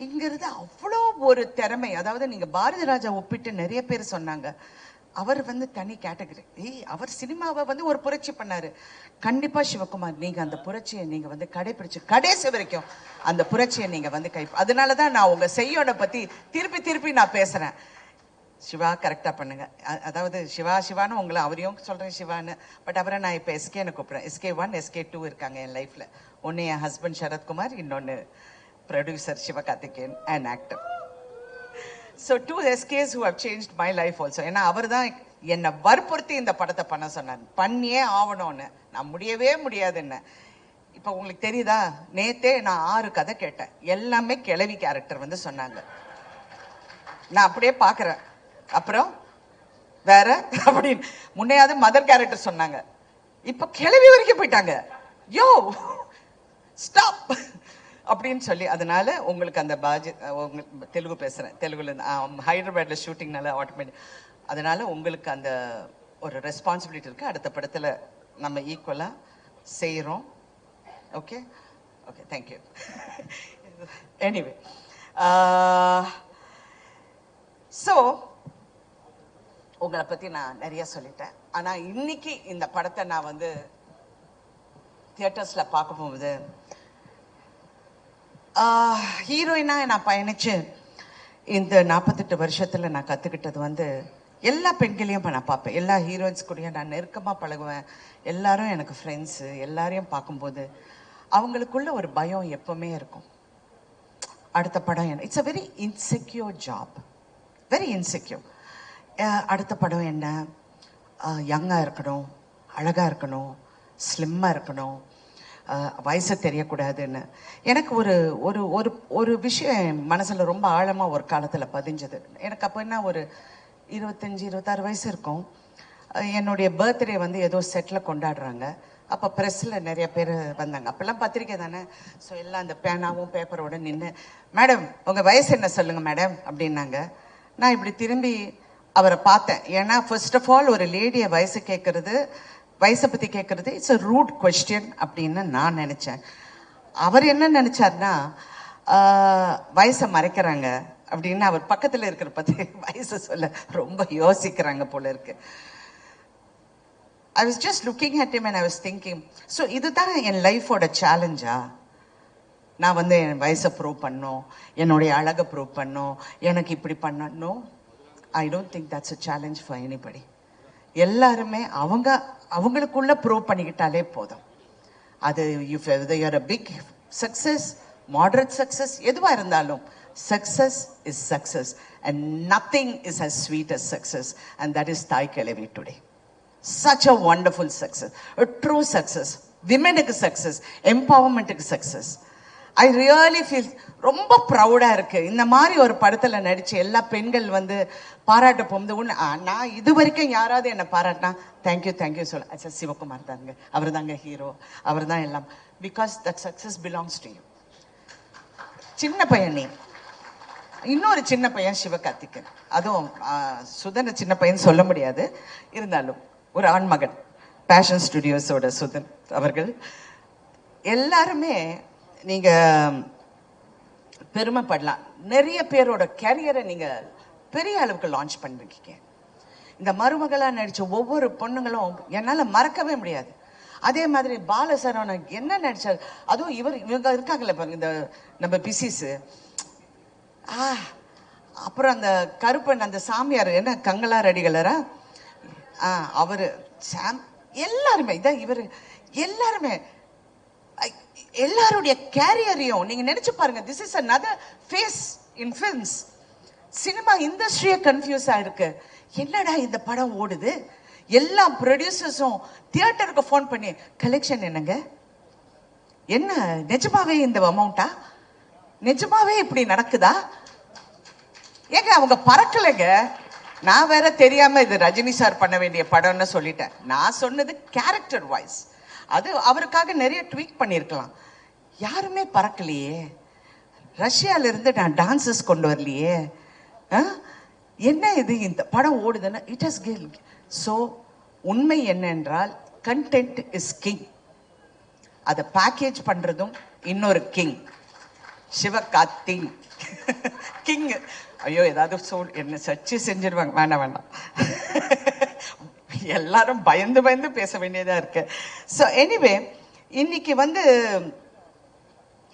இங்கிறது அவ்வளோ ஒரு திறமை. அதாவது நீங்கள் பாரதி ராஜா ஒப்பிட்டு நிறைய பேர் சொன்னாங்க, அவர் வந்து தனி கேட்டகரி. அவர் சினிமாவை வந்து ஒரு புரட்சி பண்ணாரு. கண்டிப்பா சிவகுமார் நீங்க அந்த புரட்சியை நீங்க வந்து கடைபிடிச்சு கடைசி வரைக்கும் அந்த புரட்சியை நீங்க வந்து அதனாலதான் நான் உங்க செய்யோட பத்தி திருப்பி நான் பேசுறேன். சிவா கரெக்டா பண்ணுங்க. அதாவது சிவான்னு உங்களை அவரையும் சொல்றேன் சிவான்னு. பட் அவரை நான் இப்ப எஸ்கேன்னு கூப்பிடுறேன். SK1 SK2 இருக்காங்க என் லைஃப்ல. ஒன்னு என் ஹஸ்பண்ட் சரத்குமார், இன்னொன்னு producer Sivakarthikeyan and actor. So 2 SKs who have changed my life also. ஏன்னா அவர் தான் என்னை வற்புறுத்தி இந்த படத்தை பண்ண சொன்னாங்க. பண்ணியே ஆகணும்னு. நான் முடியவே முடியாதுன்னு. இப்போ உங்களுக்கு தெரியுதா, நேத்தே நான் 6 கதை கேட்டேன். எல்லாமே கிழவி கேரக்டர் வந்து சொன்னாங்க. நான் அப்படியே பார்க்குறேன். அப்புறம் வேற அப்படின்னு முன்னையாவது மதர் கேரக்டர் சொன்னாங்க, இப்போ கிழவி வரைக்கும் போயிட்டாங்க. யோ ஸ்டாப் அப்படின்னு சொல்லி. அதனால உங்களுக்கு அந்த தெலுங்கு பேசுகிறேன், தெலுங்குல ஹைதராபாத்ல ஷூட்டிங்னால ஆட்டோமேட்டிக். அதனால உங்களுக்கு அந்த ஒரு ரெஸ்பான்சிபிலிட்டி இருக்கு. அடுத்த படத்தில் நம்ம ஈக்குவலாக செய்கிறோம். Okay okay, thank you. Anyway, so உங்களை பற்றி நான் நிறைய சொல்லிட்டேன். ஆனால் இன்னைக்கு இந்த படத்தை நான் வந்து தியேட்டர்ஸில் பார்க்க போகுது, ஹீரோயினா நான் பயணிச்சு இந்த 48 வருஷத்தில் நான் கற்றுக்கிட்டது வந்து எல்லா பெண்களையும் நான் பார்ப்பேன். எல்லா ஹீரோயின்ஸ் கூடயும் நான் நெருக்கமாக பழகுவேன். எல்லாரும் எனக்கு ஃப்ரெண்ட்ஸு. எல்லாரையும் பார்க்கும்போது அவங்களுக்குள்ள ஒரு பயம் எப்பவுமே இருக்கும். அடுத்த படம் என்ன, it's a very insecure job, very insecure. அடுத்த படம் என்ன, யங்காக இருக்கணும், அழகாக இருக்கணும், ஸ்லிம்மாக இருக்கணும், வயசு தெரியக்கூடாதுன்னு. எனக்கு ஒரு ஒரு ஒரு ஒரு விஷயம் மனசில் ரொம்ப ஆழமாக ஒரு காலத்தில் பதிஞ்சது. எனக்கு அப்போ என்ன, ஒரு 25-26 வயசு இருக்கும். என்னுடைய பர்த்டே வந்து ஏதோ செட்டில் கொண்டாடுறாங்க. அப்போ ப்ரெஸ்ஸில் நிறைய பேர் வந்தாங்க. அப்போல்லாம் பத்திரிக்கை தானே. ஸோ எல்லாம் அந்த பேனாவும் பேப்பரோட நின்று, மேடம் உங்கள் வயசு என்ன சொல்லுங்கள் மேடம் அப்படின்னாங்க. நான் இப்படி திரும்பி அவரை பார்த்தேன். ஏன்னா ஃபர்ஸ்ட் ஆஃப் ஆல் ஒரு லேடியை வயசை பற்றி கேட்கறது இட்ஸ் அ ரூட் கொஸ்டின் அப்படின்னு நான் நினச்சேன். அவர் என்ன நினச்சார்னா, வயசை மறைக்கிறாங்க அப்படின்னு. அவர் பக்கத்தில் இருக்கிற பற்றி வயசை சொல்ல ரொம்ப யோசிக்கிறாங்க போல இருக்கு. I was just looking at him and I was thinking, so இதுதான் என் லைஃபோட சேலஞ்சா? நான் வந்து என் வயசை ப்ரூவ் பண்ணணும், என்னுடைய அழகை ப்ரூவ் பண்ணணும், எனக்கு இப்படி பண்ணணும். I don't think that's a challenge for anybody. எல்லாருமே அவங்களுக்குள்ள ப்ரூவ் பண்ணிக்கிட்டாலே போதும். அது whether you're a big success, moderate success, எதுவாக இருந்தாலும் success is success and nothing is as sweet as success, and that is Thai Kelavi today. Such a wonderful success, a true success, womenக்கு success, empowermentக்கு success. I really feel ரொம்ப ப்ரௌடாக இருக்கு. இந்த மாதிரி ஒரு படத்தில் நடிச்சு எல்லா பெண்கள் வந்து பாராட்ட போகுது. நான் இது வரைக்கும் யாராவது என்னை பாராட்டினா தேங்க்யூ சொல்ல, சிவகுமார் தாங்க, அவர் தாங்க ஹீரோ, அவர் தான் எல்லாம். Because that success belongs to you. சின்ன பையன் நீ, இன்னொரு சின்ன பையன் சிவகார்த்திகேயன், அதுவும் சுதன் சின்ன பையன் சொல்ல முடியாது, இருந்தாலும் ஒரு ஆண்மகன், பேஷன் ஸ்டுடியோஸோட சுதன் அவர்கள். எல்லாருமே நீங்க பெருமைப்படலாம். நிறைய பேரோட கேரியரை நீங்க பெரிய அளவுக்கு லான்ச் பண்ணிருக்கீங்க. இந்த மருமகளா நடிச்ச ஒவ்வொரு பொண்ணுங்களும் என்னால மறக்கவே முடியாது. அதே மாதிரி பாலசரவணன் என்ன நடிச்சார், அதுவும் இவங்க இருக்காங்கல்ல பாருங்க, இந்த நம்ம பிசிஸ், அப்புறம் அந்த கருப்பன், அந்த சாமியார் என்ன கங்களா ரெடிகளரா, அவரு எல்லாருமே இதான் இவர். எல்லாருமே எல்லாருடைய கேரியரையும் நீங்க நினைச்சு பாருங்க. This is another phase in films. Cinema இண்டஸ்ட்ரியே கன்ஃபியூஸ் ஆயிருக்கு. என்னடா இந்த படம் ஓடுது, எல்லா ப்ரொடியூசர்ஸும் தியேட்டருக்கு ஃபோன் பண்ணி கலெக்ஷன் என்னங்க, என்ன நிஜமாவே இந்த அமௌண்டா, நிஜமாவே இப்படி நடக்குதா? ஏங்க அவங்க பறக்கலைங்க. நான் வேற தெரியாம இது ரஜினி சார் பண்ண வேண்டிய படம்னு சொல்லிட்டேன். நான் சொன்னது கேரக்டர் வைஸ். அது அவருக்காக நிறைய ட்வீட் பண்ணியிருக்கலாம். யாருமே பறக்கலையே. ரஷ்யால இருந்து நான் டான்சஸ் கொண்டு வரலையே. என்ன இது இந்த படம் ஓடுதுன்னா இட் ஹஸ் கில். ஸோ உண்மை என்னென்றால் கண்டென்ட் இஸ் கிங். அதை பேக்கேஜ் பண்றதும் இன்னொரு கிங், சிவகார்த்திக் கிங். ஐயோ ஏதாவது என்ன சர்ச்சை செஞ்சிருவாங்க, வேண்டாம் எல்லாரும் பயந்து பேச வேண்டியதா இருக்கு. ஸோ எனிவே இன்னைக்கு வந்து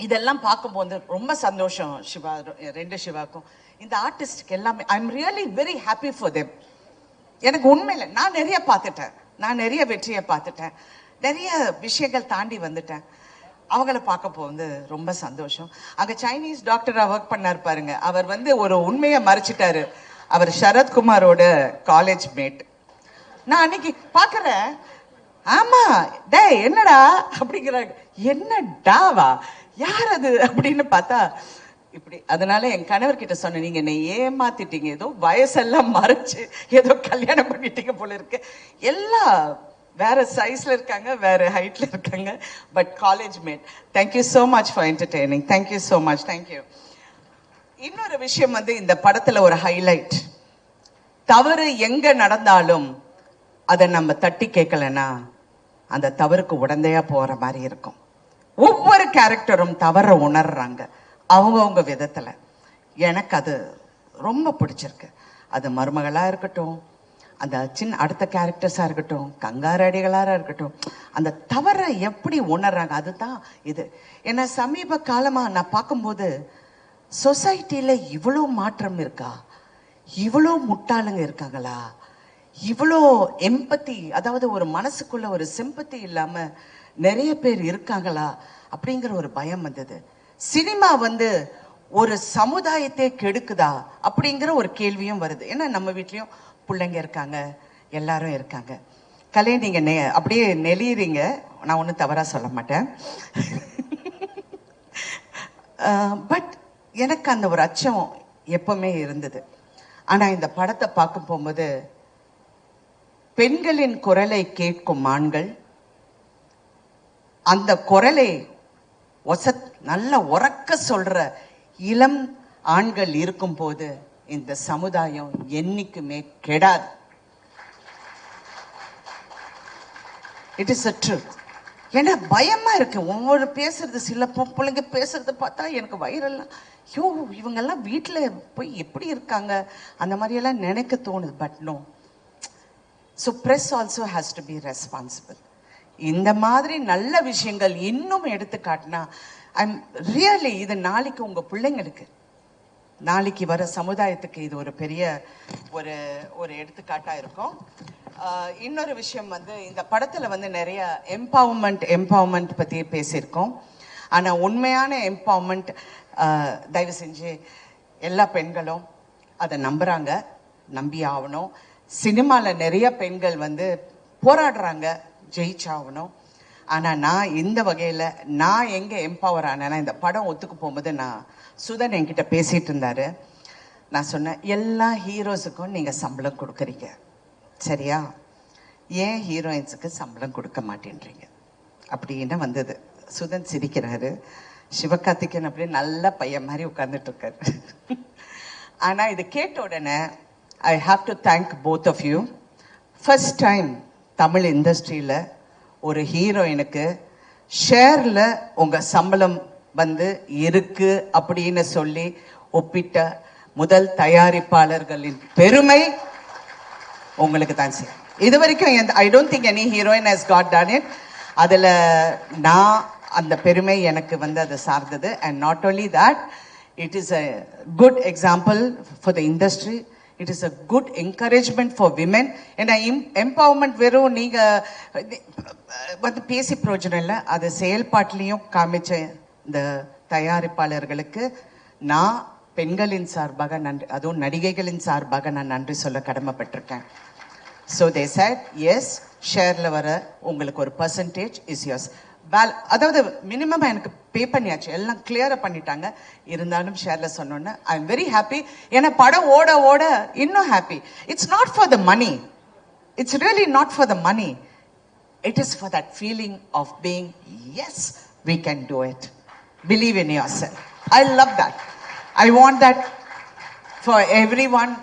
இதெல்லாம் பார்க்கும்போது ரொம்ப சந்தோஷம். சிவா, ரெண்டு சிவாக்கும் இந்த ஆர்டிஸ்டுக்கு எல்லாமே I am really very happy for them. எனக்கு உண்மையில நான் நிறைய பார்த்துட்டேன், நான் நிறைய வெற்றியை பார்த்துட்டேன், நிறைய விஷயங்கள் தாண்டி வந்துட்டேன். அவங்கள பார்க்க போகுது ரொம்ப சந்தோஷம். அங்கே சைனீஸ் டாக்டராக ஒர்க் பண்ணார் பாருங்க, அவர் வந்து ஒரு உண்மையை மறைச்சிட்டாரு. அவர் சரத்குமாரோட காலேஜ் மேட். நான் அன்னைக்கு பாக்குறேன், ஆமா டேய் என்னடா அப்படிங்கிறாங்க. என்னடாவா, யார் அது அப்படின்னு பார்த்தா இப்படி. அதனால என் கணவர்கிட்ட சொன்னேன், நீங்க என்னை ஏமாத்திட்டீங்க, ஏதோ வயசெல்லாம் மறைச்சு ஏதோ கல்யாணம் பண்ணிட்டீங்க போல இருக்கு. எல்லாம் வேற சைஸ்ல இருக்காங்க, வேற ஹைட்ல இருக்காங்க, but college mate. Thank you so much for entertaining. Thank you so much. Thank you. இன்னொரு விஷயம் வந்து இந்த படத்துல ஒரு ஹைலைட், தவறு எங்க நடந்தாலும் அதை நம்ம தட்டி கேட்கலன்னா அந்த தவறுக்கு உடந்தையா போற மாதிரி இருக்கும். ஒவ்வொரு கேரக்டரும் தவற உணர்றாங்க அவங்கவுங்க விதத்துல. எனக்கு அது ரொம்ப பிடிச்சிருக்கு. அது மருமகளா இருக்கட்டும், அந்த சின்ன அடுத்த கேரக்டர்ஸா இருக்கட்டும், கங்காரடிகளாரா இருக்கட்டும், அந்த தவறை எப்படி உணர்றாங்க அதுதான் இது. ஏன்னா சமீப காலமா நான் பார்க்கும்போது சொசைட்டில இவ்வளோ மாற்றம் இருக்கா, இவ்வளோ முட்டாளுங்க இருக்காங்களா, இவ்வளோ எம்பத்தி, அதாவது ஒரு மனசுக்குள்ள ஒரு சிம்பத்தி இல்லாம நிறைய பேர் இருக்காங்களா அப்படிங்கிற ஒரு பயம் வந்தது. சினிமா வந்து ஒரு சமுதாயத்தை கெடுக்குதா அப்படிங்கிற ஒரு கேள்வியும் வருது. ஏன்னா நம்ம வீட்லயும் பிள்ளைங்க இருக்காங்க, எல்லாரும் இருக்காங்க. கலை நீங்க அப்படியே நெளியறீங்க, நான் ஒன்றும் தவறா சொல்ல மாட்டேன். பட் எனக்கு அந்த ஒரு அச்சம் எப்பவுமே இருந்தது. ஆனா இந்த படத்தை பார்க்க போகும்போது பெண்களின் குரலை கேட்கும் ஆண்கள், அந்த குரலை நல்ல உறக்க சொல்ற இளம் ஆண்கள் இருக்கும் போது இந்த சமுதாயம் என்னைக்குமே கெடாது. It is a truth. ஏன்னா பயமா இருக்கு ஒவ்வொரு பேசுறது. சில பிள்ளைங்க பேசுறத பார்த்தா எனக்கு வயிறெல்லாம், ஐயோ இவங்கெல்லாம் வீட்டுல போய் எப்படி இருக்காங்க அந்த மாதிரி எல்லாம் நினைக்க தோணுது. But no. So press also has to be responsible. இந்த மாதிரி நல்ல விஷயங்கள் இன்னும் எடுத்து காட்டினா ஐம் ரியலி, இது நாளைக்கு உங்க பிள்ளைங்களுக்கு, நாளைக்கு வர சமுதாயத்துக்கு இது ஒரு பெரிய ஒரு ஒரு எடுத்துக்காட்டா இருக்கும். இன்னொரு விஷயம் வந்து இந்த படத்துல வந்து நிறைய எம்பவர்மெண்ட் பத்தி பேசியிருக்கோம். ஆனா உண்மையான எம்பவர்மெண்ட் தயவு செஞ்சு எல்லா பெண்களும் அதை நம்புறாங்க, நம்பி ஆகணும். சினிமால நிறைய பெண்கள் வந்து போராடுறாங்க, ஜெயிச்சாகணும். ஆனா நான் இந்த வகையில நான் எங்க எம்பவர் ஆனேன்னா, இந்த படம் ஒத்துக்கு போகும்போது சுதன் என்கிட்ட பேசிட்டு இருந்தாரு. நான் சொன்னேன், எல்லா ஹீரோஸுக்கும் நீங்க சம்பளம் கொடுக்குறீங்க சரியா, ஏன் ஹீரோயின்ஸுக்கு சம்பளம் கொடுக்க மாட்டேன்றீங்க அப்படின்னு வந்தது. சுதன் சிரிக்கிறாரு. சிவகார்த்திகேயன் அப்படியே நல்ல பையன் மாதிரி உட்கார்ந்துட்டு இருக்காரு. ஆனா இது கேட்ட உடனே I have to thank both of you. First time Tamil இண்டஸ்ட்ரியில ஒரு ஹீரோயினுக்கு ஷேர்ல உங்க சம்பளம் வந்து இருக்கு அப்படின்னு சொல்லி ஒப்பிட்ட முதல் தயாரிப்பாளர்களின் பெருமை உங்களுக்கு தான் சார். இது வரைக்கும் I don't think any heroine has got done it. அதுல நான் அந்த பெருமை எனக்கு வந்து அது சார்ந்தது. And not only that, it is a good example for the industry. It is a good encouragement for women. ஏன்னா எம்பவர்மெண்ட் வெறும் நீங்க வந்து பேசி பிரயோஜனம் இல்லை, அது செயல்பாட்டிலையும் காமிச்ச இந்த தயாரிப்பாளர்களுக்கு நான் பெண்களின் சார்பாக நன்றி, அதுவும் நடிகைகளின் சார்பாக நான் நன்றி சொல்ல கடமைப்பட்டிருக்கேன். ஸோ தே செட் எஸ், ஷேர்ல வர உங்களுக்கு ஒரு பர்சன்டேஜ் இஸ் யோர்ஸ். அதாவது மினிமம் எனக்கு பே பண்ணியாச்சு, எல்லாம் கிளியரா பண்ணிட்டாங்க. இருந்தாலும் ஷேர்ல சொன்னோன்னு ஐ எம் வெரி ஹாப்பி. ஏன்னா படம் ஓட ஓட இன்னும் happy. It's not for the money, it's really not for the money. It is for that feeling of being us we can do it. Believe in yourself. I love that. I want that for everyone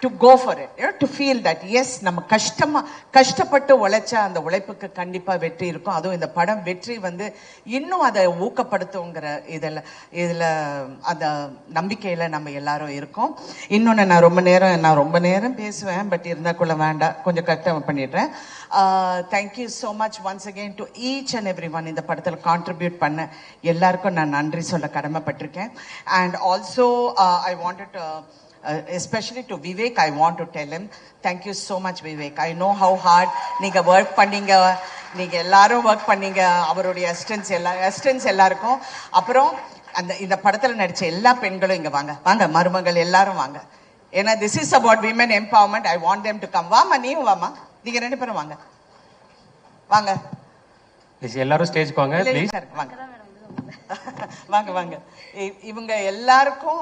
to go for it, you know, to feel that yes, நம்ம கஷ்டப்பட்டு உழைச்ச அந்த உழைப்புக்கு கண்டிப்பா வெற்றி இருக்கும். அதுவும் இந்த படம் வெற்றி வந்து இன்னும் அதை ஊக்கப்படுத்துங்கிற இதுல அந்த நம்பிக்கையில நம்ம எல்லாரும் இருக்கோம். இன்னொன்னு, நான் ரொம்ப நேரம் பேசுவேன், பட் இருந்தாக்குள்ள வேண்டாம், கொஞ்சம் கரெக்டாக பண்ணிடுறேன். Thank you so much once again to each and every one. இந்த படத்தில் கான்ட்ரிபியூட் பண்ண எல்லாருக்கும் நான் நன்றி சொல்ல கடமைப்பட்டிருக்கேன். And also I wanted especially to Vivek, I want to tell him thank you so much Vivek. I know how hard நீங்க work பண்ணீங்க, நீங்க எல்லாரும் ஒர்க் பண்ணீங்க, அவருடைய அசிஸ்டன்ஸ் எல்லாருக்கும். அப்புறம் இந்த படத்துல நடிச்ச எல்லா பெண்களும் இங்க வாங்க, மருமகள் எல்லாரும் வாங்க. ஏன்னா this is about women empowerment. I want them to come. வாமா, நீயும் வாமா, நீங்க 2 பேரும் வாங்க வாங்க. எல்லாரும் ஸ்டேஜ்க்கு வாங்க ப்ளீஸ். வாங்க வாங்க வாங்க. இவங்க எல்லாருக்கும்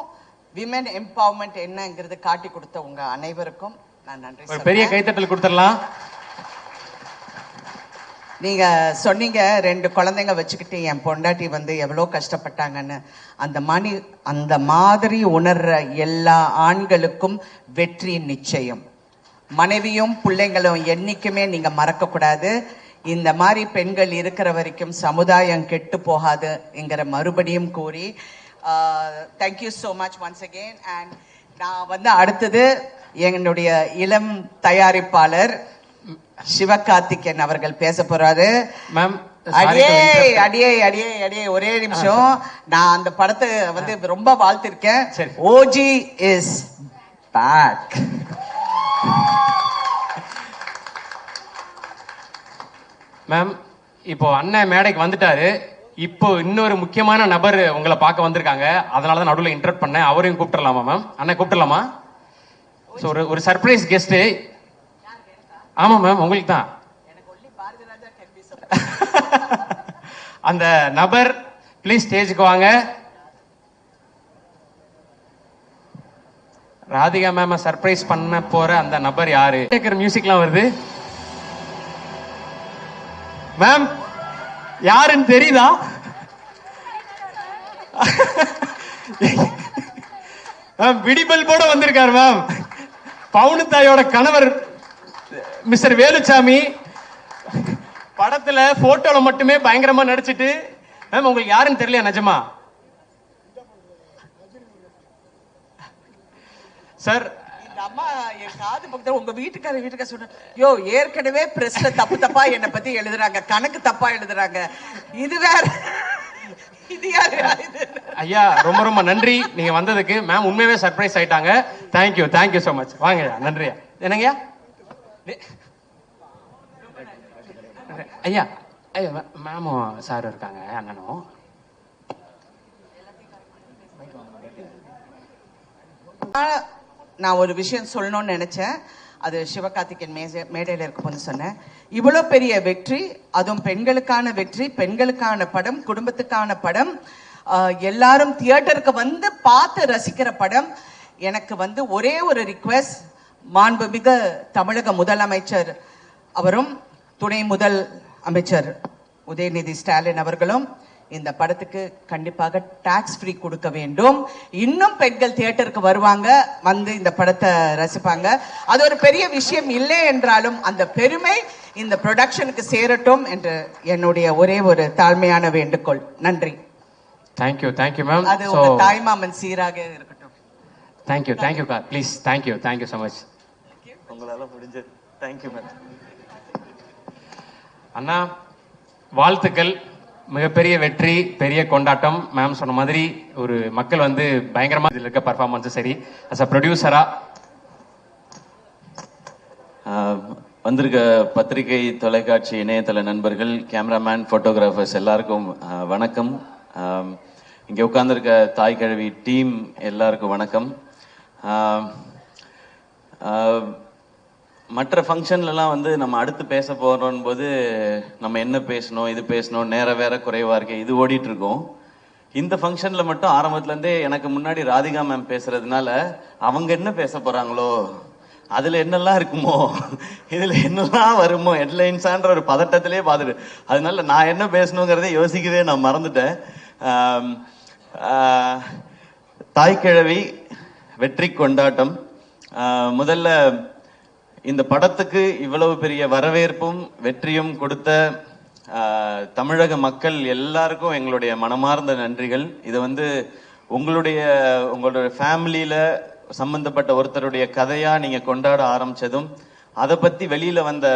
விமன் எம்பவர்மெண்ட் என்னங்கிறது காட்டி கொடுத்த உங்க அனைவருக்கும் நான் நன்றி. ஒரு பெரிய கைத்தட்டல் கொடுத்துடலாம். நீங்க சொன்னீங்க 2 குழந்தைங்க வச்சுக்கிட்டு என் பொண்டாட்டி வந்து எவ்வளோ கஷ்டப்பட்டாங்கன்னு. அந்த மாதிரி உணர்ற எல்லா ஆண்களுக்கும் வெற்றி நிச்சயம். மனைவியும் பிள்ளைங்களும் என்னைக்குமே நீங்க மறக்க கூடாது. இந்த மாதிரி பெண்கள் இருக்கிற வரைக்கும் சமுதாயம் கெட்டு போகாதுங்கிற மறுபடியும் கூறி thank you so much once again. And நான் வந்து அடுத்தது என்னுடைய இளம் தயாரிப்பாளர் சிவகார்த்திகேயன் அவர்கள் பேச போறாரு. மேம் அடியே அடியே அடியே அடியே ஒரே நிமிஷம். நான் அந்த படத்தை வந்து ரொம்ப வாழ்த்திருக்கேன். OG is back. மேம் இப்போ அண்ணன் மேடைக்கு வந்துட்டாரு. இப்போ இன்னொரு முக்கியமான நபர் உங்களை பார்க்க வந்திருக்காங்க. அதனாலதான் நடுவில் இன்டர்ப்ட் பண்ணேன். அவரையும் கூப்பிட்டுலாமா மேம்? அண்ணன் கூப்பிட்டுலாமா? ஒரு சர்ப்ரைஸ் கெஸ்ட். ஆமா மேம், உங்களுக்கு தான். அந்த நபர் ப்ளீஸ் ஸ்டேஜுக்கு வாங்க. ராதிகா மேம் சர்ப்ரைஸ் பண்ண போற அந்த நபர் யாரு? மியூசிக்லாம் வருது மேம். யாருன்னு தெரியுதா? மேம் விடிபல் போட வந்திருக்காரு மேம். பவுனுத்தாயோட கணவர் மிஸ்டர் வேலுச்சாமி படத்துல போட்டோல மட்டுமே பயங்கரமா நடிச்சிட்டு. மேம் உங்களுக்கு யாருன்னு தெரியல நிஜமா? சார் இந்த அம்மா என் காது பக்கத்துல உங்க வீட்டுக்கார சொன்ன, யோ ஏற்கனவே பிரஸ்ல தப்பா என்ன பத்தி எழுதுறாங்க, கணக்கு தப்பா எழுதுறாங்க, இது வேற. இது யாரு? ஐயா ரொம்ப ரொம்ப நன்றி நீங்க வந்ததுக்கு. மேம் உண்மையாவே சர்ப்ரைஸ் ஆயிட்டாங்க. Thank you thank you so much. வாங்க நன்றியா. என்னங்கய்யா? ஐயா ஐயா மேமும் சார் இருக்காங்க, அண்ணனும். நான் ஒரு விஷயம் சொல்லணும்னு நினைச்சேன். அது சிவகார்த்திகேயன் மேடையில் இருக்கும்போது சொன்னேன். இவ்வளோ பெரிய வெற்றி, அதுவும் பெண்களுக்கான வெற்றி, பெண்களுக்கான படம், குடும்பத்துக்கான படம், எல்லாரும் தியேட்டருக்கு வந்து பார்த்து ரசிக்கிற படம். எனக்கு வந்து ஒரே ஒரு ரிக்வெஸ்ட், மாண்புமிகு தமிழக முதலமைச்சர் அவரும் துணை முதல் அமைச்சர் உதயநிதி ஸ்டாலின் அவர்களும் இந்த படத்துக்கு கண்டிப்பாக டாக்ஸ் ஃப்ரீ கொடுக்க வேண்டும். இன்னும் பெண்கள் தியேட்டருக்கு வருவாங்க, வந்து இந்த படத்தை ரசிப்பாங்க. அது ஒரு பெரிய விஷயம் இல்லை என்றாலும் அந்த பெருமை இந்த ப்ரொடக்ஷனுக்கு சேரட்டும் என்று என்னுடைய ஒரே ஒரு தாழ்மையான வேண்டுகோள். நன்றி. Thank you thank you ma'am. அது உங்க தாய்மாமன் சீராக இருக்கட்டும். தேங்க்யூ தேங்க்யூ கா please. Thank you thank you so much. உங்களால முடிஞ்சது. Thank you ma'am. அண்ணா வாழ்த்துக்கள். மிகப்பெரிய வெற்றி, பெரிய கொண்டாட்டம். மேம் சொன்ன மாதிரி ஒரு மக்கள் வந்து பயங்கரமா இதில் இருக்க பர்ஃபார்மன்ஸும் சரி, அஸ் அ ப்ரொடியூசரா வந்திருக்க பத்திரிகை, தொலைக்காட்சி, இணையதள நண்பர்கள், கேமராமேன், போட்டோகிராஃபர்ஸ் எல்லாருக்கும் வணக்கம். இங்கே உட்கார்ந்துருக்க தாய் கிழவி டீம் எல்லாருக்கும் வணக்கம். மற்ற ஃபங்க்ஷன்லலாம் வந்து நம்ம அடுத்து பேச போகிறோம் போது நம்ம என்ன பேசணும், இது பேசணும், நேரம் வேற குறைவாக இருக்கு, இது ஓடிட்டு இருக்கோம். இந்த ஃபங்க்ஷனில் மட்டும் ஆரம்பத்துலேருந்தே எனக்கு முன்னாடி ராதிகா மேம் பேசுறதுனால அவங்க என்ன பேச போகிறாங்களோ, அதில் என்னெல்லாம் இருக்குமோ, இதில் என்னெல்லாம் வருமோ, ஹெட்லைன்ஸான்ற ஒரு பதட்டத்திலே பார்த்துட்டு, அதனால நான் என்ன பேசணுங்கிறதே யோசிக்கவே நான் மறந்துட்டேன். தாய்க்கிழவி வெற்றி கொண்டாட்டம். முதல்ல இந்த படத்துக்கு இவ்வளவு பெரிய வரவேற்பும் வெற்றியும் கொடுத்த தமிழக மக்கள் எல்லாருக்கும் எங்களுடைய மனமார்ந்த நன்றிகள். இது வந்து உங்களுடைய ஃபேமிலியில சம்பந்தப்பட்ட ஒருத்தருடைய கதையா நீங்க கொண்டாட ஆரம்பிச்சதும், அதை பத்தி வெளியில வந்த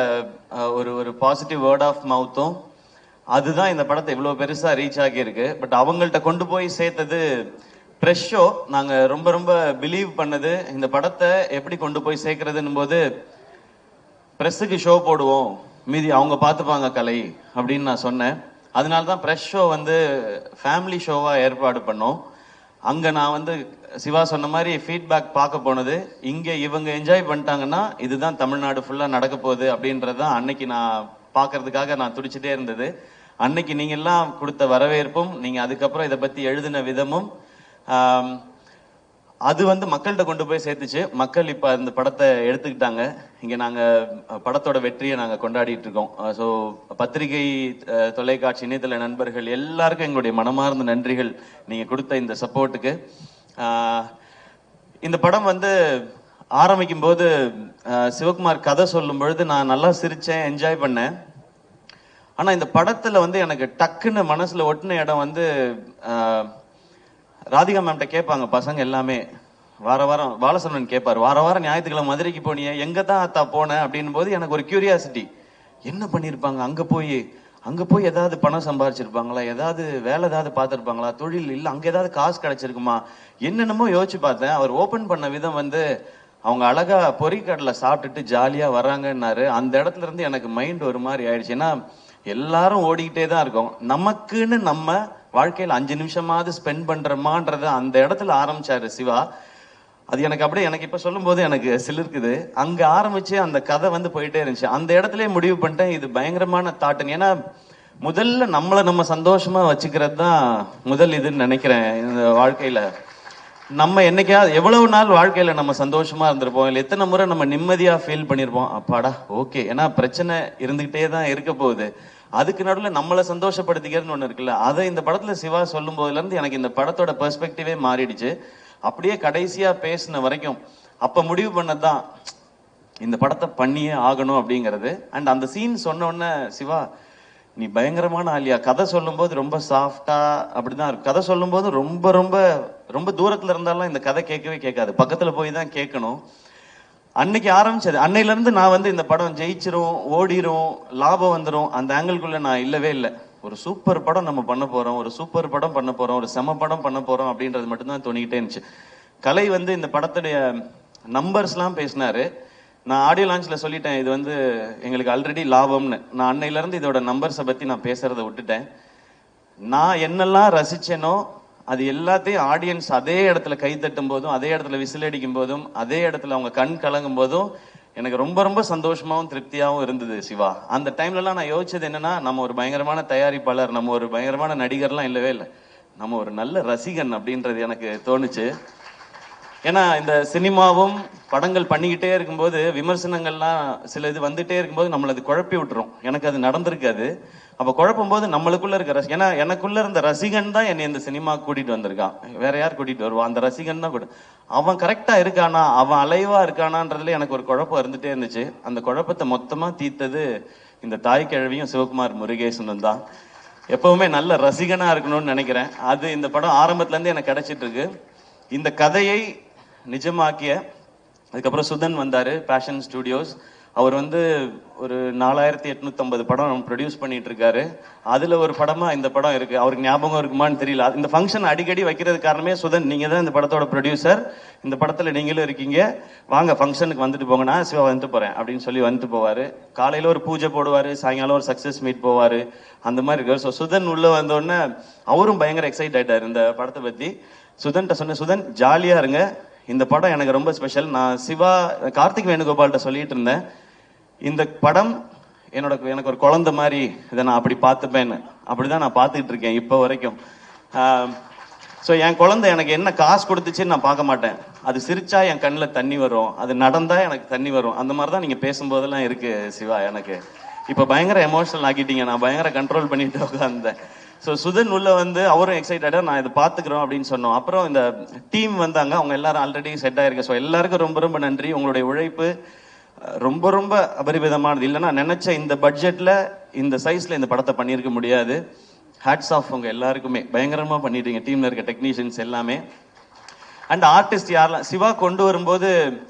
ஒரு பாசிட்டிவ் வேர்ட் ஆஃப் மவுத்தும், அதுதான் இந்த படத்தை இவ்வளவு பெருசா ரீச் ஆகியிருக்கு. பட் அவங்கள்ட்ட கொண்டு போய் சேர்த்தது ப்ரெஷ் ஷோ. நாங்க ரொம்ப ரொம்ப பிலீவ் பண்ணது இந்த படத்தை எப்படி கொண்டு போய் சேர்க்கறதுன்னு போது, ப்ரெஸ்ஸுக்கு ஷோ போடுவோம், மீதி அவங்க பார்த்துப்பாங்க கலை அப்படின்னு நான் சொன்னேன். அதனால தான் ப்ரெஸ் ஷோ வந்து ஃபேமிலி ஷோவாக ஏற்பாடு பண்ணோம். அங்க நான் வந்து சிவா சொன்ன மாதிரி ஃபீட்பேக் பார்க்க போனது, இங்க இவங்க என்ஜாய் பண்ணிட்டாங்கன்னா இதுதான் தமிழ்நாடு ஃபுல்லா நடக்க போகுது அப்படின்றது தான் அன்னைக்கு நான் பார்க்கறதுக்காக நான் துடிச்சிட்டே இருந்தது. அன்னைக்கு நீங்க எல்லாம் கொடுத்த வரவேற்பும், நீங்க அதுக்கப்புறம் இதை பத்தி எழுதின விதமும் அது வந்து மக்கள்கிட்ட கொண்டு போய் சேர்த்துச்சு. மக்கள் இப்ப இந்த படத்தை எடுத்துக்கிட்டாங்க. இங்க நாங்க படத்தோட வெற்றியை நாங்க கொண்டாடிட்டு இருக்கோம். ஸோ பத்திரிகை, தொலைக்காட்சி, இணையதள நண்பர்கள் எல்லாருக்கும் எங்களுடைய மனமார்ந்த நன்றிகள் நீங்க கொடுத்த இந்த சப்போர்ட்டுக்கு. இந்த படம் வந்து ஆரம்பிக்கும் போது சிவகுமார் கதை சொல்லும் பொழுது நான் நல்லா சிரிச்சேன், என்ஜாய் பண்ணேன். ஆனா இந்த படத்துல வந்து எனக்கு டக்குன்னு மனசுல ஒட்டின இடம் வந்து ராதிகா மேம்கிட்ட கேட்பாங்க பசங்க எல்லாமே, வார வாரம் பாலசரவணன் கேட்பாரு, வார வாரம் ஞாயிற்றுக்கிழமை மதுரைக்கு போனியே, எங்க தான் அத்தா போன அப்படின் போது எனக்கு ஒரு கியூரியாசிட்டி, என்ன பண்ணியிருப்பாங்க அங்க போய் ஏதாவது பணம் சம்பாதிச்சிருப்பாங்களா, ஏதாவது வேலை ஏதாவது பார்த்துருப்பாங்களா, தொழில் இல்லை அங்க ஏதாவது காசு கிடைச்சிருக்குமா, என்னென்னமோ யோசிச்சு பார்த்தேன். அவர் ஓபன் பண்ண விதம் வந்து அவங்க அழகா பொறிக்கடலை சாப்பிட்டுட்டு ஜாலியா வராங்கன்னாரு. அந்த இடத்துல இருந்து எனக்கு மைண்ட் ஒரு மாதிரி ஆயிடுச்சு. ஏன்னா எல்லாரும் ஓடிக்கிட்டே தான் இருக்கோம், நமக்குன்னு நம்ம வாழ்க்கையில 5 நிமிஷமாவது ஸ்பெண்ட் பண்றோமான்றத அந்த இடத்துல ஆரம்பிச்சாரு சிவா. அது எனக்கு அப்படியே எனக்கு இப்ப சொல்லும் போது எனக்கு சிலிர்க்குது. அங்க ஆரம்பிச்சு அந்த கதை வந்து போயிட்டே இருந்துச்சு. அந்த இடத்துல முடிவு பண்ணிட்டேன் இது பயங்கரமான தாட்டுன்னு. ஏன்னா முதல்ல நம்ம சந்தோஷமா வச்சுக்கிறது தான் முதல் இதுன்னு நினைக்கிறேன். இந்த வாழ்க்கையில நம்ம என்னைக்காவது எவ்வளவு நாள் வாழ்க்கையில நம்ம சந்தோஷமா இருந்திருப்போம், இல்லை எத்தனை முறை நம்ம நிம்மதியா ஃபீல் பண்ணிருப்போம், அப்பாடா ஓகே. ஏன்னா பிரச்சனை இருந்துகிட்டே தான் இருக்க போகுது, அதுக்கு நடுவில் நம்மளை சந்தோஷப்படுத்திக்கிறதுன்னு ஒண்ணு இருக்குல்ல. அதை இந்த படத்துல சிவா சொல்லும் போதுல இருந்து எனக்கு இந்த படத்தோட பெர்ஸ்பெக்டிவே மாறிடுச்சு. அப்படியே கடைசியா பேசின வரைக்கும் அப்ப முடிவு பண்ணதான் இந்த படத்தை பண்ணியே ஆகணும் அப்படிங்கிறது. அண்ட் அந்த சீன் சொன்ன உடனே சிவா நீ பயங்கரமான ஆலியா, கதை சொல்லும் போது ரொம்ப சாஃப்டா அப்படிதான் இருக்கும், கதை சொல்லும் போது ரொம்ப ரொம்ப ரொம்ப தூரத்துல இருந்தாலும் இந்த கதை கேட்கவே கேட்காது, பக்கத்துல போய் தான் கேட்கணும். அன்னைக்கு ஆரம்பிச்சது, அன்னையில இருந்து நான் வந்து இந்த படம் ஜெயிச்சிரும், ஓடிரும், லாபம் வந்துடும் அந்த ஆங்கிள்குள்ள நான் இல்லவே இல்லை. ஒரு சூப்பர் படம் நம்ம பண்ண போறோம், ஒரு சூப்பர் படம் பண்ண போறோம், ஒரு செம படம் பண்ண போறோம் அப்படின்றது மட்டும்தான் தோணிக்கிட்டே இருந்துச்சு. கலை வந்து இந்த படத்துடைய நம்பர்ஸ் எல்லாம் பேசினாரு. நான் ஆடியோ லான்ச்ல சொல்லிட்டேன் இது வந்து எங்களுக்கு ஆல்ரெடி லாபம்னு. நான் அன்னையில இருந்து இதோட நம்பர்ஸை பத்தி நான் பேசுறதை விட்டுட்டேன். நான் என்னெல்லாம் ரசிச்சேனோ அது எல்லாத்தையும் ஆடியன்ஸ் அதே இடத்துல கை தட்டும் போதும், அதே இடத்துல விசில் அடிக்கும் போதும், அதே இடத்துல அவங்க கண் கலங்கும் போதும் எனக்கு ரொம்ப ரொம்ப சந்தோஷமாவும் திருப்தியாகவும் இருந்தது சிவா. அந்த டைம்லலாம் நான் யோசிச்சது என்னன்னா, நம்ம ஒரு பயங்கரமான தயாரிப்பாளர், நம்ம ஒரு பயங்கரமான நடிகர்லாம் இல்லவே இல்லை, நம்ம ஒரு நல்ல ரசிகன் அப்படின்றது எனக்கு தோணுச்சு. ஏன்னா இந்த சினிமாவும் படங்கள் பண்ணிக்கிட்டே இருக்கும்போது விமர்சனங்கள்லாம் சில இது வந்துட்டே இருக்கும்போது நம்மளை அது குழப்பி விட்டுரும். எனக்கு அது நடந்திருக்காது. அப்ப குழப்பும் போது நம்மளுக்குள்ள இருக்க ஏன்னா எனக்குள்ள இருந்த ரசிகன் தான் என்னை இந்த சினிமா கூட்டிட்டு வந்திருக்கான், வேற யார் கூட்டிட்டு வருவான், அந்த ரசிகன் தான் கூட. அவன் கரெக்டா இருக்கானா, அவன் அலைவா இருக்கானான்றதுல எனக்கு ஒரு குழப்பம் இருந்துட்டே இருந்துச்சு. அந்த குழப்பத்தை மொத்தமா தீர்த்தது இந்த தாய் கிழவியும் சிவகுமார் முருகேசனும் தான். எப்பவுமே நல்ல ரசிகனா இருக்கணும்னு நினைக்கிறேன். அது இந்த படம் ஆரம்பத்துல இருந்து எனக்கு கிடைச்சிட்டு இருக்கு. இந்த கதையை நிஜமாக்கிய அதுக்கப்புறம் சுதன் வந்தாரு, பேஷன் ஸ்டுடியோஸ். அவர் வந்து ஒரு 4850 படம் ப்ரொடியூஸ் பண்ணிட்டு இருக்காரு. அதுல ஒரு படமா இந்த படம் இருக்கு. அவருக்கு ஞாபகம் இருக்குமான்னு தெரியல. இந்த ஃபங்க்ஷன் அடிக்கடி வைக்கிறது காரணமே சுதன், நீங்க தான் இந்த படத்தோட ப்ரொடியூசர், இந்த படத்துல நீங்களும் இருக்கீங்க, வாங்க ஃபங்க்ஷனுக்கு வந்துட்டு போங்க, நான் சிவா வந்துட்டு போறேன் அப்படின்னு சொல்லி வந்துட்டு போவாரு. காலையில ஒரு பூஜை போடுவாரு, சாயங்காலம் ஒரு சக்சஸ் மீட் போவாரு, அந்த மாதிரி இருக்காரு. ஸோ சுதன் உள்ள வந்த உடனே அவரும் பயங்கர எக்ஸைட் ஆயிட்டாரு இந்த படத்தை பத்தி. சுதன்கிட்ட சொன்ன, சுதன் ஜாலியா இருங்க, இந்த படம் எனக்கு ரொம்ப ஸ்பெஷல். நான் சிவா கார்த்திக் வேணுகோபால்கிட்ட சொல்லிட்டு இருந்தேன், இந்த படம் எனக்கு ஒரு குழந்தை மாதிரி, இதை நான் அப்படி பார்த்துப்பேன்னு. அப்படிதான் நான் பார்த்துக்கிட்டு இருக்கேன் இப்போ வரைக்கும். ஸோ என் குழந்தை எனக்கு என்ன காசு கொடுத்துச்சுன்னு நான் பார்க்க மாட்டேன், அது சிரிச்சா என் கண்ணில் தண்ணி வரும், அது நடந்தா எனக்கு தண்ணி வரும். அந்த மாதிரி தான் நீங்க பேசும்போதெல்லாம் இருக்கு சிவா. எனக்கு இப்போ பயங்கர எமோஷனல் ஆக்கிட்டீங்க, நான் பயங்கர கண்ட்ரோல் பண்ணிட்டு உட்கார்ந்தேன். ஸோ சுதன் உள்ள வந்து அவரும் எக்ஸைட்டடா நான் இதை பார்த்துக்கிறோம் அப்படின்னு சொன்னோம். அப்புறம் இந்த டீம் வந்தாங்க, அவங்க எல்லாரும் ஆல்ரெடி செட் ஆயிருக்கு. ஸோ எல்லாருக்கும் ரொம்ப ரொம்ப நன்றி. உங்களுடைய உழைப்பு ரொம்ப ரொம்ப அபரிமிதமானது. இல்லைன்னா நினைச்ச இந்த பட்ஜெட்ல இந்த சைஸ்ல இந்த படத்தை பண்ணியிருக்க முடியாது. ஹேட்ஸ் ஆஃப் உங்க எல்லாருக்குமே, பயங்கரமா பண்ணிட்டீங்க, டீம்ல இருக்க டெக்னீஷியன்ஸ் எல்லாமே. அண்ட் ஆர்டிஸ்ட் யாரெல்லாம் சிவா கொண்டு வரும்போது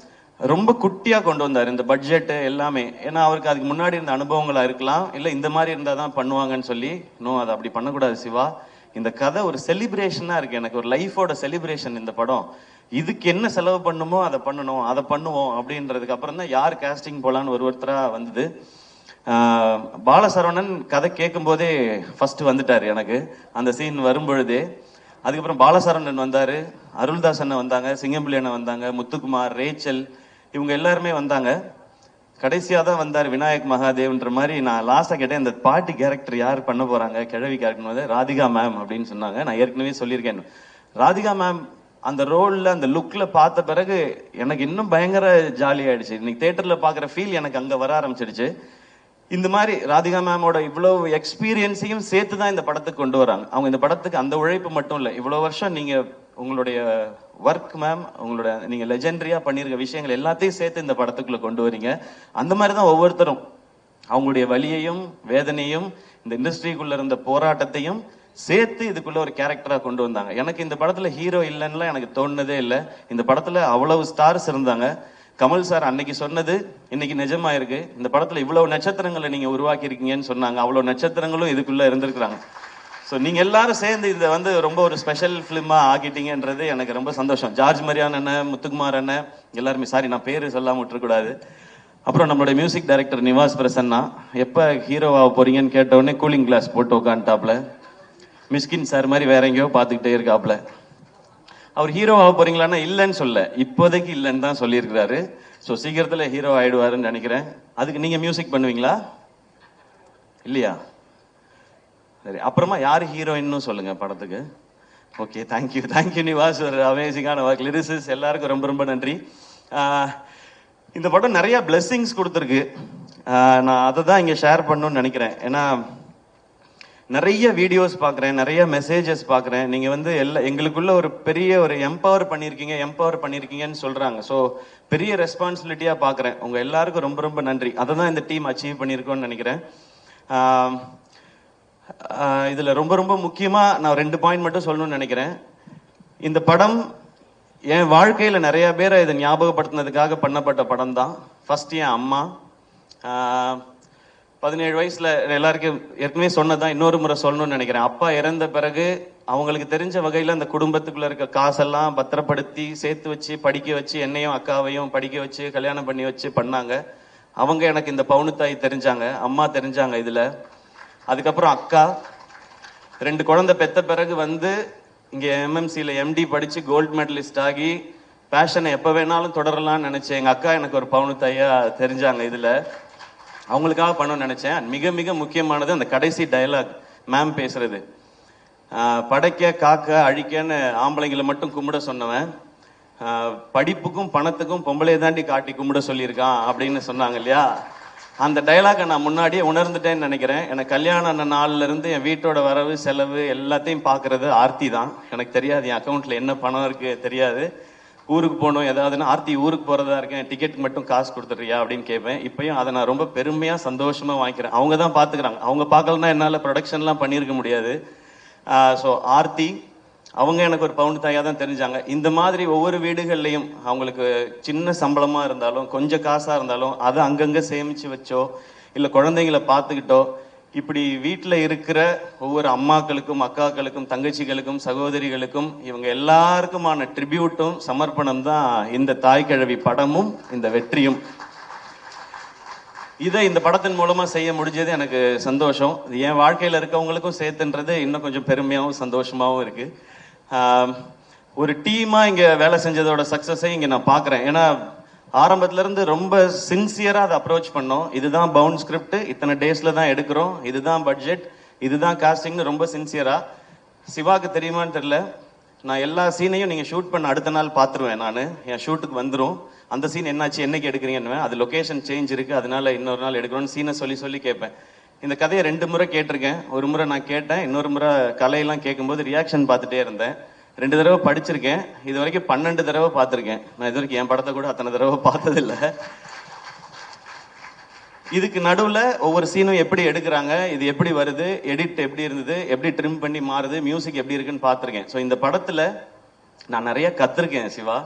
ரொம்ப குட்டியா கொண்டு வந்தார் இந்த பட்ஜெட் எல்லாமே. ஏன்னா அவருக்கு அதுக்கு முன்னாடி இருந்த அனுபவங்களா இருக்கலாம், இல்லை இந்த மாதிரி இருந்தால் தான் பண்ணுவாங்கன்னு சொல்லி. இன்னும் அதை அப்படி பண்ணக்கூடாது சிவா. இந்த கதை ஒரு செலிப்ரேஷனா இருக்கு, எனக்கு ஒரு லைஃபோட செலிப்ரேஷன் இந்த படம். இதுக்கு என்ன செலவு பண்ணுமோ அதை பண்ணணும், அதை பண்ணுவோம் அப்படின்றதுக்கு அப்புறம் தான் யார் கேஸ்டிங் போலான்னு ஒருத்தரா வந்தது. பாலசரவணன் கதை கேட்கும் போதே ஃபர்ஸ்ட் வந்துட்டாரு எனக்கு. அந்த சீன் வரும்பொழுதே அதுக்கப்புறம் பாலசரவணன் வந்தாரு, அருள்தாஸ் அண்ணன் வந்தாங்க, சிங்கம்புலி அண்ணன் வந்தாங்க, முத்துக்குமார், ரேச்சல், இவங்க எல்லாருமே வந்தாங்க. கடைசியா தான் வந்தார் விநாயக் மகாதேவ்ன்ற மாதிரி. நான் லாஸ்டா கேட்டேன், இந்த பாட்டி கேரக்டர் யார் பண்ண போறாங்க, கிழவி கேரக்டர், ராதிகா மேம் அப்படின்னு சொன்னாங்க. நான் ஏற்கனவே சொல்லியிருக்கேன், ராதிகா மேம் அந்த ரோல்ல அந்த லுக்ல பார்த்த பிறகு எனக்கு இன்னும் பயங்கர ஜாலி ஆயிடுச்சு. இன்னைக்கு தியேட்டர்ல பாக்குற ஃபீல் எனக்கு அங்க வர ஆரம்பிச்சிடுச்சு. இந்த மாதிரி ராதிகா மேமோட இவ்வளவு எக்ஸ்பீரியன்ஸையும் சேர்த்து தான் இந்த படத்துக்கு கொண்டு வராங்க. அவங்க இந்த படத்துக்கு அந்த உழைப்பு மட்டும் இல்லை, இவ்வளவு வருஷம் நீங்க உங்களுடைய ஒர்க் மேம், உங்களோட நீங்க லெஜெண்டரியா பண்ணிருக்க விஷயங்கள் எல்லாத்தையும் சேர்த்து இந்த படத்துக்குள்ள கொண்டு வரீங்க. அந்த மாதிரி தான் ஒவ்வொருத்தரும் அவங்களுடைய வலியையும் வேதனையும் இந்த இண்டஸ்ட்ரிக்குள்ள இருந்த போராட்டத்தையும் சேர்த்து இதுக்குள்ள ஒரு கேரக்டரா கொண்டு வந்தாங்க. எனக்கு இந்த படத்துல ஹீரோ இல்லைன்னா எனக்கு தோணுனதே இல்லை. இந்த படத்துல அவ்வளவு ஸ்டார்ஸ் இருந்தாங்க. கமல் சார் அன்னைக்கு சொன்னது இன்னைக்கு நிஜமா இருக்கு. இந்த படத்துல இவ்வளவு நட்சத்திரங்களை நீங்க உருவாக்கி இருக்கீங்கன்னு சொன்னாங்க. அவ்வளவு நட்சத்திரங்களும் இதுக்குள்ள இருந்திருக்கிறாங்க. ஸோ நீங்க எல்லாரும் சேர்ந்து இதை வந்து ரொம்ப ஒரு ஸ்பெஷல் ஃபிலிமா ஆக்கிட்டீங்கன்றது எனக்கு ரொம்ப சந்தோஷம். ஜார்ஜ் மரியான் அண்ணன், முத்துக்குமார் அண்ணன் எல்லாருமே, சாரி நான் பேரு சொல்லாம விட்டுறக்கூடாது. அப்புறம் நம்மளோட மியூசிக் டைரக்டர் நிவாஸ் பிரசன்னா, எப்ப ஹீரோவாக போறீங்கன்னு கேட்ட உடனே கூலிங் கிளாஸ் போட்டு உட்காந்துட்டாப்ல. மிஸ்கின் சார் மாதிரி வேற எங்கேயோ பார்த்துக்கிட்டே இருக்காப்ல. அவர் ஹீரோ ஆக போறீங்களான்னா இல்லைன்னு சொல்ல, இப்போதைக்கு இல்லைன்னு தான் சொல்லியிருக்கிறாரு. ஸோ சீக்கிரத்துல ஹீரோ ஆயிடுவாருன்னு நினைக்கிறேன். அதுக்கு நீங்க மியூசிக் பண்ணுவீங்களா இல்லையா? சரி, அப்புறமா யாரு ஹீரோயின்னு சொல்லுங்க படத்துக்கு. ஓகே, தேங்க்யூ நிவாஸ், ஒரு அமேசிங்கான ஒர்க். லிரிசிஸ் எல்லாருக்கும் ரொம்ப ரொம்ப நன்றி. இந்த படம் நிறைய பிளெஸிங்ஸ் கொடுத்துருக்கு. நான் அதை தான் இங்க ஷேர் பண்ணணும்னு நினைக்கிறேன். ஏன்னா நிறைய வீடியோஸ் பார்க்குறேன், நிறைய மெசேஜஸ் பார்க்குறேன். நீங்கள் வந்து எங்களுக்குள்ள ஒரு பெரிய ஒரு எம்பவர் பண்ணியிருக்கீங்கன்னு சொல்கிறாங்க. ஸோ பெரிய ரெஸ்பான்சிபிலிட்டியாக பார்க்குறேன். உங்கள் எல்லாருக்கும் ரொம்ப ரொம்ப நன்றி. அதை தான் இந்த டீம் அச்சீவ் பண்ணியிருக்கோன்னு நினைக்கிறேன். இதில் ரொம்ப ரொம்ப முக்கியமாக நான் 2 பாயிண்ட் மட்டும் சொல்லணும்னு நினைக்கிறேன். இந்த படம் என் வாழ்க்கையில் நிறைய பேரை இதை ஞாபகப்படுத்தினதுக்காக பண்ணப்பட்ட படம் தான். ஃபர்ஸ்ட் என் அம்மா, 17 வயசுல எல்லாருக்கும் ஏற்கனவே சொன்னதான் இன்னொரு முறை சொல்லணும்னு நினைக்கிறேன். அப்பா இறந்த பிறகு அவங்களுக்கு தெரிஞ்ச வகையில அந்த குடும்பத்துக்குள்ள இருக்க காசெல்லாம் பத்திரப்படுத்தி சேர்த்து வச்சு படிக்க வச்சு என்னையும் அக்காவையும் படிக்க வச்சு கல்யாணம் பண்ணி வச்சு பண்ணாங்க. அவங்க எனக்கு இந்த பவுனுத்தாய் தெரிஞ்சாங்க, அம்மா தெரிஞ்சாங்க இதுல. அதுக்கப்புறம் அக்கா 2 குழந்தை பெத்த பிறகு வந்து இங்க MMCல MD படிச்சு கோல்டு மெடலிஸ்ட் ஆகி பேஷனை எப்ப வேணாலும் தொடரலாம்னு நினைச்சேன். எங்க அக்கா எனக்கு ஒரு பவுனுத்தாயா தெரிஞ்சாங்க இதுல. அவங்களுக்காக பண்ணணும்னு நினைச்சேன். மிக மிக முக்கியமானது அந்த கடைசி டயலாக் மேம் பேசுறது. படைக்க காக்க அழிக்கன்னு ஆம்பளைங்களை மட்டும் கும்பிட சொன்னவன் படிப்புக்கும் பணத்துக்கும் பொம்பளையை தாண்டி காட்டி கும்பிட சொல்லியிருக்கான் அப்படின்னு சொன்னாங்க இல்லையா? அந்த டயலாகை நான் முன்னாடியே உணர்ந்துட்டேன்னு நினைக்கிறேன். எனக்கு கல்யாணம் ஆன நாள்ல இருந்து என் வீட்டோட வரவு செலவு எல்லாத்தையும் பாக்குறது ஆர்த்தி தான். எனக்கு தெரியாது என் அக்கௌண்ட்ல என்ன பணம் இருக்கு தெரியாது. ஊருக்கு போகணும் ஏதாவதுன்னா, ஆர்த்தி ஊருக்கு போறதா இருக்கேன், டிக்கெட் மட்டும் காசு கொடுத்துட்றியா அப்படின்னு கேட்பேன். இப்பயும் அதை நான் ரொம்ப பெருமையா சந்தோஷமா வாங்கிக்கிறேன். அவங்க தான் பாத்துக்கிறாங்க. அவங்க பார்க்கலன்னா என்னால ப்ரொடக்ஷன்லாம் பண்ணியிருக்க முடியாது. ஸோ ஆர்த்தி அவங்க எனக்கு ஒரு பவுண்டு தாயா தான் தெரிஞ்சாங்க. இந்த மாதிரி ஒவ்வொரு வீடுகள்லையும் அவங்களுக்கு சின்ன சம்பளமா இருந்தாலும் கொஞ்சம் காசா இருந்தாலும் அதை அங்கங்க சேமிச்சு வச்சோ இல்லை குழந்தைங்களை பார்த்துக்கிட்டோ இப்படி வீட்டில் இருக்கிற ஒவ்வொரு அம்மாக்களுக்கும் அக்காக்களுக்கும் தங்கச்சிகளுக்கும் சகோதரிகளுக்கும் இவங்க எல்லாருக்குமான ட்ரிபியூட்டும் சமர்ப்பணம் தான் இந்த தாய்க்கிழவி படமும் இந்த வெற்றியும். இதை இந்த படத்தின் மூலமா செய்ய முடிஞ்சது எனக்கு சந்தோஷம். இது என் வாழ்க்கையில இருக்கவங்களுக்கும் சேர்த்துன்றது இன்னும் கொஞ்சம் பெருமையாகவும் சந்தோஷமாகவும் இருக்கு. ஒரு டீமா இங்க வேலை செஞ்சதோட சக்சஸை இங்க நான் பாக்குறேன். ஏன்னா ஆரம்பத்துல இருந்து ரொம்ப சின்சியரா அதை அப்ரோச் பண்ணோம். இதுதான் பவுண்ட் ஸ்கிரிப்ட், இத்தனை டேஸ்ல தான் எடுக்கிறோம், இதுதான் பட்ஜெட், இதுதான் காஸ்டிங்னு ரொம்ப சின்சியரா. சிவாக்கு தெரியுமான்னு தெரியல, நான் எல்லா சீனையும் நீங்க ஷூட் பண்ண அடுத்த நாள் பாத்துருவேன். நான் என் ஷூட்டுக்கு வந்துடும், அந்த சீன் என்னாச்சு என்னைக்கு எடுக்கிறீங்கன்னு, அது லொகேஷன் சேஞ்ச் இருக்கு அதனால இன்னொரு நாள் எடுக்கிறோம்னு சீனை சொல்லி கேட்பேன். இந்த கதையை 2 முறை கேட்டிருக்கேன். ஒரு முறை நான் கேட்டேன், இன்னொரு முறை கலையெல்லாம் கேட்கும்போது ரியாக்ஷன் பார்த்துட்டே இருந்தேன். 2 தடவை படிச்சிருக்கேன். இது வரைக்கும் 12 தடவை பார்த்துருக்கேன். நான் இது வரைக்கும் என் படத்தை கூட அத்தனை தடவை பார்த்ததில்லை. இதுக்கு நடுவில் ஒவ்வொரு சீனும் எப்படி எடுக்கிறாங்க, இது எப்படி வருது, எடிட் எப்படி இருந்தது, எப்படி ட்ரிம் பண்ணி மாறுது, மியூசிக் எப்படி இருக்குன்னு பார்த்துருக்கேன். ஸோ இந்த படத்தில் நான் நிறைய கற்றுருக்கேன் சிவா.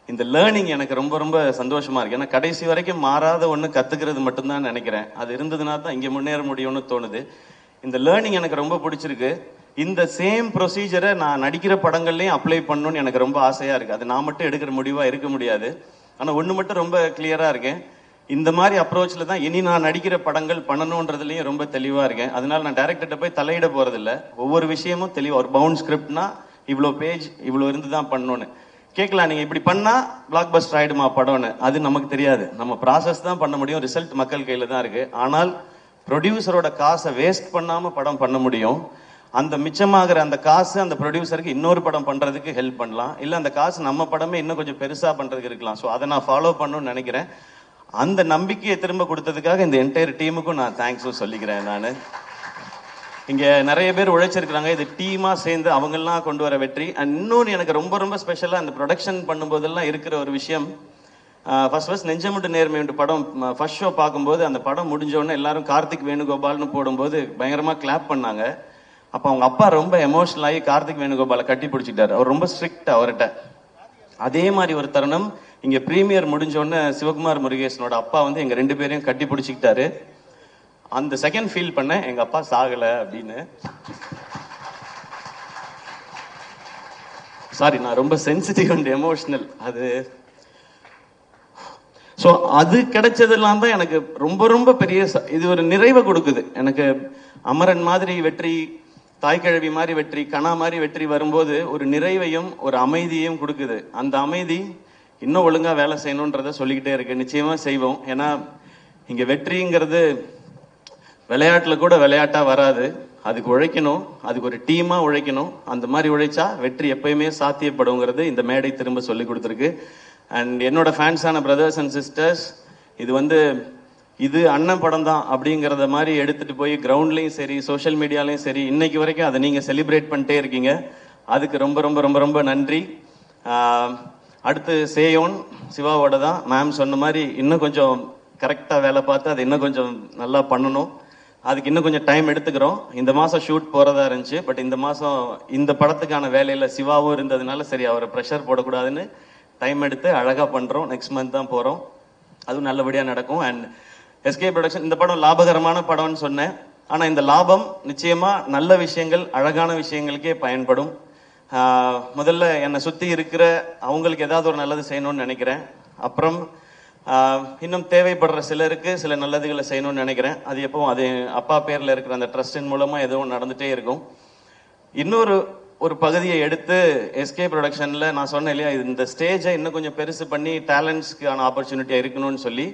இந்த லேர்னிங் எனக்கு ரொம்ப ரொம்ப சந்தோஷமா இருக்கு. ஏன்னா கடைசி வரைக்கும் மாறாத ஒன்று கற்றுக்கிறது மட்டும்தான் நினைக்கிறேன். அது இருந்ததுனா தான் இங்கே முன்னேற முடியும்னு தோணுது. இந்த லேர்னிங் எனக்கு ரொம்ப பிடிச்சிருக்கு. இந்த சேம் ப்ரொசீஜரை நான் நடிக்கிற படங்கள்லையும் அப்ளை பண்ணணும்னு எனக்கு ரொம்ப ஆசையா இருக்கு. அது நான் மட்டும் எடுக்கிற முடிவா இருக்க முடியாது. ஆனால் ஒன்று மட்டும் ரொம்ப கிளியரா இருக்கேன், இந்த மாதிரி அப்ரோச்ல தான் இனி நான் நடிக்கிற படங்கள் பண்ணணுன்றதுலையும் ரொம்ப தெளிவா இருக்கேன். அதனால நான் டைரக்டர்கிட்ட போய் தலையிட போறதில்லை. ஒவ்வொரு விஷயமும் தெளிவா, ஒரு பவுண்ட் ஸ்கிரிப்ட்னா இவ்வளோ பேஜ் இவ்வளோ இருந்து தான் பண்ணணும்னு கேட்கலாம். நீங்கள் இப்படி பண்ணால் பிளாக் பஸ்டர் ஆகிடுமா படம்னு, அது நமக்கு தெரியாது. நம்ம ப்ராசஸ் தான் பண்ண முடியும், ரிசல்ட் மக்கள் கையில் தான் இருக்குது. ஆனால் ப்ரொடியூசரோட காசை வேஸ்ட் பண்ணாமல் படம் பண்ண முடியும். அந்த மிச்சமாகிற அந்த காசு அந்த ப்ரொடியூசருக்கு இன்னொரு படம் பண்ணுறதுக்கு ஹெல்ப் பண்ணலாம், இல்லை அந்த காசு நம்ம படமே இன்னும் கொஞ்சம் பெருசாக பண்ணுறதுக்கு இருக்கலாம். ஸோ அதை நான் ஃபாலோ பண்ணணும்னு நினைக்கிறேன். அந்த நம்பிக்கையை திரும்ப கொடுத்ததுக்காக இந்த என்டையர் டீமுக்கும் நான் தேங்க்ஸும் சொல்லிக்கிறேன். நான் இங்கே நிறைய பேர் உழைச்சிருக்கிறாங்க, இது டீமாக சேர்ந்து அவங்கெல்லாம் கொண்டு வர வெற்றி. அண்ட் இன்னொன்று எனக்கு ரொம்ப ரொம்ப ஸ்பெஷலாக அந்த ப்ரொடக்ஷன் பண்ணும்போதெல்லாம் இருக்கிற ஒரு விஷயம், ஃபர்ஸ்ட் நெஞ்சமுட்டு நேர்மையுண்டு படம் ஃபர்ஸ்ட் ஷோ பார்க்கும்போது அந்த படம் முடிஞ்சோடனே எல்லாரும் கார்த்திக் வேணுகோபால்னு போடும்போது பயங்கரமாக கிளாப் பண்ணாங்க. அப்போ அவங்க அப்பா ரொம்ப எமோஷனல் ஆகி கார்த்திக் வேணுகோபாலை கட்டி பிடிச்சிக்கிட்டாரு. அவர் ரொம்ப ஸ்ட்ரிக்ட் அவர்கிட்ட. அதே மாதிரி ஒரு தருணம் இங்கே ப்ரீமியர் முடிஞ்சோடனே சிவகுமார் முருகேசனோட அப்பா வந்து எங்கள் 2 பேரையும் கட்டி பிடிச்சிக்கிட்டாரு. அந்த செகண்ட் ஃபீல் பண்ணேன், எங்கள் அப்பா சாகலை அப்படின்னு. சாரி, நான் ரொம்ப சென்சிட்டிவ் அண்ட் எமோஷனல். அது ஸோ அது கிடைச்சதெல்லாம் தான் எனக்கு ரொம்ப ரொம்ப பெரிய இது ஒரு நிறைவை கொடுக்குது. எனக்கு அமரன் மாதிரி வெற்றி, தாய்க்கிழவி மாதிரி வெற்றி, கணா மாதிரி வெற்றி வரும்போது ஒரு நிறைவையும் ஒரு அமைதியையும் கொடுக்குது. அந்த அமைதி இன்னும் ஒழுங்காக வேலை செய்யணுன்றதை சொல்லிக்கிட்டே இருக்கு. நிச்சயமாக செய்வோம். ஏன்னா இங்கே வெற்றிங்கிறது விளையாட்டில் கூட விளையாட்டாக வராது. அதுக்கு உழைக்கணும், அதுக்கு ஒரு டீமாக உழைக்கணும். அந்த மாதிரி உழைச்சா வெற்றி எப்பயுமே சாத்தியப்படுங்கிறது இந்த மேடை திரும்ப சொல்லி கொடுத்துருக்கு. அண்ட் என்னோட ஃபேன்ஸான பிரதர்ஸ் அண்ட் சிஸ்டர்ஸ், இது அண்ணன் படம் தான் அப்படிங்கிறத மாதிரி எடுத்துகிட்டு போய் கிரவுண்ட்லேயும் சரி சோஷியல் மீடியாலையும் சரி இன்னைக்கு வரைக்கும் அதை நீங்கள் செலிப்ரேட் பண்ணிட்டே இருக்கீங்க. அதுக்கு ரொம்ப ரொம்ப ரொம்ப ரொம்ப நன்றி. அடுத்து சேயோன் சிவாவோட தான். மேம் சொன்ன மாதிரி இன்னும் கொஞ்சம் கரெக்டாக வேலை பார்த்து அதை இன்னும் கொஞ்சம் நல்லா பண்ணணும். அதுக்கு இன்னும் கொஞ்சம் டைம் எடுத்துக்கிறோம். இந்த மாதம் ஷூட் போகிறதா இருந்துச்சு, பட் இந்த மாதம் இந்த படத்துக்கான வேலையில் சிவாவும் இருந்ததுனால சரி அவரை ப்ரெஷர் போடக்கூடாதுன்னு டைம் எடுத்து அழகாக பண்ணுறோம். நெக்ஸ்ட் மந்த் தான் போகிறோம், அதுவும் நல்லபடியாக நடக்கும். அண்ட் எஸ்கே ப்ரொடக்ஷன் இந்த படம் லாபகரமான படம்னு சொன்னேன். ஆனால் இந்த லாபம் நிச்சயமாக நல்ல விஷயங்கள், அழகான விஷயங்களுக்கே பயன்படும். முதல்ல என்னை சுற்றி இருக்கிற அவங்களுக்கு ஏதாவது ஒரு நல்லது செய்யணும்னு நினைக்கிறேன். அப்புறம் இன்னும் தேவைப்படுற சிலருக்கு சில நல்லதுகளை செய்யணும்னு நினைக்கிறேன். அது எப்பவும் அது அப்பா பேரில் இருக்கிற அந்த ட்ரஸ்டின் மூலமாக எதுவும் நடந்துகிட்டே இருக்கும். இன்னொரு பகுதியை எடுத்து எஸ்கே ப்ரொடக்ஷனில் நான் சொன்னேன் இல்லையா, இந்த ஸ்டேஜை இன்னும் கொஞ்சம் பெருசு பண்ணி டேலண்ட்ஸ்க்கான ஆப்பர்ச்சுனிட்டியாக இருக்கணும்னு சொல்லி.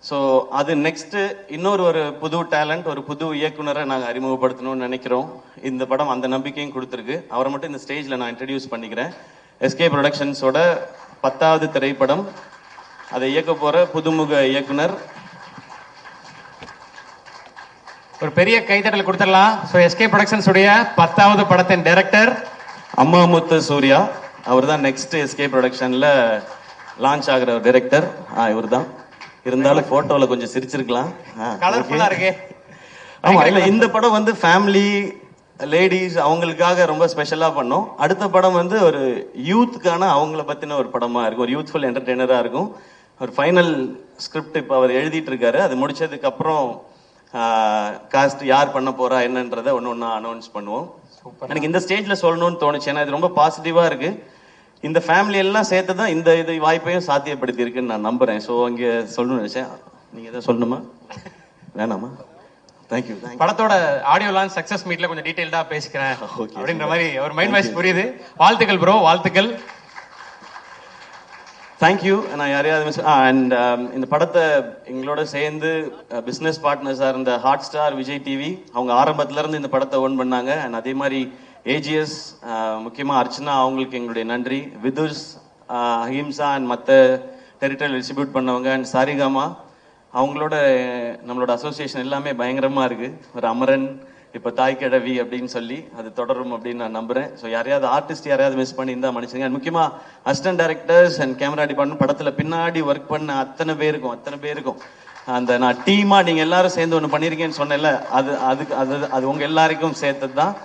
ஸோ அது நெக்ஸ்ட்டு ஒரு புது டேலண்ட், ஒரு புது இயக்குனரை நாங்கள் அறிமுகப்படுத்தணும்னு நினைக்கிறோம். இந்த படம் அந்த நம்பிக்கையும் கொடுத்துருக்கு. அவரை மட்டும் இந்த ஸ்டேஜில் நான் இன்ட்ரடியூஸ் பண்ணிக்கிறேன். எஸ்கே ப்ரொடக்ஷன்ஸோட 10வது திரைப்படம், அதை இயக்க போகிற புதுமுக இயக்குனர். ஒரு பெரிய கைத்தட்டல் கொடுத்துடலாம். ஸோ எஸ்கே ப்ரொடக்ஷன்ஸ் உடைய 10வது படத்தின் டைரக்டர் அம்மாமுத்து சூர்யா. அவர் தான் நெக்ஸ்ட் எஸ்கே ப்ரொடக்ஷனில் லான்ச் ஆகிற டைரக்டர். இவர் தான். இருந்தாலும் போட்டோல கொஞ்சம் சிரிச்சிருக்கலாம். ஆமா, இல்ல இந்த படம் ஃபேமிலி லேடிஸ் அவங்களுக்காக ரொம்ப ஸ்பெஷலா பண்ணோம். அடுத்த படம் ஒரு யூத்துக்கான அவங்கள பத்தின ஒரு படமா இருக்கும், ஒரு யூத்ஃபுல் என்டர்டெய்னரா இருக்கும். ஒரு ஃபைனல் ஸ்கிரிப்ட் இப்போ அவர் எழுதிட்டு இருக்காரு. அது முடிச்சதுக்கு அப்புறம் காஸ்ட் யார் பண்ண போறா என்னன்றதை ஒன்னொன்னா அனௌன்ஸ் பண்ணுவோம். எனக்கு இந்த ஸ்டேஜ்ல சொல்லணும்னு தோணுச்சு, ஏன்னா இது ரொம்ப பாசிட்டிவா இருக்கு. இந்த ஃபேமிலி எல்லாம் சேர்த்து தான் இந்த வாய்ப்பையும் சாத்தியப்படுத்தி இருக்குன்னு நான் நம்புறேன். ஸோ அங்கே சொல்லணும்னு நினைச்சேன். நீங்க எதாவது சொல்லணுமா? வேணாமா? தேங்க்யூ. படத்தோட ஆடியோ லான்ச் சக்சஸ் மீட்ல கொஞ்சம் டீடைல்டா பேசிக்கிறேன் அப்படின்ற மாதிரி ஒரு மைண்ட் வாய்ஸ் புரியுது. வாழ்த்துக்கள் ப்ரோ, வாழ்த்துக்கள். தேங்க்யூ. நான் யாரையாவது அண்ட் இந்த படத்தை எங்களோட சேர்ந்து பிஸ்னஸ் பார்ட்னர்ஸாக இருந்த ஹாட் ஸ்டார், விஜய் டிவி அவங்க ஆரம்பத்திலேருந்து இந்த படத்தை ஓன் பண்ணாங்க. அண்ட் அதே மாதிரி ஏஜிஎஸ், முக்கியமாக அர்ச்சனா, அவங்களுக்கு எங்களுடைய நன்றி. விதுஷ், அஹிம்சா அண்ட் மற்ற டெரிட்டரி டிஸ்ட்ரிபியூட் பண்ணவங்க. அண்ட் சாரிகாமா, அவங்களோட நம்மளோட அசோசியேஷன் எல்லாமே பயங்கரமாக இருக்குது. ஒரு அமரன், இப்போ தாய்க்கிழவி அப்படின்னு சொல்லி அது தொடரும் அப்படின்னு நான் நம்புகிறேன். ஸோ யாரையாவது ஆர்டிஸ்ட் யாரையாவது மிஸ் பண்ணி இருந்தால் மன்னிச்சுங்க. அண்ட் முக்கியமாக assistant directors and camera department, படத்தில் பின்னாடி ஒர்க் பண்ண அத்தனை பேருக்கும் அந்த நான் டீமாக நீங்கள் எல்லாரும் சேர்ந்து ஒன்று பண்ணியிருக்கேன்னு சொன்னேன்ல, அது உங்கள் எல்லாருக்கும் சேர்த்தது தான்.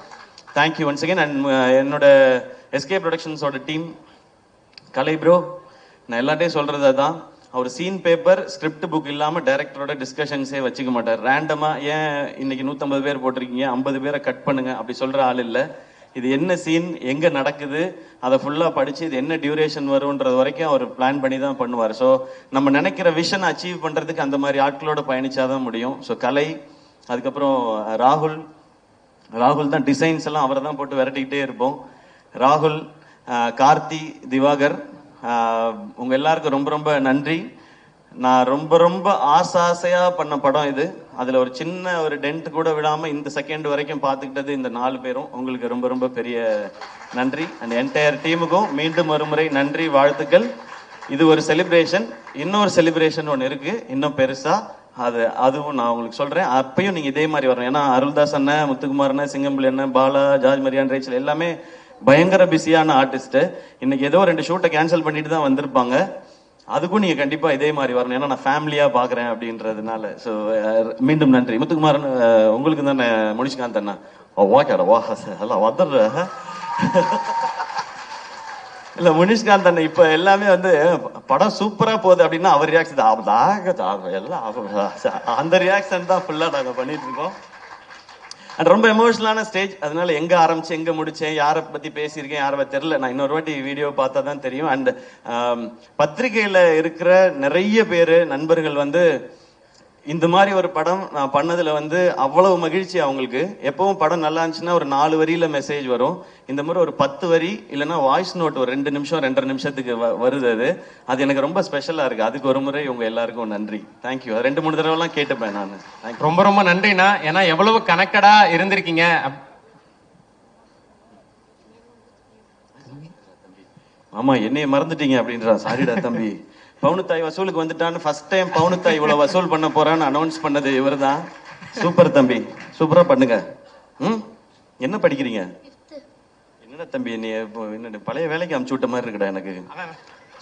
Thank you once again. அண்ட் என்னோட எஸ்கே ப்ரொடக்ஷன்ஸோட டீம், கலை ப்ரோ, நான் எல்லாட்டையும் சொல்கிறது தான். அவர் சீன் பேப்பர், ஸ்கிரிப்ட் புக் இல்லாமல் டைரக்டரோட டிஸ்கஷன்ஸே வச்சுக்க மாட்டார். ரேண்டமாக ஏன் இன்னைக்கு 150 பேர் போட்டிருக்கீங்க, 50 பேரை கட் பண்ணுங்க அப்படி சொல்கிற ஆள் இல்லை. இது என்ன சீன், எங்கே நடக்குது, அதை ஃபுல்லாக படித்து இது என்ன டியூரேஷன் வரும்ன்றது வரைக்கும் அவர் பிளான் பண்ணி தான் பண்ணுவார். ஸோ நம்ம நினைக்கிற விஷன் அச்சீவ் பண்ணுறதுக்கு அந்த மாதிரி ஆட்களோட பயணிச்சாதான் முடியும். ஸோ கலை, அதுக்கப்புறம் ராகுல் தான் டிசைன்ஸ் எல்லாம் அவரை தான் போட்டு விரட்டிக்கிட்டே இருப்போம். ராகுல், கார்த்தி, திவாகர், உங்க எல்லாருக்கும் ரொம்ப ரொம்ப நன்றி. நான் ரொம்ப ரொம்ப ஆசையா பண்ண படம் இது. அதுல ஒரு சின்ன ஒரு டென்ட் கூட விடாம இந்த செகண்ட் வரைக்கும் பார்த்துக்கிட்டது இந்த 4 பேரும். உங்களுக்கு ரொம்ப ரொம்ப பெரிய நன்றி. அந்த என்டையர் டீமுக்கும் மீண்டும் ஒருமுறை நன்றி, வாழ்த்துக்கள். இது ஒரு செலிப்ரேஷன். இன்னொரு செலிப்ரேஷன் ஒன்று இருக்கு, இன்னும் பெருசா. அதுவும் நான் உங்களுக்கு சொல்றேன். அப்பயும் நீங்க இதே மாதிரி வரணும். ஏன்னா அருள்தாஸ் அண்ணன், முத்துக்குமார் அண்ணன், சிங்கம்புலி அண்ணன், பாலா, ஜார்ஜ் மரியான், ரேச்சல் எல்லாமே பயங்கர பிஸியான ஆர்டிஸ்ட். இன்னைக்கு ஏதோ 2 ஷூட்டை கேன்சல் பண்ணிட்டு தான் வந்திருப்பாங்க. அதுக்கும் நீங்க கண்டிப்பா இதே மாதிரி வரணும். ஏன்னா நான் ஃபேமிலியா பாக்குறேன் அப்படின்றதுனால. ஸோ மீண்டும் நன்றி. முத்துக்குமாரன் உங்களுக்கு தானே முனிஷ்காந்த் அண்ணா? ஓகேடா, வா எல்லாம் வந்துடுற. இல்ல முனிஷ்காந்த் அண்ணன் இப்ப எல்லாமே வந்து படம் சூப்பரா போகுது அப்படின்னா அவர் ரியாக்ஷன் எல்லாம் அந்த ரியாக்ஷன் தான் ஃபுல்லா நாங்க பண்ணிட்டு இருக்கோம். அண்ட் ரொம்ப எமோஷனலான ஸ்டேஜ். அதனால எங்க ஆரம்பிச்சு எங்க முடிச்சேன், யாரை பத்தி பேசியிருக்கேன், யாரை தெரியல. நான் இன்னொரு வாட்டி வீடியோ பார்த்தா தான் தெரியும். அண்ட் பத்திரிகையில இருக்கிற நிறைய பேரு நண்பர்கள் வந்து இந்த மாதிரி ஒரு படம் நான் பண்ணதுல வந்து அவ்வளவு மகிழ்ச்சி அவங்களுக்கு. எப்பவும் படம் நல்லா இருந்துச்சுன்னா ஒரு 4 வரியில மெசேஜ் வரும். இந்த மாதிரி ஒரு 10 வரி இல்லைன்னா வாய்ஸ் நோட் ஒரு 2 நிமிஷம் 2.5 நிமிஷத்துக்கு வருது. அது எனக்கு ரொம்ப ஸ்பெஷலா இருக்கு. அதுக்கு ஒரு முறை உங்க எல்லாருக்கும் நன்றி. தேங்க்யூ. 2-3 தடவை எல்லாம் கேட்டுப்பேன் நான். ரொம்ப ரொம்ப நன்றிண்ணா. ஏன்னா எவ்வளவு கனெக்டடா இருந்திருக்கீங்க. ஆமா, என்னைய மறந்துட்டீங்க அப்படின்றா. சாரிடா தம்பி. பவுனுத்தாய் வசூலுக்கு வந்துட்டான்னு ஃபர்ஸ்ட் டைம் பவுனுத்தாய் இவ்வளவு வசூல் பண்ண போறான்னு அனௌன்ஸ் பண்ணது இவர் தான். சூப்பர் தம்பி, சூப்பரா பண்ணுங்க. என்ன படிக்கிறீங்க? என்னடா தம்பி நீ என்ன பழைய வேலைக்கு அமுச்சு விட்ட மாதிரி இருக்குடா எனக்கு.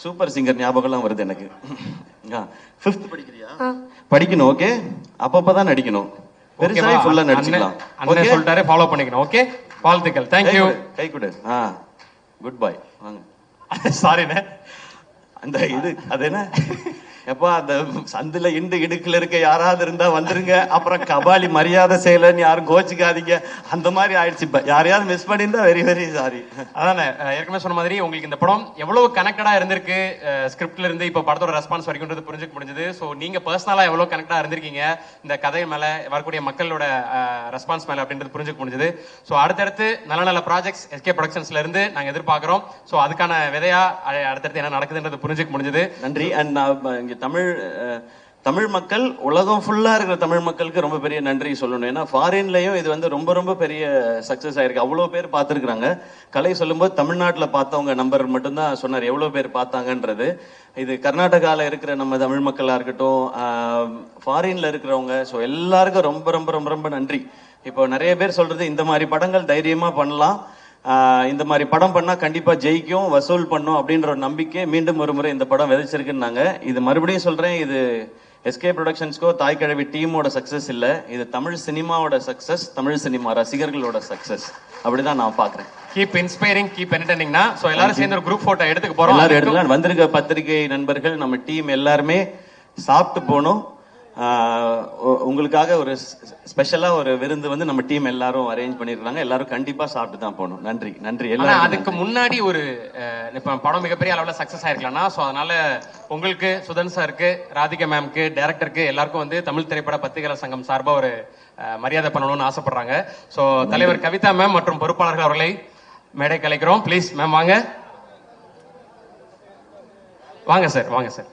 சூப்பர் சிங்கர் ஞாபகம்லாம் வருது எனக்கு. 5th படிக்கிறியா? படிக்கணும். ஓகே, அப்பப்பதான் நடிக்கணும். பெருசாக ஃபுல்லா நடிச்சுக்கலாம். அண்ணே சொல்லிட்டாரே, ஃபாலோ பண்ணிக்கணும். ஓகே, வாழ்த்துக்கள். தேங்க்யூ. கை கொடு. குட் பாய். வாங்க. சாரிண்ணே. அந்த இது அது என்ன எப்பா அந்த சந்துல இடுக்குல இருக்க யாராவது இருந்தா வந்துருங்க. அப்புறம் கபாலி மரியாதை செய்யலன்னு யாரும் கோச்சிக்காதீங்க. அந்த மாதிரி ஆயிடுச்சு. யாரையாவது மிஸ் பண்ணியிருந்தா வெரி வெரி சாரி. அதானே ஏற்கனவே சொன்ன மாதிரி உங்களுக்கு இந்த படம் எவ்வளவு கனெக்டடா இருந்திருக்கு, ஸ்கிரிப்ட்ல இருந்து இப்ப படத்தோட ரெஸ்பான்ஸ் வரைக்கும் புரிஞ்சுக்க முடிஞ்சது. ஸோ நீங்க பர்சனலா எவ்வளவு கனெக்டா இருந்திருக்கீங்க இந்த கதை மேல, வரக்கூடிய மக்களோட ரெஸ்பான்ஸ் மேல அப்படின்றது புரிஞ்சுக்க முடிஞ்சது. ஸோ அடுத்தடுத்து நல்ல நல்ல ப்ராஜெக்ட்ஸ் எஸ்கே ப்ரொடக்ஷன்ஸ்ல இருந்து நாங்க எதிர்பார்க்கிறோம். ஸோ அதுக்கான விதையா அடுத்தடுத்து என்ன நடக்குதுன்றது புரிஞ்சுக்க முடிஞ்சது. நன்றி. அண்ட் தமிழ் மக்கள், உலகம் ஃபுல்லா இருக்கிற தமிழ் மக்களுக்கு ரொம்ப பெரிய நன்றி சொல்லணும். ஏன்னா ஃபாரின்லயும் இது வந்து ரொம்ப ரொம்ப பெரிய சக்சஸ் ஆயிருக்கு. அவ்வளவு பேர் பார்த்துருக்காங்க. கலை சொல்லும்போது தமிழ்நாட்டில் பார்த்தவங்க நம்பர் மட்டும்தான் சொன்னார் எவ்வளவு பேர் பார்த்தாங்கன்றது. இது கர்நாடகாவில் இருக்கிற நம்ம தமிழ் மக்களா இருக்கட்டும், ஃபாரின்ல இருக்கிறவங்க, ஸோ எல்லாருக்கும் ரொம்ப ரொம்ப ரொம்ப ரொம்ப நன்றி. இப்போ நிறைய பேர் சொல்றது இந்த மாதிரி படங்கள் தைரியமா பண்ணலாம், இந்த மாதிரி படம் பண்ணா கண்டிப்பா ஜெயிக்கும், வசூல் பண்ணும் அப்படின்ற ஒரு நம்பிக்கை மீண்டும் ஒரு முறை இந்த படம் விதைச்சிருக்குன்னாங்க. இது மறுபடியும் சொல்றேன், இது எஸ்கே ப்ரொடக்ஷன்ஸ்க்கோ தாய் கிழவி டீமோட சக்சஸ் இல்ல, இது தமிழ் சினிமாவோட சக்சஸ், தமிழ் சினிமா ரசிகர்களோட சக்சஸ். அப்படிதான் நான் பாக்குறேன். கீப் இன்ஸ்பைரிங், கீப் என்டர்டெய்னிங்னா. சோ எல்லாரும் சேர்ந்து ஒரு குரூப் போட்டோ எடுத்துக்க போறோம். எல்லாரும் எடுத்துக்கலாம். வந்திருக்க பத்திரிகை நண்பர்கள், நம்ம டீம் எல்லாருமே சாப்பிட்டு போனோம். உங்களுக்காக ஒரு ஸ்பெஷலா ஒரு விருந்து வந்து நம்ம டீம் எல்லாரும் அரேஞ்ச் பண்ணிருக்காங்க. எல்லாரும் கண்டிப்பா சாப்பிட்டு தான் போகணும். நன்றி நன்றி. எல்லாம் அதுக்கு முன்னாடி ஒரு இப்ப படம் மிகப்பெரிய அளவுல சக்சஸ் ஆயிருக்கலாம். சோ அதனால உங்களுக்கு, சுதன் சாருக்கு, ராதிகா மேம்க்கு, டைரக்டருக்கு எல்லாருக்கும் வந்து தமிழ் திரைப்பட பத்திரிகையாளர் சங்கம் சார்பா ஒரு மரியாதை பண்ணணும்னு ஆசைப்படுறாங்க. சோ தலைவர் கவிதா மேம் மற்றும் பொறுப்பாளர்கள் அவர்களை மேடை கலைக்கிறோம். ப்ளீஸ் மேம் வாங்க. வாங்க சார், வாங்க சார்.